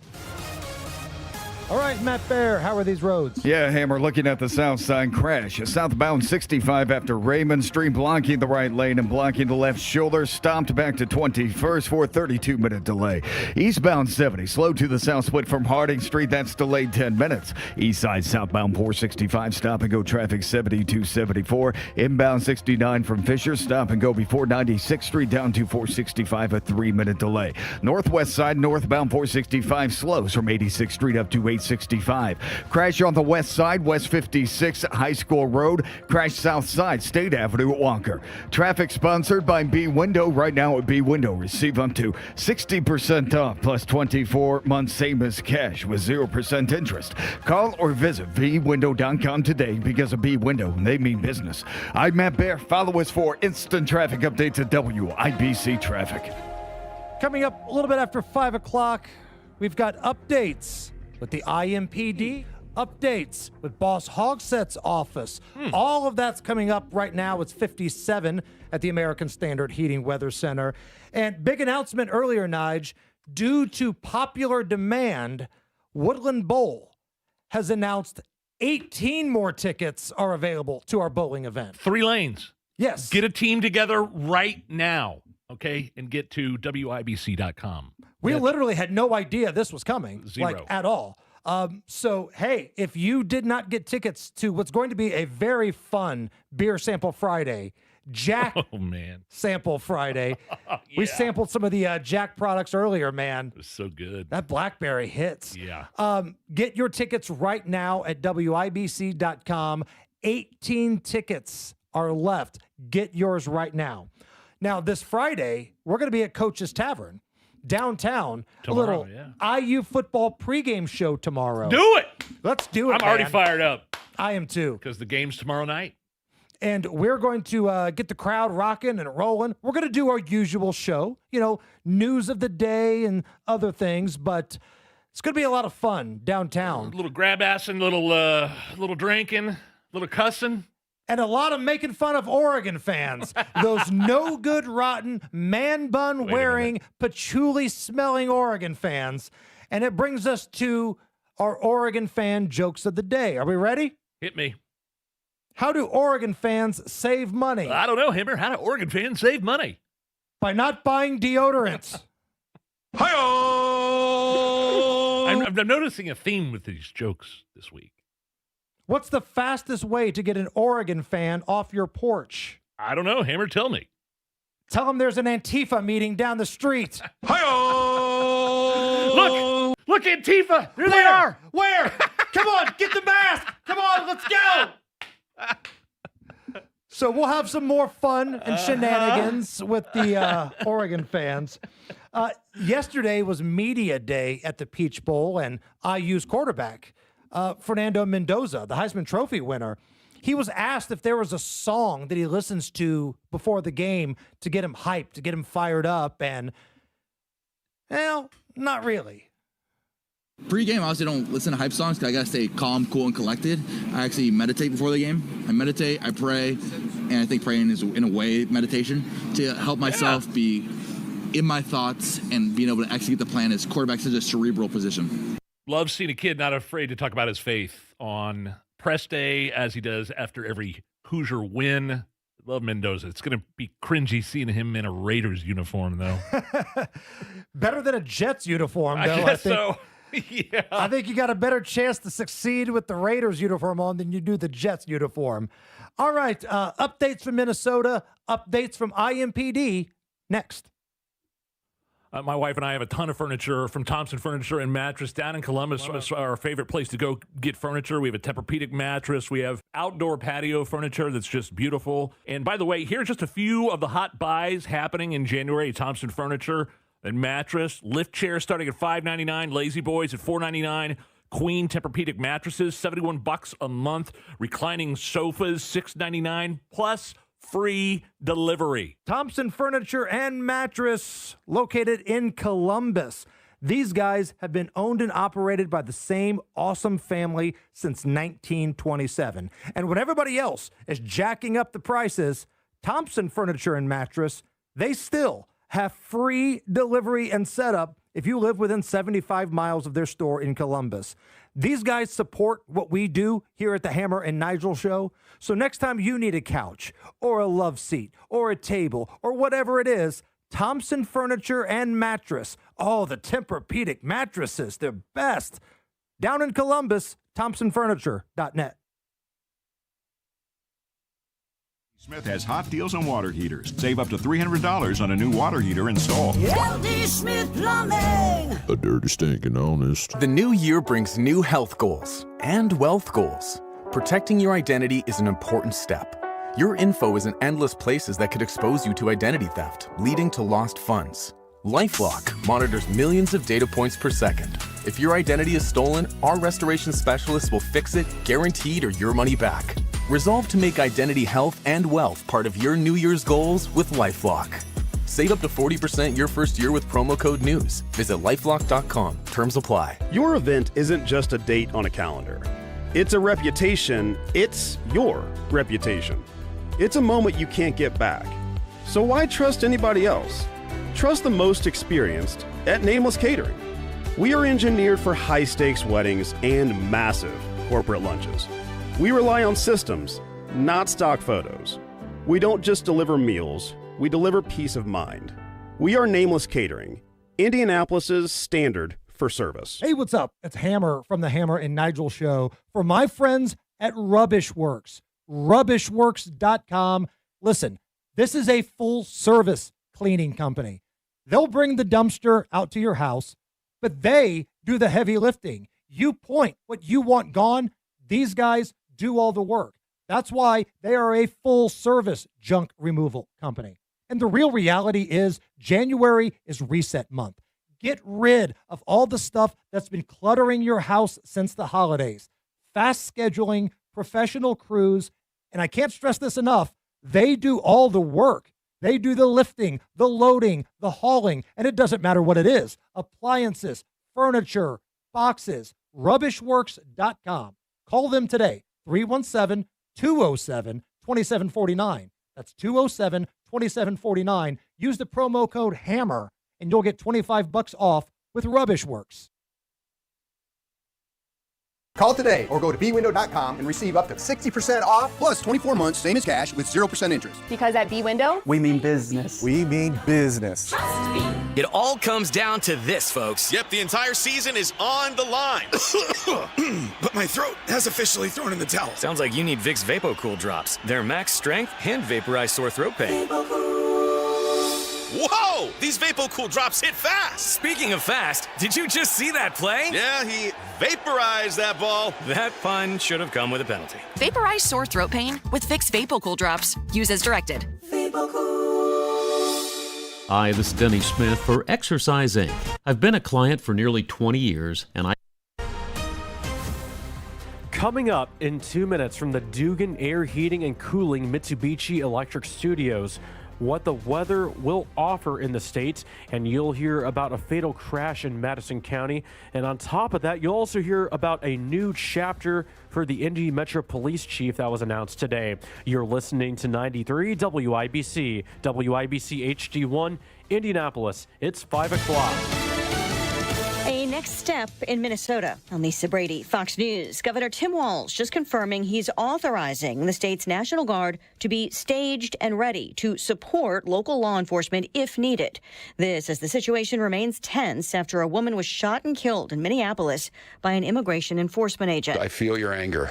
All right, Matt Bear, how are these roads? Yeah, Hammer, looking at the south side crash. Southbound 65 after Raymond Street, blocking the right lane and blocking the left shoulder. Stopped back to 21st for a 32-minute delay. Eastbound 70, slow to the south split from Harding Street. That's delayed 10 minutes. East side southbound 465, stop and go traffic 7274. Inbound 69 from Fisher, stop and go before 96th Street down to 465, a 3-minute delay. Northwest side northbound 465, slows from 86th Street up to 865. Crash on the west side, West 56 High School Road. Crash south side, State Avenue at Walker. Traffic sponsored by B-Window. Right now at B-Window, receive up to 60% off plus 24 months same as cash with 0% interest. Call or visit bwindow.com today because of B-Window. They mean business. I'm Matt Bear. Follow us for instant traffic updates at WIBC Traffic. Coming up a little bit after 5 o'clock, we've got updates with the IMPD, updates with Boss Hogset's office. All of that's coming up right now. It's 57 at the American Standard Heating Weather Center. And big announcement earlier, Nige, due to popular demand, Woodland Bowl has announced 18 more tickets are available to our bowling event. 3 lanes. Yes. Get a team together right now, okay, and get to WIBC.com. We literally had no idea this was coming, Zero. like at all. So, hey, if you did not get tickets to what's going to be a very fun Beer Sample Friday, Jack Sample Friday. We sampled some of the Jack products earlier, man. It was so good. That Blackberry hits. Yeah. Get your tickets right now at WIBC.com. 18 tickets are left. Get yours right now. Now, this Friday, we're going to be at Coach's Tavern downtown. Tomorrow, a little IU football pregame show tomorrow. Do it. Let's do it. I'm already man. fired up. I am too. Because the game's tomorrow night. And we're going to get the crowd rocking and rolling. We're going to do our usual show, news of the day and other things, but it's going to be a lot of fun downtown. A little grab-assing, little drinking, little cussing. And a lot of making fun of Oregon fans. Those no good, rotten, man bun wearing, patchouli smelling Oregon fans. And it brings us to our Oregon fan jokes of the day. Are we ready? Hit me. How do Oregon fans save money? I don't know, Hammer. How do Oregon fans save money? By not buying deodorants. I'm noticing a theme with these jokes this week. What's the fastest way to get an Oregon fan off your porch? I don't know, Hammer. Tell me. Tell them there's an Antifa meeting down the street. Look, Antifa. There they are. Where? Come on, get the mask. Come on, let's go. So we'll have some more fun and shenanigans with the Oregon fans. Yesterday was media day at the Peach Bowl, and IU's quarterback, Fernando Mendoza, the Heisman Trophy winner, he was asked if there was a song that he listens to before the game to get him hyped, to get him fired up, and, well, not really. Pre-game, I obviously don't listen to hype songs because I got to stay calm, cool, and collected. I actually meditate before the game. I meditate, I pray, and I think praying is, in a way, meditation to help myself be in my thoughts and being able to execute the plan as quarterback's such a cerebral position. Love seeing a kid not afraid to talk about his faith on press day as he does after every Hoosier win. Love Mendoza. It's going to be cringy seeing him in a Raiders uniform, though. Better than a Jets uniform, though. I guess so. Yeah. I think you got a better chance to succeed with the Raiders uniform on than you do the Jets uniform. All right, updates from Minnesota, updates from IMPD, next. My wife and I have a ton of furniture from Thompson Furniture and Mattress down in Columbus. It's our favorite place to go get furniture. We have a Tempur-Pedic mattress. We have outdoor patio furniture that's just beautiful. And by the way, here's just a few of the hot buys happening in January at Thompson Furniture and Mattress. Lift chairs starting at $5.99, Lazy Boys at $4.99, Queen Tempur-Pedic mattresses $71 a month, reclining sofas $6.99, plus free delivery. Thompson Furniture and Mattress, located in Columbus. These guys have been owned and operated by the same awesome family since 1927. And when everybody else is jacking up the prices, Thompson Furniture and Mattress, they still have free delivery and setup if you live within 75 miles of their store in Columbus. These guys support what we do here at the Hammer and Nigel show. So next time you need a couch or a love seat or a table or whatever it is, Thompson Furniture and Mattress. Oh, the Tempur-Pedic mattresses, they're best. Down in Columbus, thompsonfurniture.net. Smith has hot deals on water heaters. Save up to $300 on a new water heater install. LD Smith Plumbing. A dirty, stinking honest. The new year brings new health goals and wealth goals. Protecting your identity is an important step. Your info is in endless places that could expose you to identity theft, leading to lost funds. LifeLock monitors millions of data points per second. If your identity is stolen, our restoration specialists will fix it, guaranteed, or your money back. Resolve to make identity health and wealth part of your New Year's goals with LifeLock. Save up to 40% your first year with promo code NEWS. Visit lifelock.com. Terms apply. Your event isn't just a date on a calendar. It's a reputation. It's your reputation. It's a moment you can't get back. So why trust anybody else? Trust the most experienced at Nameless Catering. We are engineered for high-stakes weddings and massive corporate lunches. We rely on systems, not stock photos. We don't just deliver meals, we deliver peace of mind. We are Nameless Catering, Indianapolis's standard for service. Hey, what's up? It's Hammer from the Hammer and Nigel show for my friends at Rubbish Works. RubbishWorks.com. Listen, this is a full-service cleaning company. They'll bring the dumpster out to your house, but they do the heavy lifting. You point what you want gone. These guys do all the work. That's why they are a full-service junk removal company. And the real reality is January is reset month. Get rid of all the stuff that's been cluttering your house since the holidays. Fast scheduling, professional crews, and I can't stress this enough, they do all the work. They do the lifting, the loading, the hauling, and it doesn't matter what it is. Appliances, furniture, boxes, rubbishworks.com. Call them today, 317-207-2749. That's 207-2749. Use the promo code HAMMER, and you'll get $25 off with Rubbish Works. Call today or go to bwindow.com and receive up to 60% off plus 24 months, same as cash, with 0% interest. Because at B-Window, we mean business. We mean business. It all comes down to this, folks. Yep, the entire season is on the line. But my throat has officially thrown in the towel. Sounds like you need Vicks VapoCool drops. They're max strength and vaporize sore throat pain. Whoa! These VapoCool drops hit fast! Speaking of fast, did you just see that play? Yeah, he vaporized that ball. That pun should have come with a penalty. Vaporize sore throat pain with Vicks VapoCool drops. Use as directed. Hi, this is Denny Smith for Exercise Inc. I've been a client for nearly 20 years, and I... Coming up in 2 minutes from the Dugan Air Heating and Cooling Mitsubishi Electric Studios, what the weather will offer in the state, and you'll hear about a fatal crash in Madison County. And on top of that, you'll also hear about a new chapter for the Indy Metro Police Chief that was announced today. You're listening to 93 WIBC, WIBC HD1, Indianapolis. It's 5 o'clock. A next step in Minnesota. I'm Lisa Brady, Fox News. Governor Tim Walz just confirming he's authorizing the state's National Guard to be staged and ready to support local law enforcement if needed. This as the situation remains tense after a woman was shot and killed in Minneapolis by an immigration enforcement agent. I feel your anger.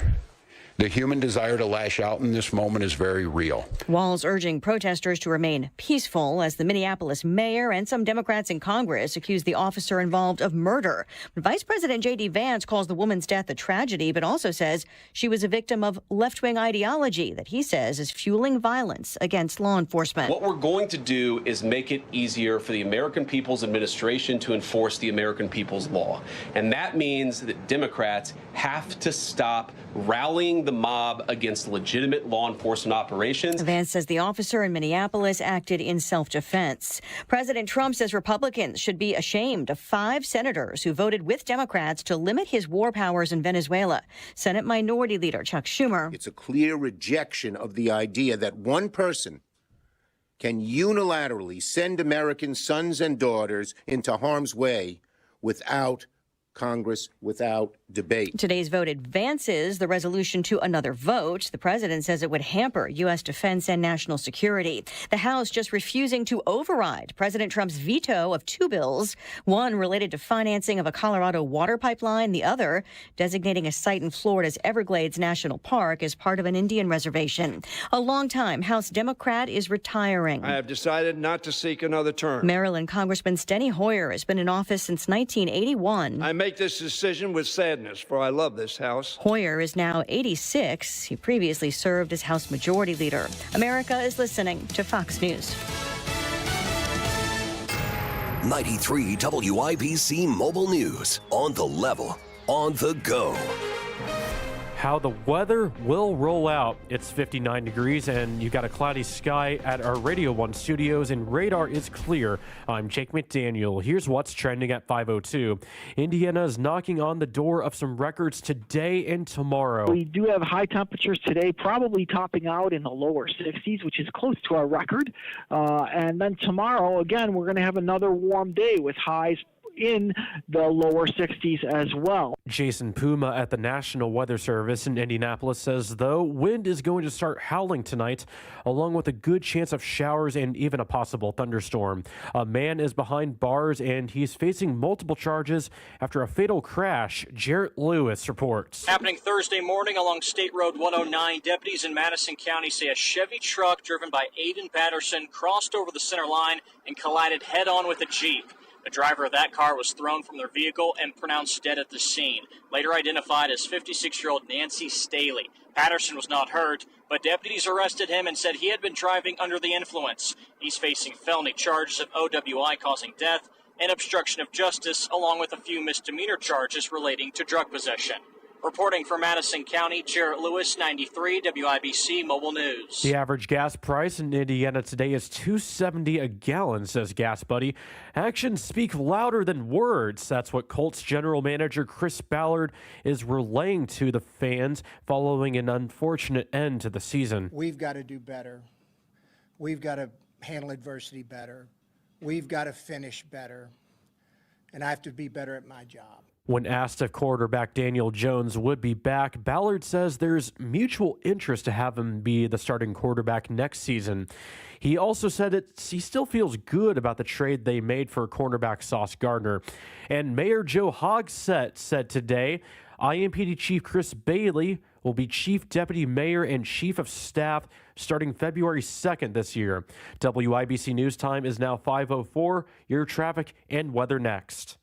The human desire to lash out in this moment is very real. Walz urging protesters to remain peaceful as the Minneapolis mayor and some Democrats in Congress accuse the officer involved of murder. Vice President J.D. Vance calls the woman's death a tragedy, but also says she was a victim of left-wing ideology that he says is fueling violence against law enforcement. What we're going to do is make it easier for the American People's Administration to enforce the American people's law. And that means that Democrats have to stop rallying the mob against legitimate law enforcement operations. Vance says the officer in Minneapolis acted in self-defense. President Trump says Republicans should be ashamed of 5 senators who voted with Democrats to limit his war powers in Venezuela. Senate Minority Leader Chuck Schumer. It's a clear rejection of the idea that one person can unilaterally send American sons and daughters into harm's way without Congress, without debate. Today's vote advances the resolution to another vote. The president says it would hamper U.S. defense and national security. The House just refusing to override President Trump's veto of 2 bills, one related to financing of a Colorado water pipeline, the other designating a site in Florida's Everglades National Park as part of an Indian reservation. A longtime House Democrat is retiring. I have decided not to seek another term. Maryland Congressman Steny Hoyer has been in office since 1981. I make this decision with sadness, for I love this House. Hoyer is now 86. He previously served as House Majority Leader. America is listening to Fox News. 93 WIBC Mobile News. On the level, on the go. How the weather will roll out. It's 59 degrees and you got a cloudy sky at our Radio 1 studios and radar is clear. I'm Jake McDaniel. Here's what's trending at 5:02. Indiana is knocking on the door of some records today and tomorrow. We do have high temperatures today, probably topping out in the lower 60s, which is close to our record. And then tomorrow, again, we're going to have another warm day with highs in the lower 60s as well. Jason Puma at the National Weather Service in Indianapolis says, though, wind is going to start howling tonight, along with a good chance of showers and even a possible thunderstorm. A man is behind bars and he's facing multiple charges after a fatal crash. Jarrett Lewis reports. Happening Thursday morning along State Road 109, deputies in Madison County say a Chevy truck driven by Aiden Patterson crossed over the center line and collided head-on with a Jeep. The driver of that car was thrown from their vehicle and pronounced dead at the scene, later identified as 56-year-old Nancy Staley. Patterson was not hurt, but deputies arrested him and said he had been driving under the influence. He's facing felony charges of OWI causing death and obstruction of justice, along with a few misdemeanor charges relating to drug possession. Reporting from Madison County, Jarrett Lewis, 93 WIBC Mobile News. The average gas price in Indiana today is $2.70 a gallon, says Gas Buddy. Actions speak louder than words. That's what Colts general manager Chris Ballard is relaying to the fans following an unfortunate end to the season. We've got to do better. We've got to handle adversity better. We've got to finish better. And I have to be better at my job. When asked if quarterback Daniel Jones would be back, Ballard says there's mutual interest to have him be the starting quarterback next season. He also said he still feels good about the trade they made for cornerback Sauce Gardner. And Mayor Joe Hogsett said today IMPD Chief Chris Bailey will be Chief Deputy Mayor and Chief of Staff starting February 2nd this year. WIBC News Time is now 5:04. Your traffic and weather next.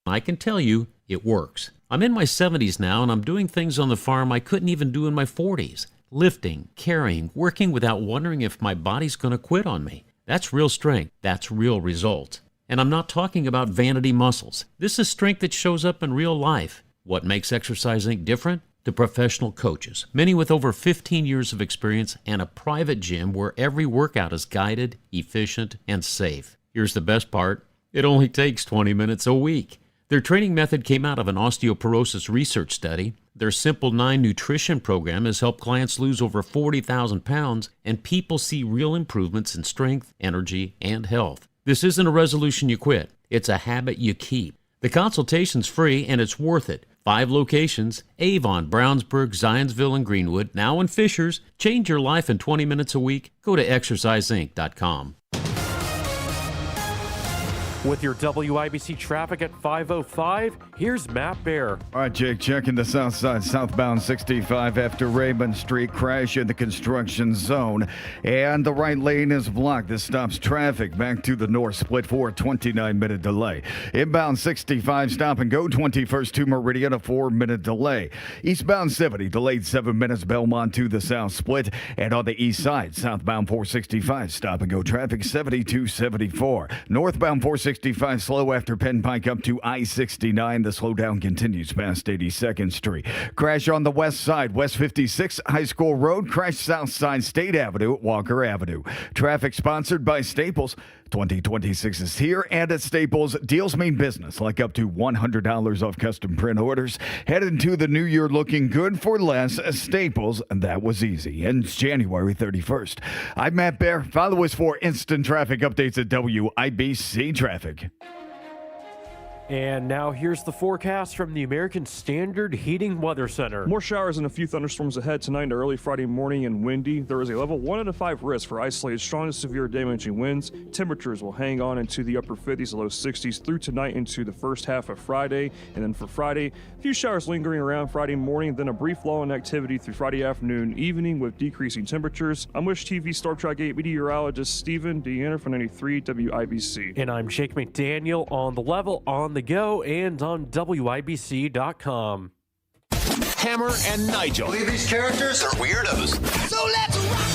I can tell you, it works. I'm in my 70s now, and I'm doing things on the farm I couldn't even do in my 40s. Lifting, carrying, working without wondering if my body's going to quit on me. That's real strength. That's real result. And I'm not talking about vanity muscles. This is strength that shows up in real life. What makes Exercise Inc. different? The professional coaches, many with over 15 years of experience and a private gym where every workout is guided, efficient, and safe. Here's the best part. It only takes 20 minutes a week. Their training method came out of an osteoporosis research study. Their Simple 9 nutrition program has helped clients lose over 40,000 pounds, and people see real improvements in strength, energy, and health. This isn't a resolution you quit. It's a habit you keep. The consultation's free, and it's worth it. 5 locations: Avon, Brownsburg, Zionsville, and Greenwood. Now in Fishers. Change your life in 20 minutes a week. Go to exerciseinc.com. With your WIBC traffic at 5:05, here's Matt Bear. All right, Jake, checking the south side, southbound 65 after Raymond Street, crash in the construction zone. And the right lane is blocked. This stops traffic back to the north, split for a 29-minute delay. Inbound 65, stop and go, 21st to Meridian, a 4-minute delay. Eastbound 70, delayed 7 minutes, Belmont to the south, split. And on the east side, southbound 465, stop and go traffic, 70 to 74. Northbound 465, slow after Penn Pike up to I-69. The slowdown continues past 82nd Street. Crash on the west side, West 56 High School Road. Crash south side, State Avenue, Walker Avenue. Traffic sponsored by Staples. 2026 is here, and at Staples, deals mean business, like up to $100 off custom print orders. Head into the new year looking good for less. Staples, that was easy. Ends January 31st. I'm Matt Bear. Follow us for instant traffic updates at WIBC Traffic. And now here's the forecast from the American Standard Heating Weather Center. More showers and a few thunderstorms ahead tonight and early Friday morning and windy. There is a level 1 out of 5 risk for isolated strong to severe damaging winds. Temperatures will hang on into the upper 50s to low 60s through tonight into the first half of Friday. And then for Friday, a few showers lingering around Friday morning, then a brief lull in activity through Friday afternoon, evening with decreasing temperatures. I'm Wish TV Storm Track 8 meteorologist Stephen Deanna from 93 WIBC. And I'm Jake McDaniel on the level, on the go, and on WIBC.com. Hammer and Nigel. Believe these characters are weirdos. So let's rock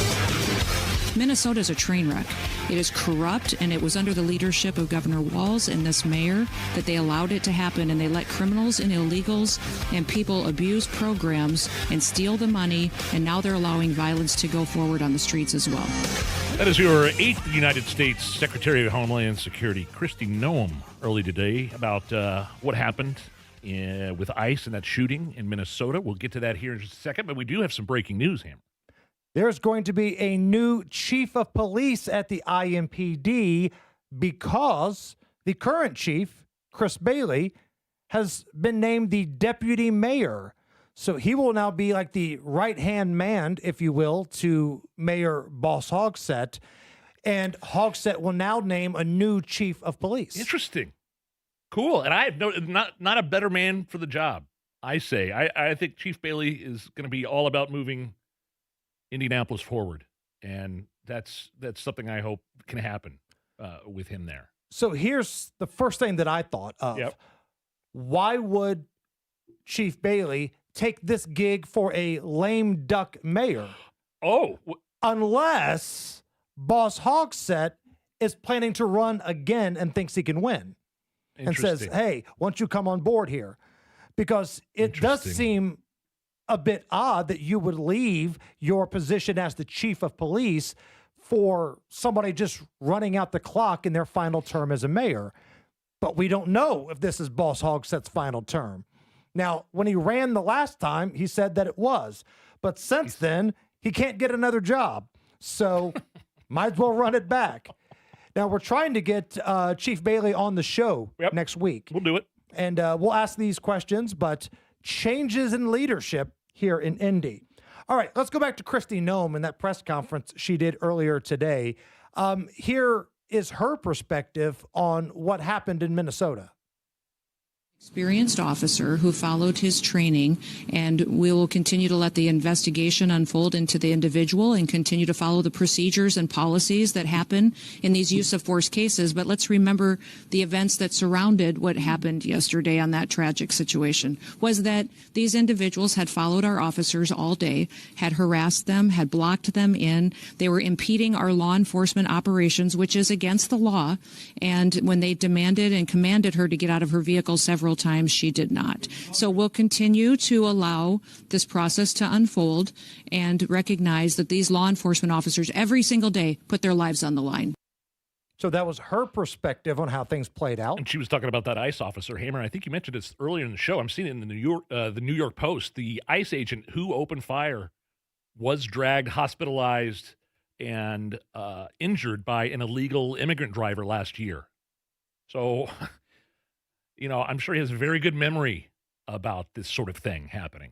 it! Minnesota's a train wreck. It is corrupt, and it was under the leadership of Governor Walz and this mayor that they allowed it to happen, and they let criminals and illegals and people abuse programs and steal the money, and now they're allowing violence to go forward on the streets as well. That is your 8th United States Secretary of Homeland Security, Kristi Noem, early today about what happened with ICE and that shooting in Minnesota. We'll get to that here in just a second, but we do have some breaking news, Ham. There's going to be a new chief of police at the IMPD because the current chief, Chris Bailey, has been named the deputy mayor. So he will now be like the right-hand man, if you will, to Mayor Boss Hogsett. And Hogsett will now name a new chief of police. Interesting. Cool. And I have not a better man for the job, I say. I think Chief Bailey is going to be all about moving Indianapolis forward. And that's something I hope can happen with him there. So here's the first thing that I thought of. Yep. Why would Chief Bailey take this gig for a lame duck mayor? Unless Boss Hogsett is planning to run again and thinks he can win. And says, hey, why don't you come on board here? Because it does seem a bit odd that you would leave your position as the chief of police for somebody just running out the clock in their final term as a mayor. But we don't know if this is Boss Hogsett's final term. Now, when he ran the last time, he said that it was. But since then, he can't get another job. So might as well run it back. Now, we're trying to get Chief Bailey on the show next week. We'll do it. And we'll ask these questions, but changes in leadership here in Indy. All right, let's go back to Kristi Noem and that press conference she did earlier today. Here is her perspective on what happened in Minnesota. Experienced officer who followed his training, and we will continue to let the investigation unfold into the individual and continue to follow the procedures and policies that happen in these use of force cases. But let's remember the events that surrounded what happened yesterday on that tragic situation was that these individuals had followed our officers all day, had harassed them, had blocked them in. They were impeding our law enforcement operations, which is against the law. And when they demanded and commanded her to get out of her vehicle several times, she did not. So we'll continue to allow this process to unfold and recognize that these law enforcement officers every single day put their lives on the line. So that was her perspective on how things played out. And she was talking about that ICE officer, Hammer. I think you mentioned this earlier in the show. I'm seeing it in the New York Post. The ICE agent who opened fire was dragged, hospitalized, and injured by an illegal immigrant driver last year. So, I'm sure he has a very good memory about this sort of thing happening.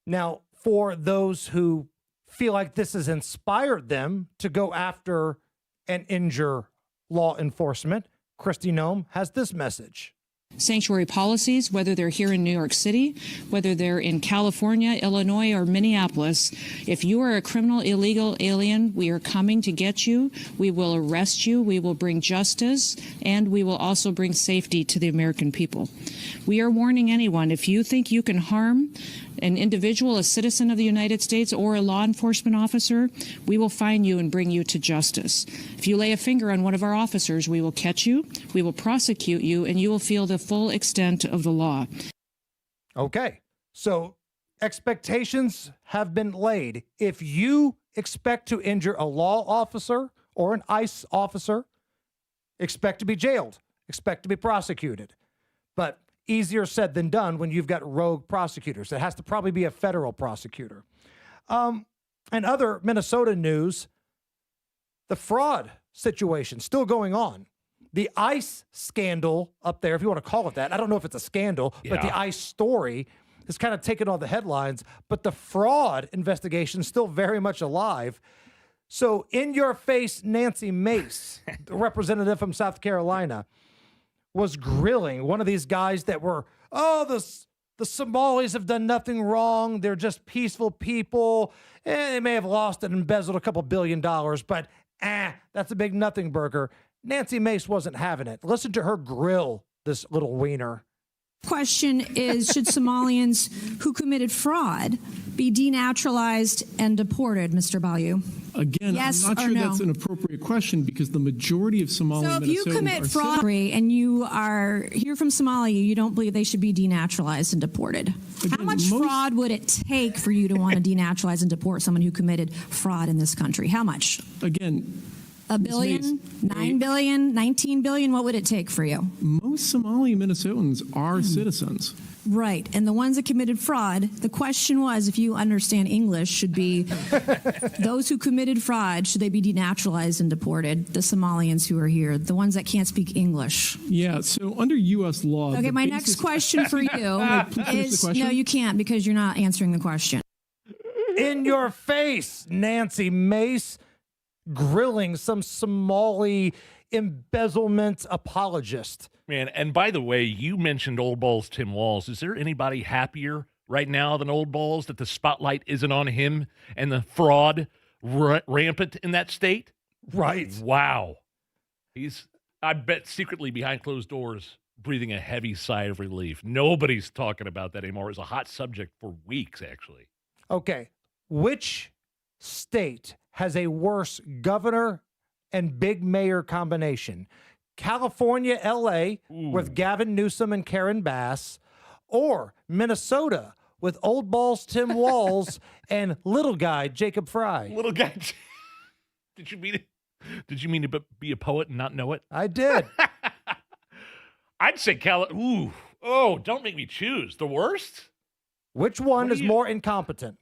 Now, for those who feel like this has inspired them to go after and injure law enforcement, Kristi Noem has this message. Sanctuary policies, whether they're here in New York City, whether they're in California, Illinois, or Minneapolis, if you are a criminal, illegal alien, we are coming to get you. We will arrest you. We will bring justice, and we will also bring safety to the American people. We are warning anyone, if you think you can harm an individual, a citizen of the United States, or a law enforcement officer, we will find you and bring you to justice. If you lay a finger on one of our officers, we will catch you, we will prosecute you, and you will feel the full extent of the law. Okay, so expectations have been laid. If you expect to injure a law officer or an ICE officer, expect to be jailed, expect to be prosecuted. But easier said than done when you've got rogue prosecutors. It has to probably be a federal prosecutor. And other Minnesota news, the fraud situation still going on. The ICE scandal up there, if you want to call it that. I don't know if it's a scandal, but the ICE story has kind of taken all the headlines. But the fraud investigation is still very much alive. So in your face, Nancy Mace, the representative from South Carolina, was grilling one of these guys that were, the Somalis have done nothing wrong. They're just peaceful people. They may have lost and embezzled a couple $1 billion, but that's a big nothing burger. Nancy Mace wasn't having it. Listen to her grill this little wiener. Question is, should Somalians who committed fraud be denaturalized and deported, Mr. Bayou? Again, yes I'm not or sure no? that's an appropriate question because the majority of Somali So if you Minnesotans commit are fraud and you are here from Somalia, you don't believe they should be denaturalized and deported. How much fraud would it take for you to want to denaturalize and deport someone who committed fraud in this country? How much? Again, $1 billion, $9 billion, $19 billion? What would it take for you? most Somali Minnesotans are citizens. Right. And the ones that committed fraud, the question was, if you understand English, should be those who committed fraud, should they be denaturalized and deported? The Somalians who are here, the ones that can't speak English. Yeah, so under U.S. law... Okay, my next question for you is, no, you can't because you're not answering the question. In your face, Nancy Mace, grilling some Somali embezzlement apologist. Man, and by the way, you mentioned Old Balls Tim Walz. Is there anybody happier right now than Old Balls that the spotlight isn't on him and the fraud rampant in that state? Right. Wow. He's, I bet, secretly behind closed doors, breathing a heavy sigh of relief. Nobody's talking about that anymore. It's a hot subject for weeks, actually. Okay. Which state has a worse governor and big mayor combination? California, LA, with Gavin Newsom and Karen Bass, or Minnesota with Old Balls Tim Walz and little guy Jacob Fry? Little guy. Did you mean to be a poet and not know it? I did. I'd say don't make me choose. The worst? Which one is more incompetent?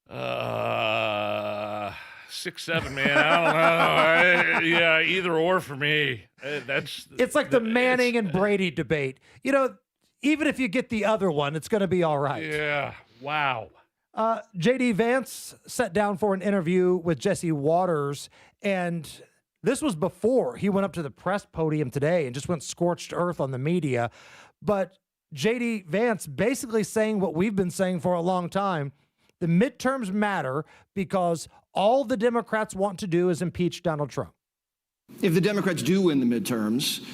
6'7", man. I don't know. Yeah, either or for me. It's like the Manning and Brady debate. You know, even if you get the other one, it's going to be all right. Yeah. Wow. J.D. Vance sat down for an interview with Jesse Waters, and this was before he went up to the press podium today and just went scorched earth on the media. But J.D. Vance basically saying what we've been saying for a long time. The midterms matter because all the Democrats want to do is impeach Donald Trump. If the Democrats do win the midterms,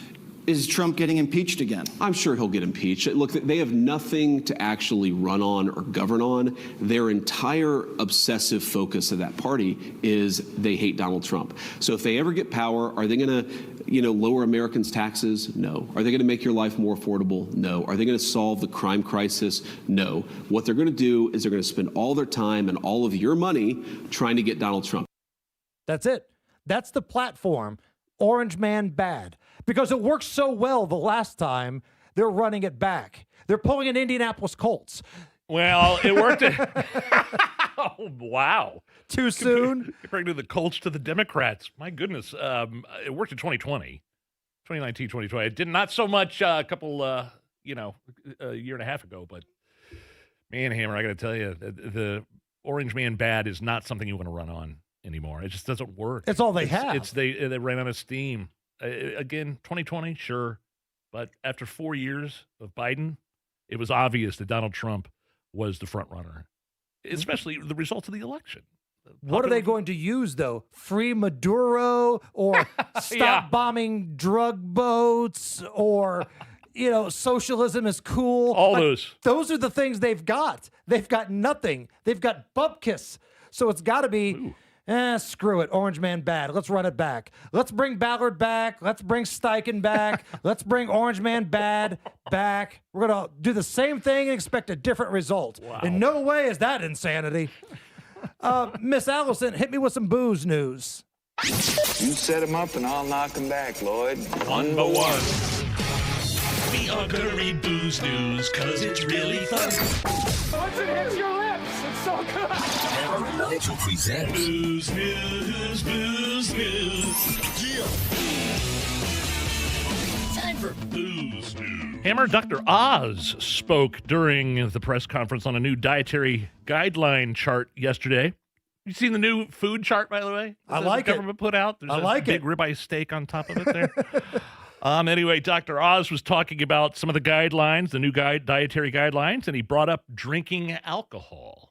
is Trump getting impeached again? I'm sure he'll get impeached. Look, they have nothing to actually run on or govern on. Their entire obsessive focus of that party is they hate Donald Trump. So if they ever get power, are they going to, lower Americans' taxes? No. Are they going to make your life more affordable? No. Are they going to solve the crime crisis? No. What they're going to do is they're going to spend all their time and all of your money trying to get Donald Trump. That's it. That's the platform. Orange man bad. Because it worked so well the last time, they're running it back. They're pulling an Indianapolis Colts. Well, it worked. Oh, wow. Too soon? Comparing to the Colts to the Democrats. My goodness. It worked in 2020, 2019, 2020. It did not so much a couple, a year and a half ago. But, man, Hammer, I got to tell you, the Orange man bad is not something you want to run on anymore. It just doesn't work. It's all they have. They ran out of steam. Again, 2020, sure. But after 4 years of Biden, it was obvious that Donald Trump was the front runner, especially the results of the election. What are they going to use, though? Free Maduro or stop bombing drug boats or, socialism is cool. All those. Those are the things they've got. They've got nothing. They've got bupkis. So it's got to be... screw it. Orange man bad. Let's run it back. Let's bring Ballard back. Let's bring Steichen back. Let's bring Orange man bad back. We're going to do the same thing and expect a different result. Wow. In no way is that insanity. Miss Allison, hit me with some booze news. You set him up and I'll knock him back, Lloyd. One by one. We are Curry Booze News, cause it's really fun. Once it hits your lips, it's so good. Hammer and Nigel present Booze News, Booze News. Yeah. Time for Booze News. Hammer, Dr. Oz spoke during the press conference on a new dietary guideline chart yesterday. You seen the new food chart, by the way? I like it. The government put out. There's I like big ribeye steak on top of it there. Anyway, Dr. Oz was talking about some of the guidelines, the new dietary guidelines, and he brought up drinking alcohol.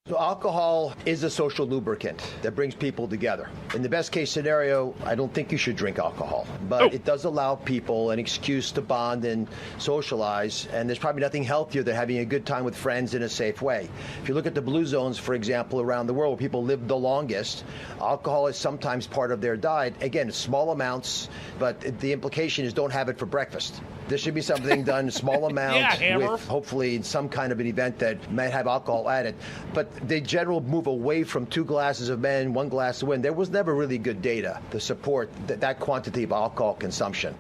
So alcohol is a social lubricant that brings people together. In the best case scenario, I don't think you should drink alcohol, but it does allow people an excuse to bond and socialize, and there's probably nothing healthier than having a good time with friends in a safe way. If you look at the blue zones, for example, around the world where people live the longest, alcohol is sometimes part of their diet. Again, small amounts, but the implication is don't have it for breakfast. There should be something done in small amounts with hopefully some kind of an event that might have alcohol added. But the general move away from 2 glasses of men, 1 glass of wine, there was never really good data to support that quantity of alcohol consumption.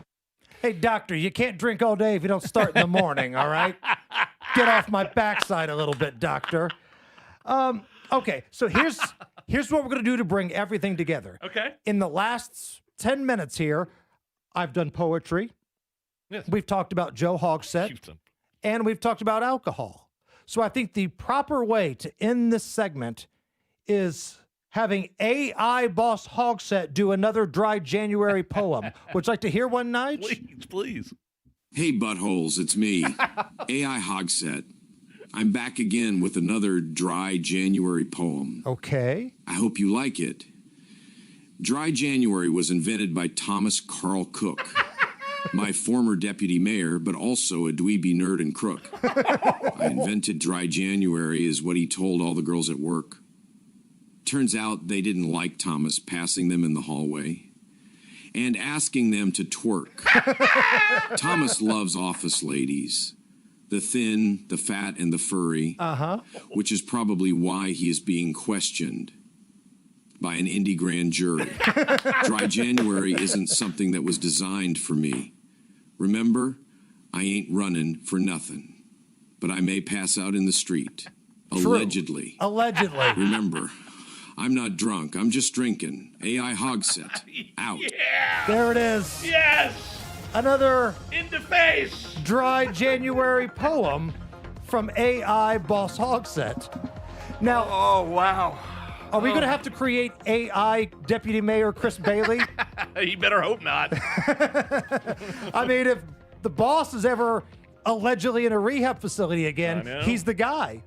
Hey, doctor, you can't drink all day if you don't start in the morning, all right? Get off my backside a little bit, doctor. Okay, so here's what we're going to do to bring everything together. Okay. In the last 10 minutes here, I've done poetry. Yes. We've talked about Joe Hogsett, and we've talked about alcohol. So I think the proper way to end this segment is having AI boss Hogsett do another dry January poem. Would you like to hear one, Nige? Please. Hey, buttholes, it's me, AI Hogsett. I'm back again with another dry January poem. Okay. I hope you like it. Dry January was invented by Thomas Carl Cook, my former deputy mayor, but also a dweeby nerd and crook. I invented Dry January is what he told all the girls at work. Turns out they didn't like Thomas passing them in the hallway and asking them to twerk. Thomas loves office ladies, the thin, the fat, and the furry, which is probably why he is being questioned by an indie grand jury. Dry January isn't something that was designed for me. Remember, I ain't running for nothing, but I may pass out in the street. True. Allegedly. Allegedly. Remember, I'm not drunk. I'm just drinking. AI Hogset. Out. Yeah. There it is. Yes. Another In the face. dry January poem from AI Boss Hogset. Now, Oh, wow. are we going to have to create AI Deputy Mayor Chris Bailey? You better hope not. I mean, if the boss is ever allegedly in a rehab facility I again, know. he's the guy.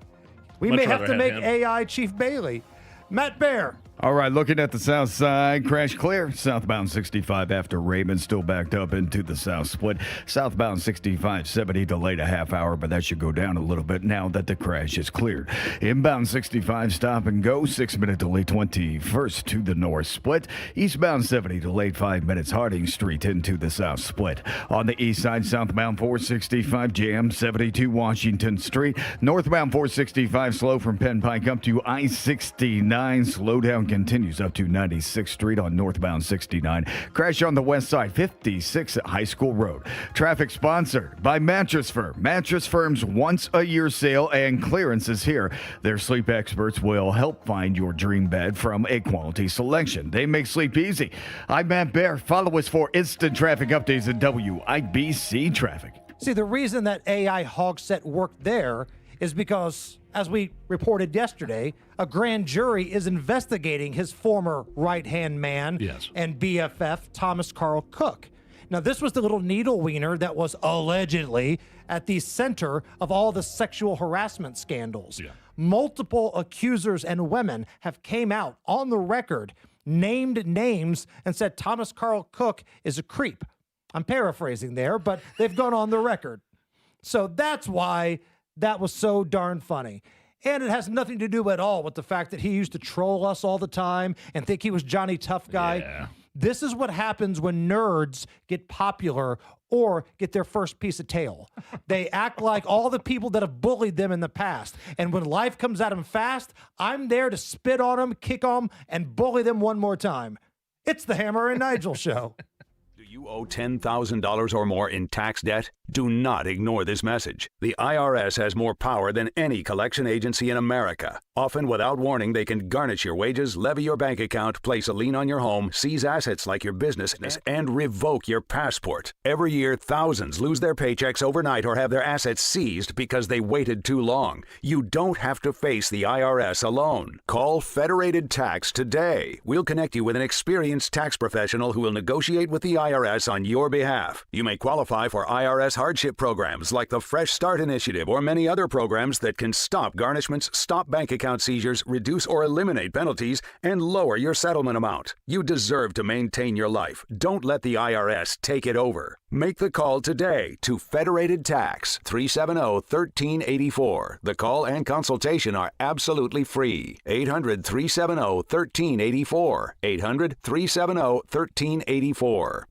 We Much may have rather to make him. AI Chief Bailey. Matt Bear. All right, looking at the south side, crash clear. Southbound 65 after Raymond, still backed up into the south split. Southbound 65, 70 delayed a half hour, but that should go down a little bit now that the crash is cleared. Inbound 65, stop and go, 6-minute delay 21st to the north split. Eastbound 70 delayed 5 minutes, Harding Street into the south split. On the east side, southbound 465 jam, 72 Washington Street. Northbound 465 slow from Penn Pike up to I-69. Slow down continues up to 96th Street on northbound 69. Crash on the west side, 56 at High School Road. Traffic sponsored by Mattress Firm. Mattress Firm's once-a-year sale and clearance is here. Their sleep experts will help find your dream bed from a quality selection. They make sleep easy. I'm Matt Bear. Follow us for instant traffic updates at WIBC Traffic. See, the reason that AI Hogset worked there is because, as we reported yesterday, a grand jury is investigating his former right-hand man and BFF, Thomas Carl Cook. Now, this was the little needle wiener that was allegedly at the center of all the sexual harassment scandals. Multiple accusers and women have came out on the record, named names, and said Thomas Carl Cook is a creep. I'm paraphrasing there, but they've gone on the record. So that's why that was so darn funny. And it has nothing to do at all with the fact that he used to troll us all the time and think he was Johnny Tough Guy. Yeah. This is what happens when nerds get popular or get their first piece of tail. They act like all the people that have bullied them in the past. And when life comes at them fast, I'm there to spit on them, kick them, and bully them one more time. It's the Hammer and Nigel Show. Do you owe $10,000 or more in tax debt? Do not ignore this message. The IRS has more power than any collection agency in America. Often without warning, they can garnish your wages, levy your bank account, place a lien on your home, seize assets like your business, and revoke your passport. Every year, thousands lose their paychecks overnight or have their assets seized because they waited too long. You don't have to face the IRS alone. Call Federated Tax today. We'll connect you with an experienced tax professional who will negotiate with the IRS on your behalf. You may qualify for IRS hardship programs like the Fresh Start Initiative or many other programs that can stop garnishments, stop bank account seizures, reduce or eliminate penalties, and lower your settlement amount. You deserve to maintain your life. Don't let the IRS take it over. Make the call today to Federated Tax, 370-1384. The call and consultation are absolutely free. 800-370-1384. 800-370-1384.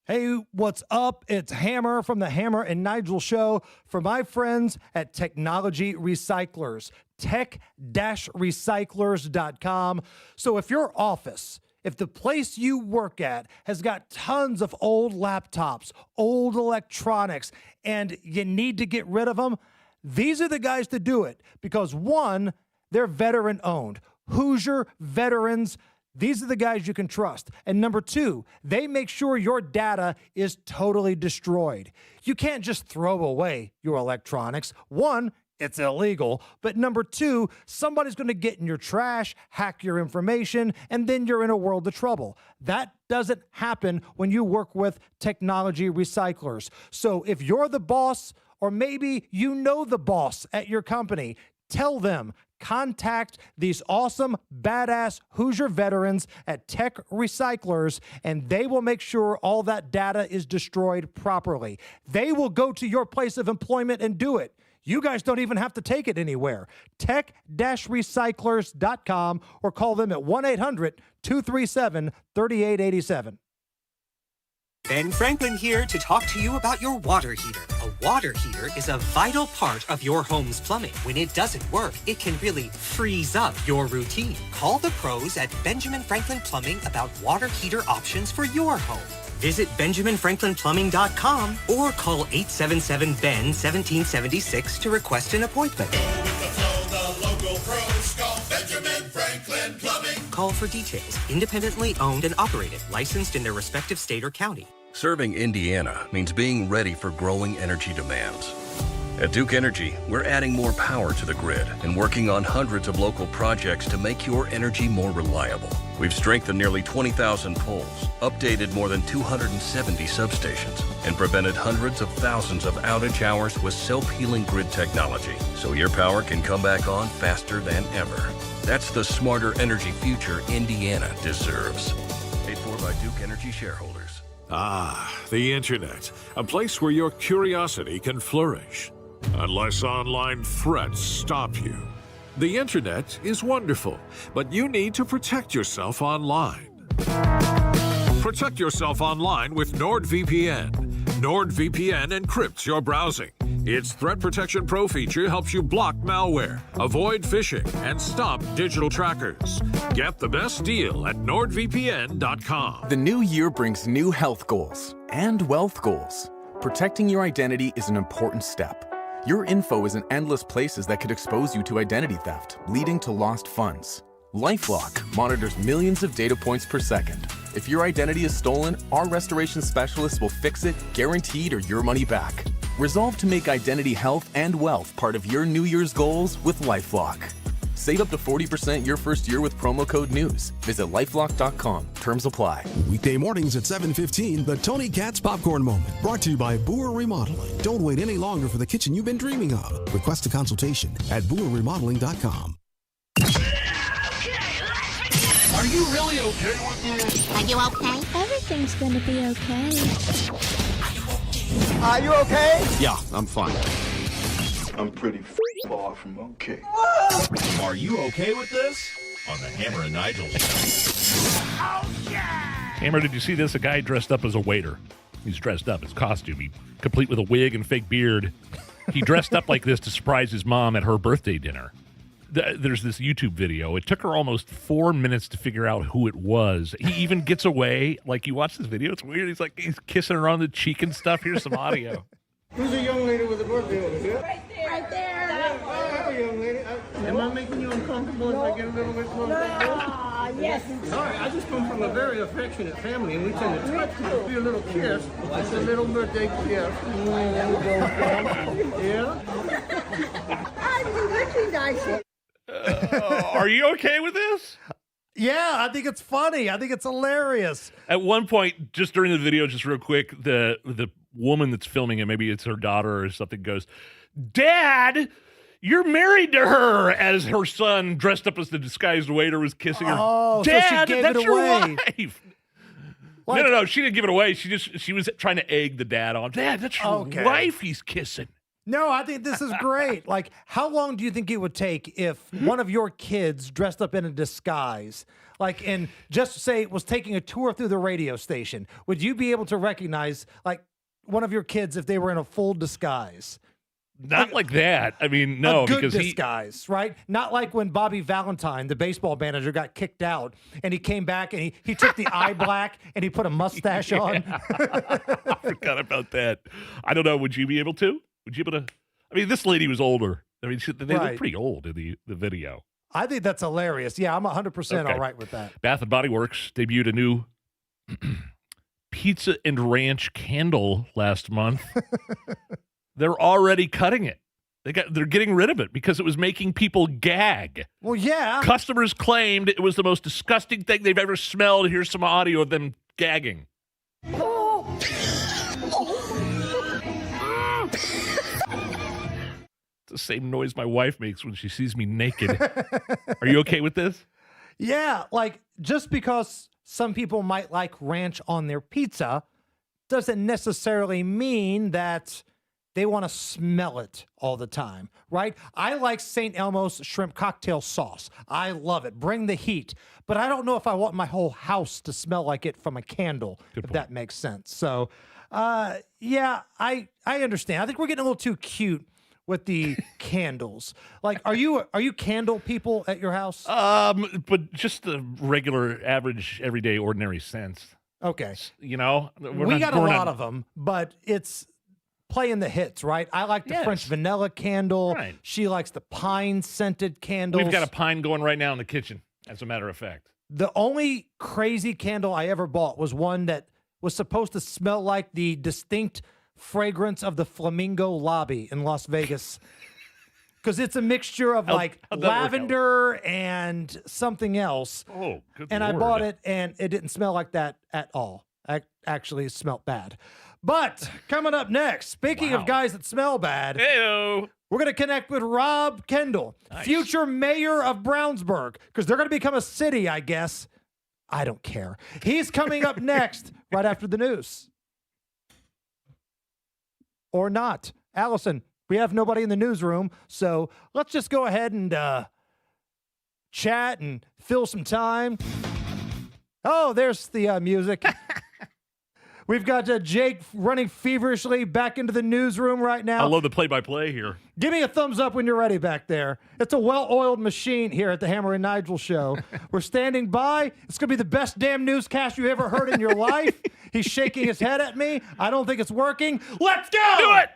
Hey, what's up? It's Hammer from the Hammer and Nigel Show for my friends at Technology Recyclers, tech-recyclers.com. So if your office, if the place you work at has got tons of old laptops, old electronics, and you need to get rid of them, these are the guys to do it because, one, they're veteran-owned. Hoosier Veterans. These are the guys you can trust. And number two, they make sure your data is totally destroyed. You can't just throw away your electronics. One, it's illegal. But number two, somebody's going to get in your trash, hack your information, and then you're in a world of trouble. That doesn't happen when you work with Technology Recyclers. So if you're the boss, or maybe you know the boss at your company, tell them, contact these awesome, badass Hoosier veterans at Tech Recyclers, and they will make sure all that data is destroyed properly. They will go to your place of employment and do it. You guys don't even have to take it anywhere. Tech-recyclers.com or call them at 1-800-237-3887. Ben Franklin here to talk to you about your water heater. A water heater is a vital part of your home's plumbing. When it doesn't work, it can really freeze up your routine. Call the pros at Benjamin Franklin Plumbing about water heater options for your home. Visit BenjaminFranklinPlumbing.com or call 877-BEN-1776 to request an appointment. Go with the flow, the local pros call Benjamin Franklin Plumbing. Call for details. Independently owned and operated, licensed in their respective state or county. Serving Indiana means being ready for growing energy demands. At Duke Energy, we're adding more power to the grid and working on hundreds of local projects to make your energy more reliable. We've strengthened nearly 20,000 poles, updated more than 270 substations, and prevented hundreds of thousands of outage hours with self-healing grid technology, so your power can come back on faster than ever. That's the smarter energy future Indiana deserves. Paid for by Duke Energy shareholders. Ah, the internet, a place where your curiosity can flourish. Unless online threats stop you. The internet is wonderful, but you need to protect yourself online. Protect yourself online with NordVPN. NordVPN encrypts your browsing. Its Threat Protection Pro feature helps you block malware, avoid phishing, and stop digital trackers. Get the best deal at NordVPN.com. The new year brings new health goals and wealth goals. Protecting your identity is an important step. Your info is in endless places that could expose you to identity theft, leading to lost funds. LifeLock monitors millions of data points per second. If your identity is stolen, our restoration specialists will fix it, guaranteed, or your money back. Resolve to make identity health and wealth part of your New Year's goals with LifeLock. Save up to 40% your first year with promo code NEWS. Visit lifelock.com. Terms apply. Weekday mornings at 7:15, the Tony Katz Popcorn Moment. Brought to you by Boer Remodeling. Don't wait any longer for the kitchen you've been dreaming of. Request a consultation at boerremodeling.com. Are you really okay with this? Are you okay? Everything's gonna be okay. Are you okay? Yeah, I'm fine. I'm pretty far from okay. Are you okay with this? On the Hammer and Nigel show. Hammer, did you see this? A guy dressed up as a waiter. He's dressed up, his costume, complete with a wig and fake beard. He dressed up like this to surprise his mom at her birthday dinner. There's this YouTube video. It took her almost 4 minutes to figure out who it was. He even gets away. Like, you watch this video, it's weird. He's kissing her on the cheek and stuff. Here's some audio. Who's the young lady with the birthday over here? Right there. Right there. Hi, young lady. Am I making you uncomfortable if I get a little bit closer? Yes. Sorry, I just come from a very affectionate family, and we tend to touch you, do a little kiss. It's a little birthday kiss. Yeah? I didn't recognize it. Are you okay with this? Yeah, I think it's funny. I think it's hilarious. At one point, just during the video, just real quick, the woman that's filming it, maybe it's her daughter or something, goes, "Dad, you're married to her," as her son, dressed up as the disguised waiter, was kissing her. Oh, Dad, so she gave that's it your away. wife. Like, No, she didn't give it away. She was trying to egg the dad on. Dad, that's your wife he's kissing. No, I think this is great. Like, how long do you think it would take if one of your kids dressed up in a disguise, like, and just say was taking a tour through the radio station? Would you be able to recognize, like, one of your kids if they were in a full disguise? Not like that. I mean, no, a good because disguise, right? Not like when Bobby Valentine, the baseball manager, got kicked out and he came back and he took the eye black and he put a mustache on. I forgot about that. I don't know. Would you be able to? Would you be able to? I mean, this lady was older. I mean, they look pretty old in the video. I think that's hilarious. Yeah, I'm 100% all right with that. Bath and Body Works debuted a new pizza and ranch candle last month. They're already cutting it. They're getting rid of it because it was making people gag. Well, yeah. Customers claimed it was the most disgusting thing they've ever smelled. Here's some audio of them gagging. It's the same noise my wife makes when she sees me naked. Are you okay with this? Yeah, like, just because some people might like ranch on their pizza doesn't necessarily mean that they want to smell it all the time, right? I like St. Elmo's shrimp cocktail sauce. I love it. Bring the heat. But I don't know if I want my whole house to smell like it from a candle, if that makes sense. So, yeah, I understand. I think we're getting a little too cute with the candles. Like, are you candle people at your house? But just the regular, average, everyday, ordinary sense. Okay. You know? We got a lot of them, but it's playing the hits, right? I like the French vanilla candle. Right. She likes the pine scented candles. We've got a pine going right now in the kitchen, as a matter of fact. The only crazy candle I ever bought was one that was supposed to smell like the distinct fragrance of the Flamingo lobby in Las Vegas. Because it's a mixture of lavender and something else. Oh, good And Lord. I bought it, and it didn't smell like that at all. Actually, it smelled bad. But coming up next, speaking of guys that smell bad, Heyo. we're going to connect with Rob Kendall, future mayor of Brownsburg, because they're going to become a city, I guess. I don't care. He's coming up next, right after the news. Or not. Allison, we have nobody in the newsroom, so let's just go ahead and chat and fill some time. Oh, there's the music. We've got Jake running feverishly back into the newsroom right now. I love the play-by-play here. Give me a thumbs up when you're ready back there. It's a well-oiled machine here at the Hammer and Nigel show. We're standing by. It's going to be the best damn newscast you ever heard in your life. He's shaking his head at me. I don't think it's working. Let's go! Do it!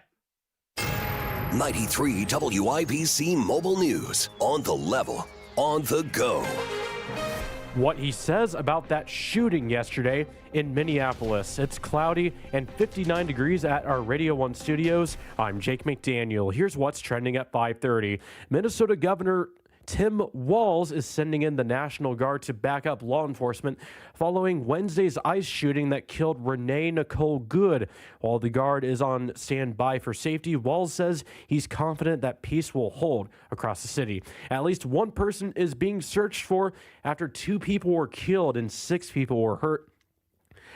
93 WIBC Mobile News. On the level. On the go. What he says about that shooting yesterday in Minneapolis. It's cloudy and 59 degrees at our Radio 1 studios. I'm Jake McDaniel. Here's what's trending at 5:30. Minnesota Governor Tim Walz is sending in the National Guard to back up law enforcement following Wednesday's ICE shooting that killed Renee Nicole Good. While the Guard is on standby for safety, Walz says he's confident that peace will hold across the city. At least one person is being searched for after 2 people were killed and 6 people were hurt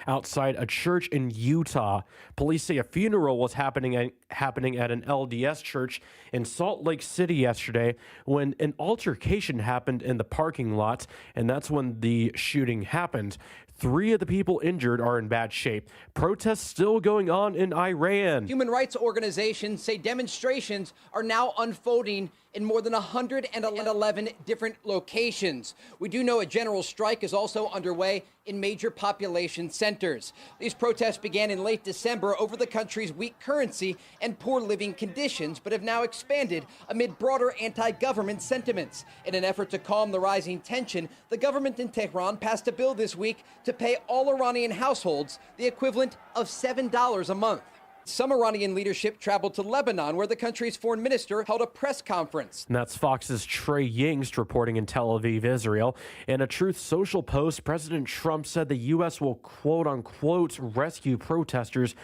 outside a church in Utah. Police say a funeral was happening at an LDS church in Salt Lake City yesterday when an altercation happened in the parking lot, and that's when the shooting happened. 3 of the people injured are in bad shape. Protests still going on in Iran. Human rights organizations say demonstrations are now unfolding in more than 111 different locations. We do know a general strike is also underway in major population centers. These protests began in late December over the country's weak currency and poor living conditions, but have now expanded amid broader anti-government sentiments. In an effort to calm the rising tension, the government in Tehran passed a bill this week to pay all Iranian households the equivalent of $7 a month. Some Iranian leadership traveled to Lebanon, where the country's foreign minister held a press conference. And that's Fox's Trey Yingst reporting in Tel Aviv, Israel. In a Truth Social post, President Trump said the U.S. will quote-unquote rescue protesters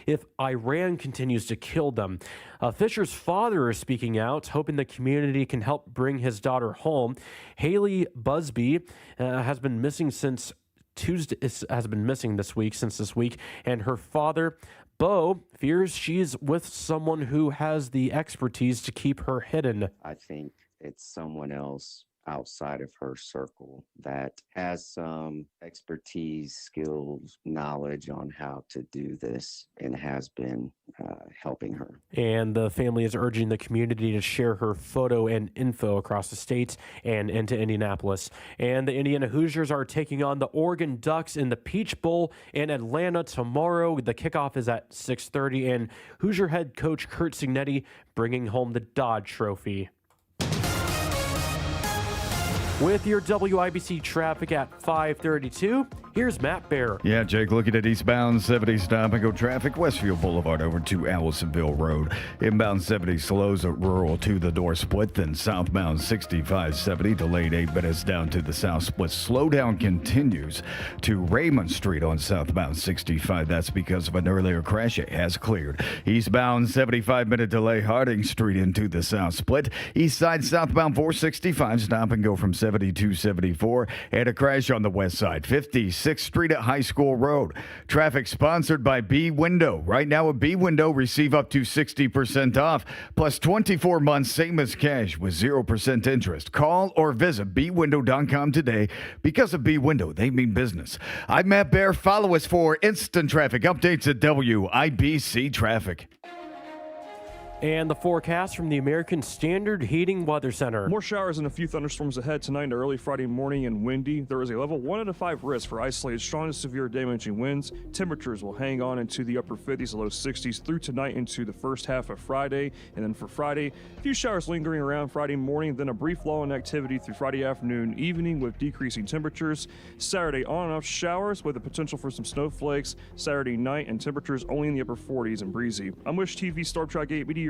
if Iran continues to kill them. Fisher's father is speaking out, hoping the community can help bring his daughter home. Haley Busby has been missing since Tuesday, has been missing since this week, and her father, Bo, fears she's with someone who has the expertise to keep her hidden. I think it's someone else outside of her circle that has some expertise, skills, knowledge on how to do this and has been helping her. And the family is urging the community to share her photo and info across the state and into Indianapolis. And the Indiana Hoosiers are taking on the Oregon Ducks in the Peach Bowl in Atlanta tomorrow. The kickoff is at 6:30, and Hoosier head coach Kurt Signetti bringing home the Dodd Trophy. With your WIBC traffic at 5:32, here's Matt Bear. Yeah, Jake, looking at eastbound 70 stop and go traffic, Westfield Boulevard over to Allisonville Road. Inbound 70 slows at Rural to the door split, then southbound 6570 delayed 8 minutes down to the south split. Slowdown continues to Raymond Street on southbound 65. That's because of an earlier crash. It has cleared. Eastbound 75-minute delay Harding Street into the south split. East side southbound 465 stop and go from 7274, and a crash on the west side 56th Street at High School Road. Traffic sponsored by B Window. Right now at B Window, receive up to 60% off plus 24 months same as cash with 0% interest. Call or visit bwindow.com today. Because of B Window, they mean business. I'm Matt Bear. Follow us for instant traffic updates at WIBC Traffic. And the forecast from the American Standard Heating Weather Center. More showers and a few thunderstorms ahead tonight and early Friday morning and windy. There is a level 1 out of 5 risk for isolated strong to severe damaging winds. Temperatures will hang on into the upper 50s to low 60s through tonight into the first half of Friday. And then for Friday, a few showers lingering around Friday morning, then a brief lull in activity through Friday afternoon, evening with decreasing temperatures. Saturday, on and off showers with the potential for some snowflakes. Saturday night and temperatures only in the upper 40s and breezy. I'm Wish TV Storm Track 8 meteorologist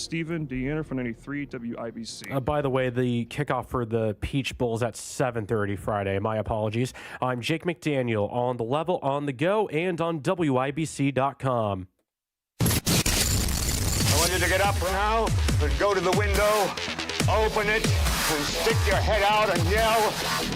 Stephen Deanna from 93 WIBC. By the way, the kickoff for the Peach Bowl is at 7:30 Friday. My apologies. I'm Jake McDaniel on the level, on the go, and on WIBC.com. I want you to get up now and go to the window, open it, and stick your head out and yell,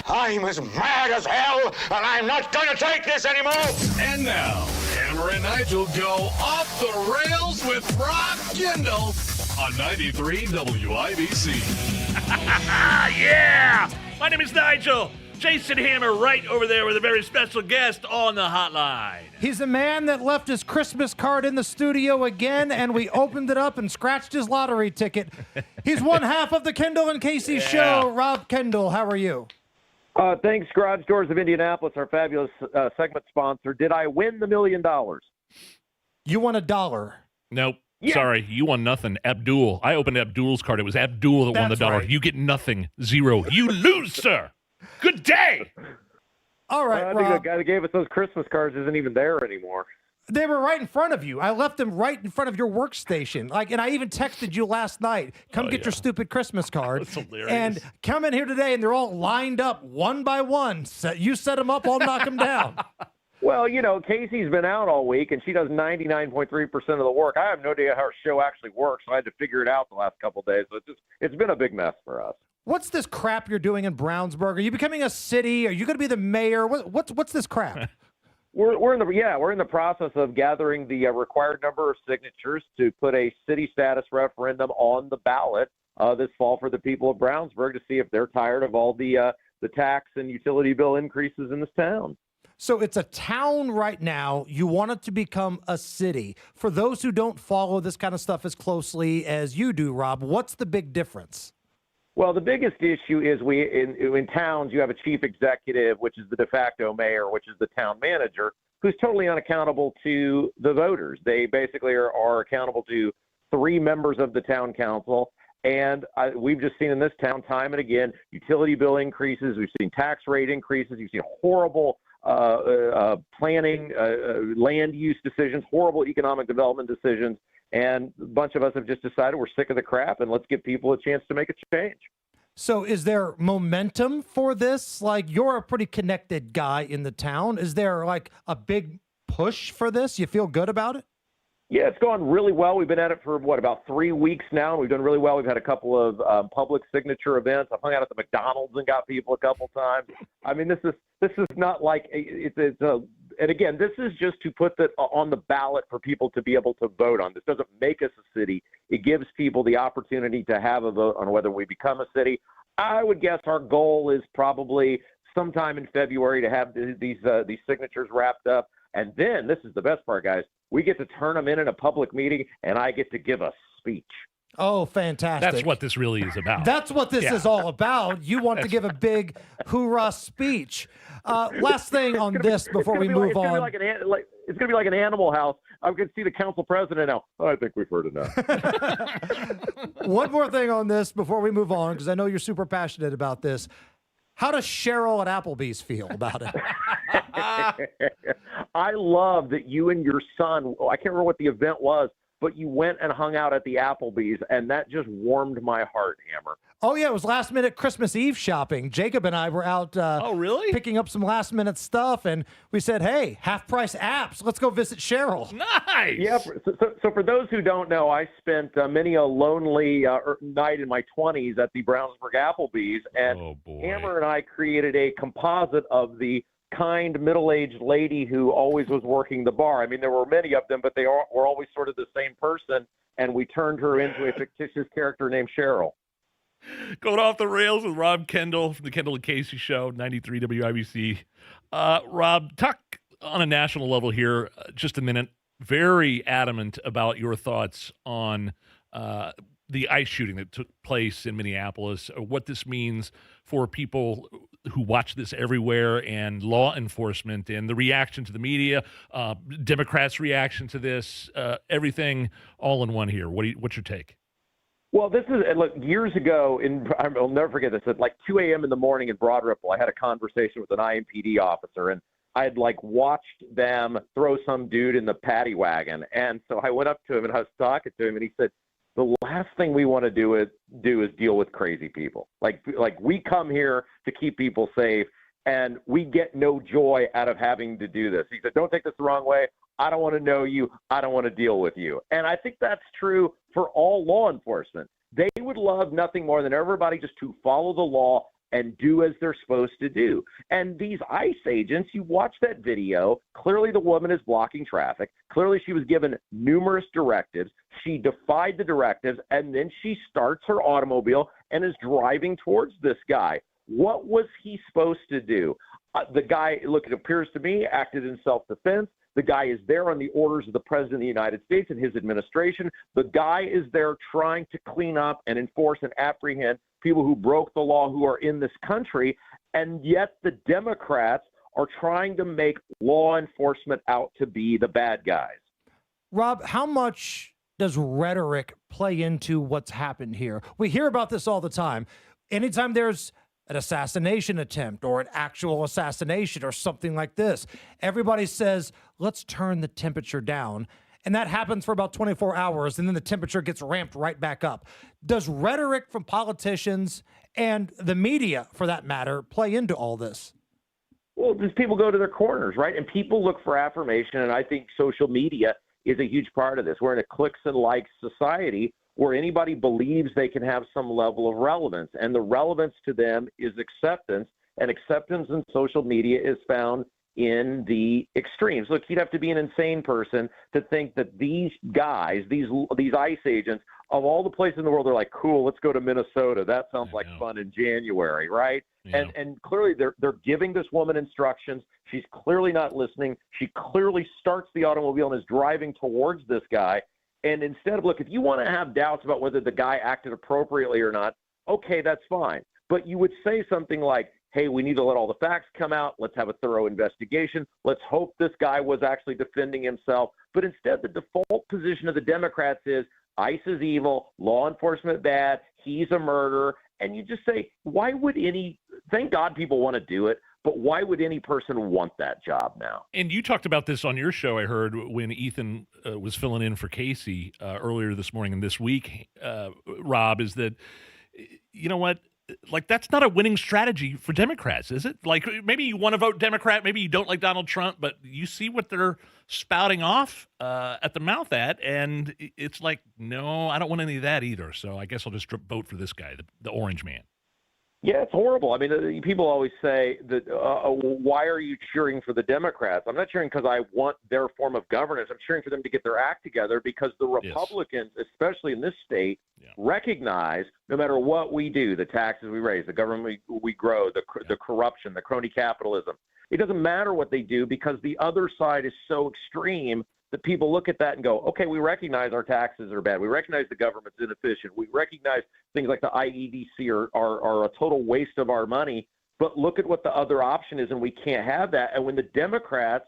I'm as mad as hell, and I'm not going to take this anymore! And now, Hammer and Nigel go off the rails with Rob Kendall on 93 WIBC. Yeah! My name is Nigel. Jason Hammer right over there with a very special guest on the hotline. He's a man that left his Christmas card in the studio again, and we opened it up and scratched his lottery ticket. He's one half of the Kendall and Casey show. Rob Kendall, how are you? Thanks, Garage Doors of Indianapolis, our fabulous segment sponsor. Did I win the $1 million? You won $1. Nope. Yeah. Sorry, you won nothing. Abdul. I opened Abdul's card. It was Abdul that won the $1. Right. You get nothing. 0. You lose, sir. Good day. All right, I think the guy that gave us those Christmas cards isn't even there anymore. They were right in front of you. I left them right in front of your workstation. And I even texted you last night. Come get your stupid Christmas card. That's hilarious. And come in here today, and they're all lined up one by one. You set them up, I'll knock them down. Well, Casey's been out all week, and she does 99.3% of the work. I have no idea how her show actually works, so I had to figure it out the last couple of days. So it's been a big mess for us. What's this crap you're doing in Brownsburg? Are you becoming a city? Are you going to be the mayor? What's this crap? We're in the process of gathering the required number of signatures to put a city status referendum on the ballot this fall for the people of Brownsburg to see if they're tired of all the tax and utility bill increases in this town. So it's a town right now. You want it to become a city. For those who don't follow this kind of stuff as closely as you do, Rob, what's the big difference? Well, the biggest issue is in towns, you have a chief executive, which is the de facto mayor, which is the town manager, who's totally unaccountable to the voters. They basically are accountable to 3 members of the town council. And we've just seen in this town time and again, utility bill increases. We've seen tax rate increases. You've seen horrible planning, land use decisions, horrible economic development decisions. And a bunch of us have just decided we're sick of the crap and let's give people a chance to make a change. So is there momentum for this? Like, you're a pretty connected guy in the town. Is there like a big push for this? You feel good about it? Yeah, it's gone really well. We've been at it for, about 3 weeks now. We've done really well. We've had a couple of public signature events. I've hung out at the McDonald's and got people a couple times. I mean, this is not like and again, this is just to put that on the ballot for people to be able to vote on. This doesn't make us a city. It gives people the opportunity to have a vote on whether we become a city. I would guess our goal is probably sometime in February to have these signatures wrapped up. And then, this is the best part, guys, we get to turn them in a public meeting, and I get to give a speech. Oh, fantastic. That's what this really is about. That's what this is all about. You want to give a big hoorah speech. Last thing on this before we move on. It's going to be like an Animal House. I can see the council president now. Oh, I think we've heard enough. One more thing on this before we move on, because I know you're super passionate about this. How does Cheryl at Applebee's feel about it? I love that you and your son, I can't remember what the event was, but you went and hung out at the Applebee's, and that just warmed my heart, Hammer. Oh, yeah, it was last-minute Christmas Eve shopping. Jacob and I were out picking up some last-minute stuff, and we said, hey, half-price apps. Let's go visit Cheryl. Nice! Yeah, so for those who don't know, I spent many a lonely night in my 20s at the Brownsburg Applebee's, and Hammer and I created a composite of the kind middle-aged lady who always was working the bar. I mean, there were many of them, but they were always sort of the same person, and we turned her into a fictitious character named Cheryl. Going off the rails with Rob Kendall from the Kendall and Casey Show, 93 WIBC. Rob, talk on a national level here just a minute. Very adamant about your thoughts on the ICE shooting that took place in Minneapolis, what this means for people who watch this everywhere, and law enforcement, and the reaction to the media, Democrats' reaction to this, everything all in one here. What's your take? Well, this is, look, years ago, I'll never forget this, at like 2 a.m. in the morning in Broad Ripple, I had a conversation with an IMPD officer, and I had like watched them throw some dude in the paddy wagon. And so I went up to him and I was talking to him, and he said, the last thing we want to do is deal with crazy people. Like we come here to keep people safe, and we get no joy out of having to do this. He said, don't take this the wrong way. I don't want to know you. I don't want to deal with you. And I think that's true for all law enforcement. They would love nothing more than everybody just to follow the law and do as they're supposed to do. And these ICE agents, you watch that video, clearly the woman is blocking traffic. Clearly she was given numerous directives. She defied the directives, and then she starts her automobile and is driving towards this guy. What was he supposed to do? The guy, look, it appears to me, acted in self-defense. The guy is there on the orders of the President of the United States and his administration. The guy is there trying to clean up and enforce and apprehend people who broke the law who are in this country. And yet the Democrats are trying to make law enforcement out to be the bad guys. Rob, how much does rhetoric play into what's happened here? We hear about this all the time. Anytime there's an assassination attempt or an actual assassination or something like this, everybody says, let's turn the temperature down. And that happens for about 24 hours, and then the temperature gets ramped right back up. Does rhetoric from politicians and the media, for that matter, play into all this? Well, these people go to their corners, right? And people look for affirmation, and I think social media is a huge part of this. We're in a clicks and likes society where anybody believes they can have some level of relevance, and the relevance to them is acceptance, and acceptance in social media is found in the extremes. Look, you'd have to be an insane person to think that these guys, these ICE agents, of all the places in the world, they're like, cool, let's go to Minnesota. That sounds like fun in January, right? Yeah. And clearly they're giving this woman instructions. She's clearly not listening. She clearly starts the automobile and is driving towards this guy. And instead of, look, if you want to have doubts about whether the guy acted appropriately or not, okay, that's fine. But you would say something like, hey, we need to let all the facts come out. Let's have a thorough investigation. Let's hope this guy was actually defending himself. But instead, the default position of the Democrats is ICE is evil, law enforcement bad, he's a murderer. And you just say, why would thank God people want to do it, but why would any person want that job now? And you talked about this on your show, I heard, when Ethan was filling in for Casey earlier this morning and this week, Rob, is that, you know what? Like, that's not a winning strategy for Democrats, is it? Like, maybe you want to vote Democrat, maybe you don't like Donald Trump, but you see what they're spouting off at the mouth at, and it's like, no, I don't want any of that either. So I guess I'll just vote for this guy, the orange man. Yeah, it's horrible. I mean, people always say that, why are you cheering for the Democrats? I'm not cheering because I want their form of governance. I'm cheering for them to get their act together because the Republicans, especially in this state, recognize no matter what we do, the taxes we raise, the government we grow, the corruption, the crony capitalism, it doesn't matter what they do because the other side is so extreme that people look at that and go, okay, we recognize our taxes are bad. We recognize the government's inefficient. We recognize things like the IEDC are a total waste of our money. But look at what the other option is, and we can't have that. And when the Democrats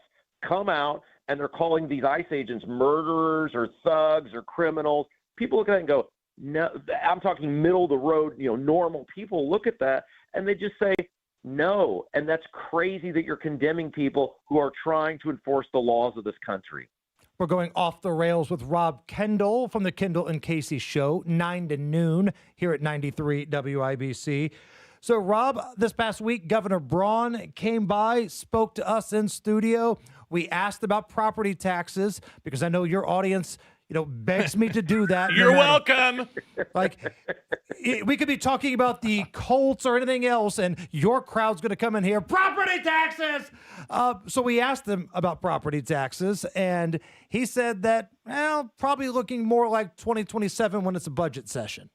come out and they're calling these ICE agents murderers or thugs or criminals, people look at that and go, no, I'm talking middle of the road, normal people look at that and they just say, no. And that's crazy that you're condemning people who are trying to enforce the laws of this country. We're going off the rails with Rob Kendall from the Kendall and Casey Show, 9 to noon here at 93 WIBC. So, Rob, this past week, Governor Braun came by, spoke to us in studio. We asked about property taxes because I know your audience, begs me to do that. You're welcome. Like, we could be talking about the Colts or anything else, and your crowd's going to come in here, property taxes! So we asked him about property taxes, and he said that, probably looking more like 2027 when it's a budget session.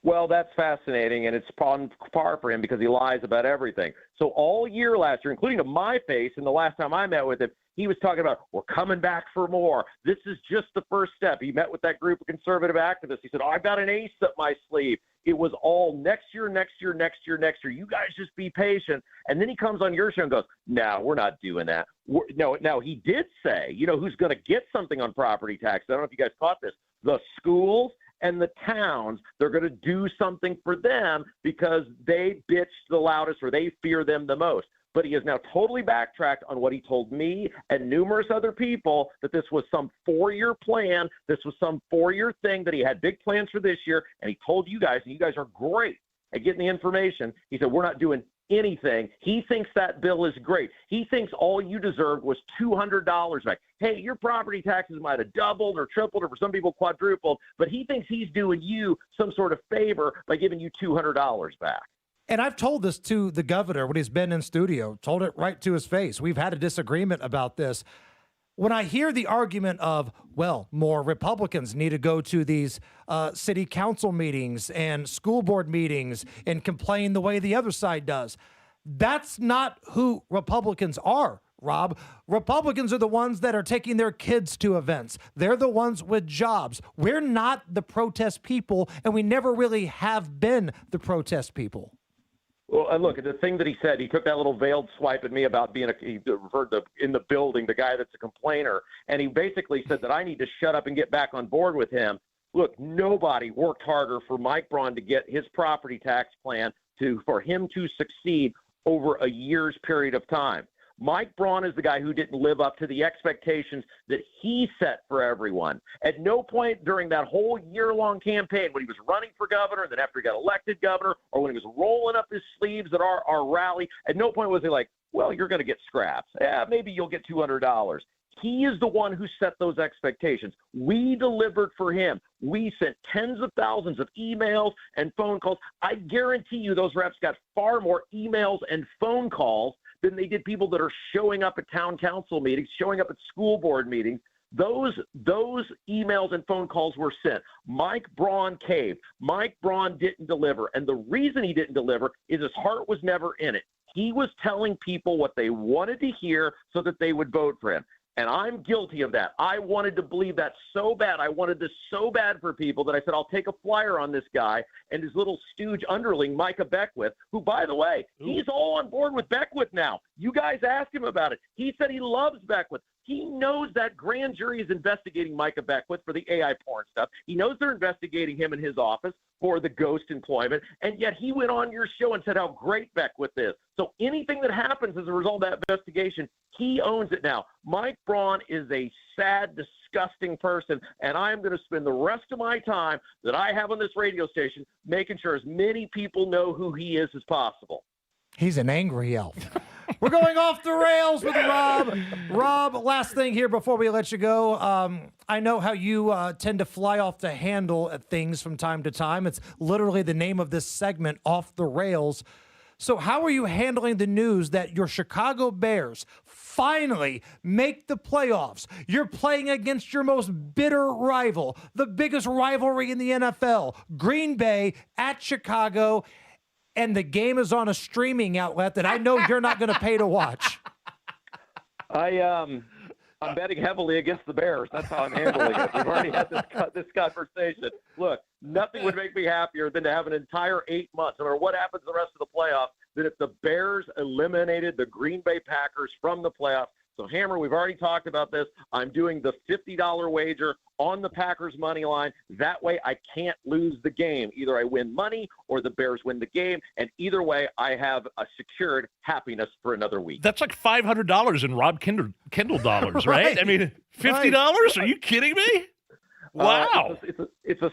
Well, that's fascinating, and it's on par for him because he lies about everything. So all year last year, including to my face, and the last time I met with him, He was talking about, we're coming back for more. This is just the first step. He met with that group of conservative activists. He said, I've got an ace up my sleeve. It was all next year. You guys just be patient. And then he comes on your show and goes, no, we're not doing that. Now, he did say, who's going to get something on property tax? I don't know if you guys caught this. The schools and the towns, they're going to do something for them because they bitch the loudest or they fear them the most. But he has now totally backtracked on what he told me and numerous other people, that this was some 4-year plan. This was some 4-year thing, that he had big plans for this year. And he told you guys, and you guys are great at getting the information. He said, we're not doing anything. He thinks that bill is great. He thinks all you deserved was $200 back. Hey, your property taxes might have doubled or tripled, or for some people quadrupled, but he thinks he's doing you some sort of favor by giving you $200 back. And I've told this to the governor when he's been in studio, told it right to his face. We've had a disagreement about this. When I hear the argument of, well, more Republicans need to go to these city council meetings and school board meetings and complain the way the other side does, that's not who Republicans are, Rob. Republicans are the ones that are taking their kids to events. They're the ones with jobs. We're not the protest people, and we never really have been the protest people. Well, and look, the thing that he said, he took that little veiled swipe at me about being he referred to in the building, the guy that's a complainer. And he basically said that I need to shut up and get back on board with him. Look, nobody worked harder for Mike Braun to get his property tax plan for him to succeed over a year's period of time. Mike Braun is the guy who didn't live up to the expectations that he set for everyone. At no point during that whole year-long campaign, when he was running for governor, and then after he got elected governor, or when he was rolling up his sleeves at our rally, at no point was he like, well, you're going to get scraps. Yeah, maybe you'll get $200. He is the one who set those expectations. We delivered for him. We sent tens of thousands of emails and phone calls. I guarantee you those reps got far more emails and phone calls than they did people that are showing up at town council meetings, showing up at school board meetings. Those emails and phone calls were sent. Mike Braun caved. Mike Braun didn't deliver. And the reason he didn't deliver is his heart was never in it. He was telling people what they wanted to hear so that they would vote for him. And I'm guilty of that. I wanted to believe that so bad. I wanted this so bad for people that I said, I'll take a flyer on this guy and his little stooge underling, Micah Beckwith, who, by the way, he's all on board with Beckwith now. You guys asked him about it. He said he loves Beckwith. He knows that grand jury is investigating Micah Beckwith for the AI porn stuff. He knows they're investigating him in his office for the ghost employment, and yet he went on your show and said how great Beckwith is. So anything that happens as a result of that investigation, he owns it now. Mike Braun is a sad, disgusting person, and I'm going to spend the rest of my time that I have on this radio station making sure as many people know who he is as possible. He's an angry elf. We're going off the rails with Rob. Rob, last thing here before we let you go. I know how you tend to fly off the handle at things from time to time. It's literally the name of this segment, Off the Rails. So how are you handling the news that your Chicago Bears finally make the playoffs? You're playing against your most bitter rival, the biggest rivalry in the NFL, Green Bay at Chicago, and the game is on a streaming outlet that I know you're not going to pay to watch. I'm betting heavily against the Bears. That's how I'm handling it. We've already had this conversation. Look, nothing would make me happier than to have an entire 8 months, no matter what happens the rest of the playoffs, than if the Bears eliminated the Green Bay Packers from the playoffs. So, Hammer, we've already talked about this. I'm doing the $50 wager on the Packers money line. That way I can't lose the game. Either I win money or the Bears win the game. And either way, I have a secured happiness for another week. That's like $500 in Rob Kendall dollars, right? I mean, $50? Right. Are you kidding me? Wow. It's a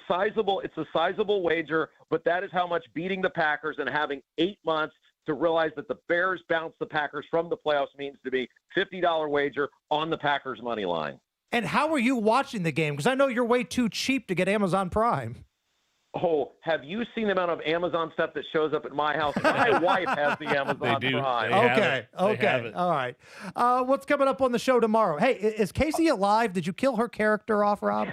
sizable wager, but that is how much beating the Packers and having 8 months to realize that the Bears bounce the Packers from the playoffs means to me. $50 wager on the Packers money line. And how are you watching the game? Because I know you're way too cheap to get Amazon Prime. Oh, have you seen the amount of Amazon stuff that shows up at my house? My wife has the Amazon Prime. Okay. All right. What's coming up on the show tomorrow? Hey, is Casey alive? Did you kill her character off, Rob?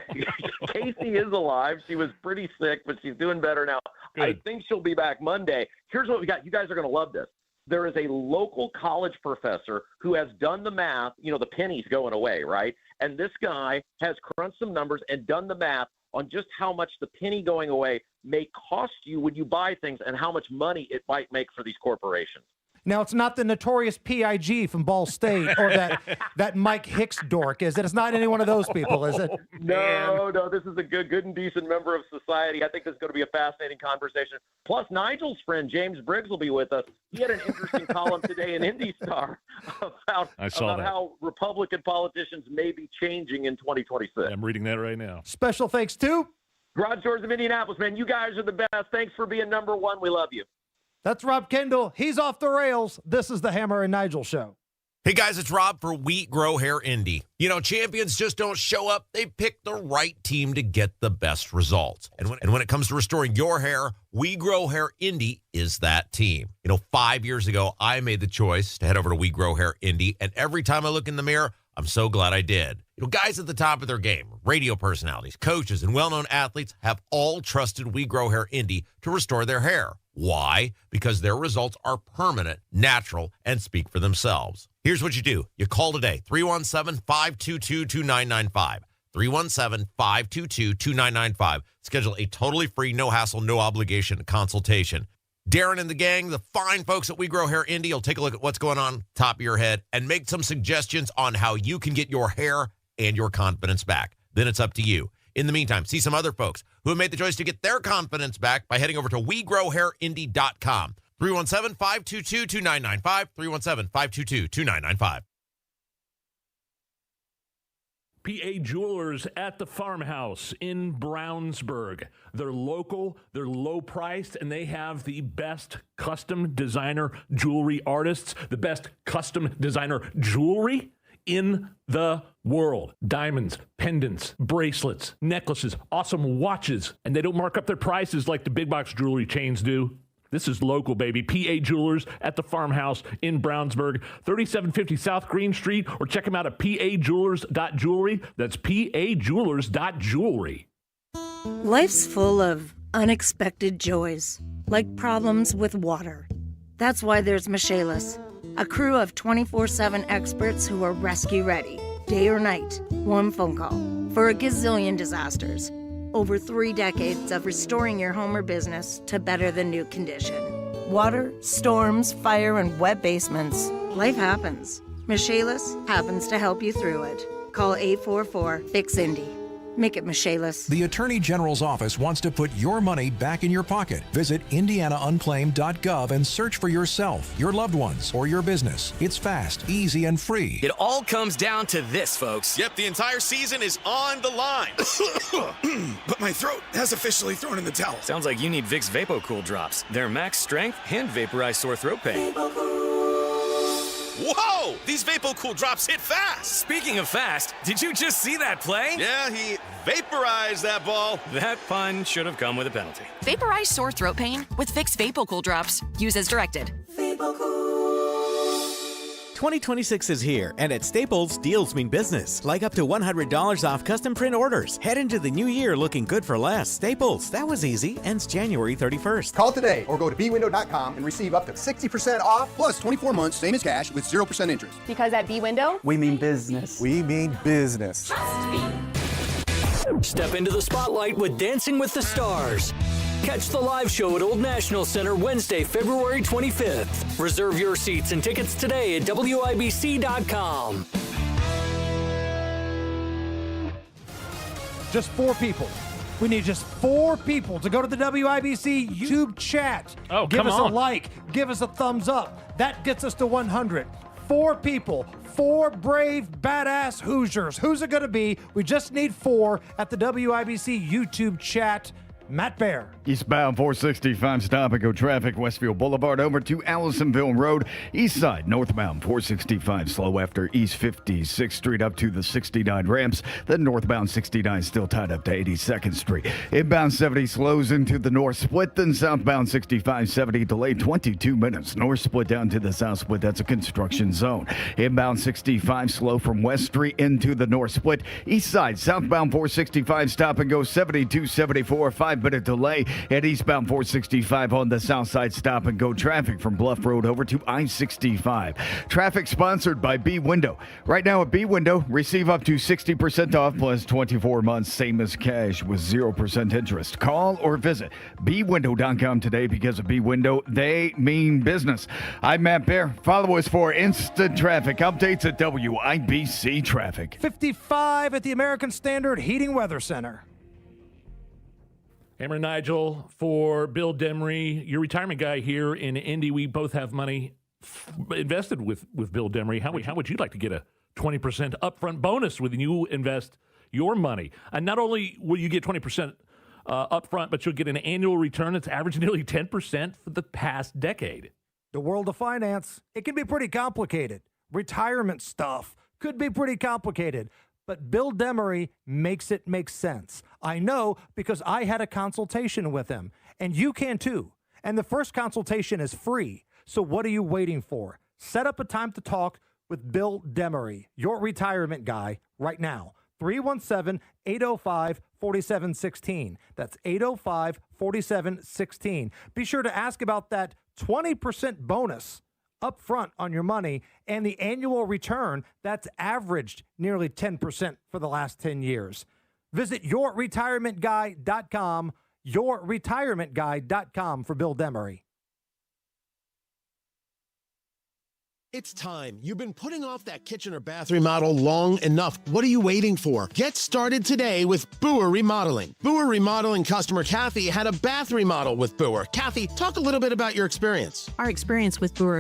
Casey is alive. She was pretty sick, but she's doing better now. Good. I think she'll be back Monday. Here's what we got. You guys are going to love this. there is a local college professor who has done the math. You know, the penny's going away, right? And this guy has crunched some numbers and done the math on just how much the penny going away may cost you when you buy things and how much money it might make for these corporations. Now, it's not the notorious PIG from Ball State or that Mike Hicks dork, is it? It's not any one of those people, is it? No, this is a good and decent member of society. I think this is going to be a fascinating conversation. Plus, Nigel's friend, James Briggs, will be with us. He had an interesting column today in Indy Star about how Republican politicians may be changing in 2026. I'm reading that right now. Special thanks to Garage Doors of Indianapolis, man. You guys are the best. Thanks for being number one. We love you. That's Rob Kendall. He's off the rails. This is the Hammer and Nigel Show. Hey guys, it's Rob for Wheat Grow Hair Indy. You know, champions just don't show up. They pick the right team to get the best results. And when it comes to restoring your hair, We Grow Hair Indy is that team. You know, 5 years ago, I made the choice to head over to We Grow Hair Indy, and every time I look in the mirror, I'm so glad I did. You know, guys at the top of their game, radio personalities, coaches, and well-known athletes have all trusted We Grow Hair Indy to restore their hair. Why? Because their results are permanent, natural, and speak for themselves. Here's what you do. You call today, 317-522-2995. 317-522-2995. Schedule a totally free, no-hassle, no-obligation consultation. Darren and the gang, the fine folks at We Grow Hair Indy, will take a look at what's going on top of your head and make some suggestions on how you can get your hair and your confidence back. Then it's up to you. In the meantime, see some other folks who have made the choice to get their confidence back by heading over to WeGrowHairIndy.com. 317-522-2995. 317-522-2995. PA Jewelers at the Farmhouse in Brownsburg. They're local, they're low priced, and they have the best custom designer jewelry artists, the best custom designer jewelry in the world. Diamonds, pendants, bracelets, necklaces, awesome watches, and they don't mark up their prices like the big box jewelry chains do. This is local, baby. PA Jewelers at the Farmhouse in Brownsburg, 3750 South Green Street, or check them out at pajewelers.jewelry. That's pajewelers.jewelry. Life's full of unexpected joys, like problems with water. That's why there's Michaelis, a crew of 24/7 experts who are rescue ready, day or night, one phone call, for a gazillion disasters. Over 3 decades of restoring your home or business to better than new condition. Water, storms, fire, and wet basements. Life happens. Michaelis happens to help you through it. Call 844-FIX-INDY. Make it Michaelis. The Attorney General's office wants to put your money back in your pocket. Visit indianaunclaimed.gov and search for yourself, your loved ones, or your business. It's fast, easy, and free. It all comes down to this, folks. Yep, the entire season is on the line. But my throat has officially thrown in the towel. Sounds like you need Vicks VapoCool drops. They're max strength and vaporize sore throat pain. Whoa! These VapoCool drops hit fast! Speaking of fast, did you just see that play? Yeah, he vaporized that ball. That pun should have come with a penalty. Vaporize sore throat pain with Vicks VapoCool drops. Use as directed. 2026 is here, and at Staples, deals mean business. Like up to $100 off custom print orders. Head into the new year looking good for less. Staples, that was easy. Ends January 31st. Call today or go to bwindow.com and receive up to 60% off plus 24 months, same as cash, with 0% interest. Because at B-Window, we mean business. We mean business. Trust me. Step into the spotlight with Dancing with the Stars. Catch the live show at Old National Center Wednesday, February 25th. Reserve your seats and tickets today at WIBC.com. Just 4 people. We need just 4 people to go to the WIBC YouTube chat. Oh, give come us on. a like. Give us a thumbs up. That gets us to 100. 4 people. 4 brave, badass Hoosiers. Who's it going to be? We just need 4 at the WIBC YouTube chat. Matt Bear. Eastbound 465 stop and go traffic, Westfield Boulevard over to Allisonville Road. East side, northbound 465 slow after East 56th Street up to the 69 ramps. Then northbound 69 still tied up to 82nd Street. Inbound 70 slows into the north split. Then southbound 65-70 delayed 22 minutes. North split down to the south split. That's a construction zone. Inbound 65 slow from West Street into the north split. East side, southbound 465 stop and go 72-74. 5 5-minute delay at eastbound 465 on the south side. Stop and go traffic from Bluff Road over to I-65. Traffic sponsored by B Window. Right now at B Window, receive up to 60% off plus 24 months, same as cash with 0% interest. Call or visit bwindow.com today, because of B Window, they mean business. I'm Matt Bear. Follow us for instant traffic updates at WIBC Traffic. 55 at the American Standard Heating Weather Center. Hammer and Nigel for Bill Demery, your retirement guy here in Indy. We both have money invested with Bill Demery. How would you like to get a 20% upfront bonus when you invest your money? And not only will you get 20% upfront, but you'll get an annual return that's averaged nearly 10% for the past decade. The world of finance, it can be pretty complicated. Retirement stuff could be pretty complicated. But Bill Demery makes it make sense. I know because I had a consultation with him, and you can too. And the first consultation is free. So what are you waiting for? Set up a time to talk with Bill Demery, your retirement guy, right now. 317-805-4716. That's 805-4716. Be sure to ask about that 20% bonus up front on your money and the annual return that's averaged nearly 10% for the last 10 years. Visit yourretirementguy.com, yourretirementguy.com for Bill Demery. It's time. You've been putting off that kitchen or bath remodel long enough. What are you waiting for? Get started today with Boer Remodeling. Boer Remodeling customer Kathy had a bath remodel with Boer. Kathy, talk a little bit about your experience. Our experience with Boer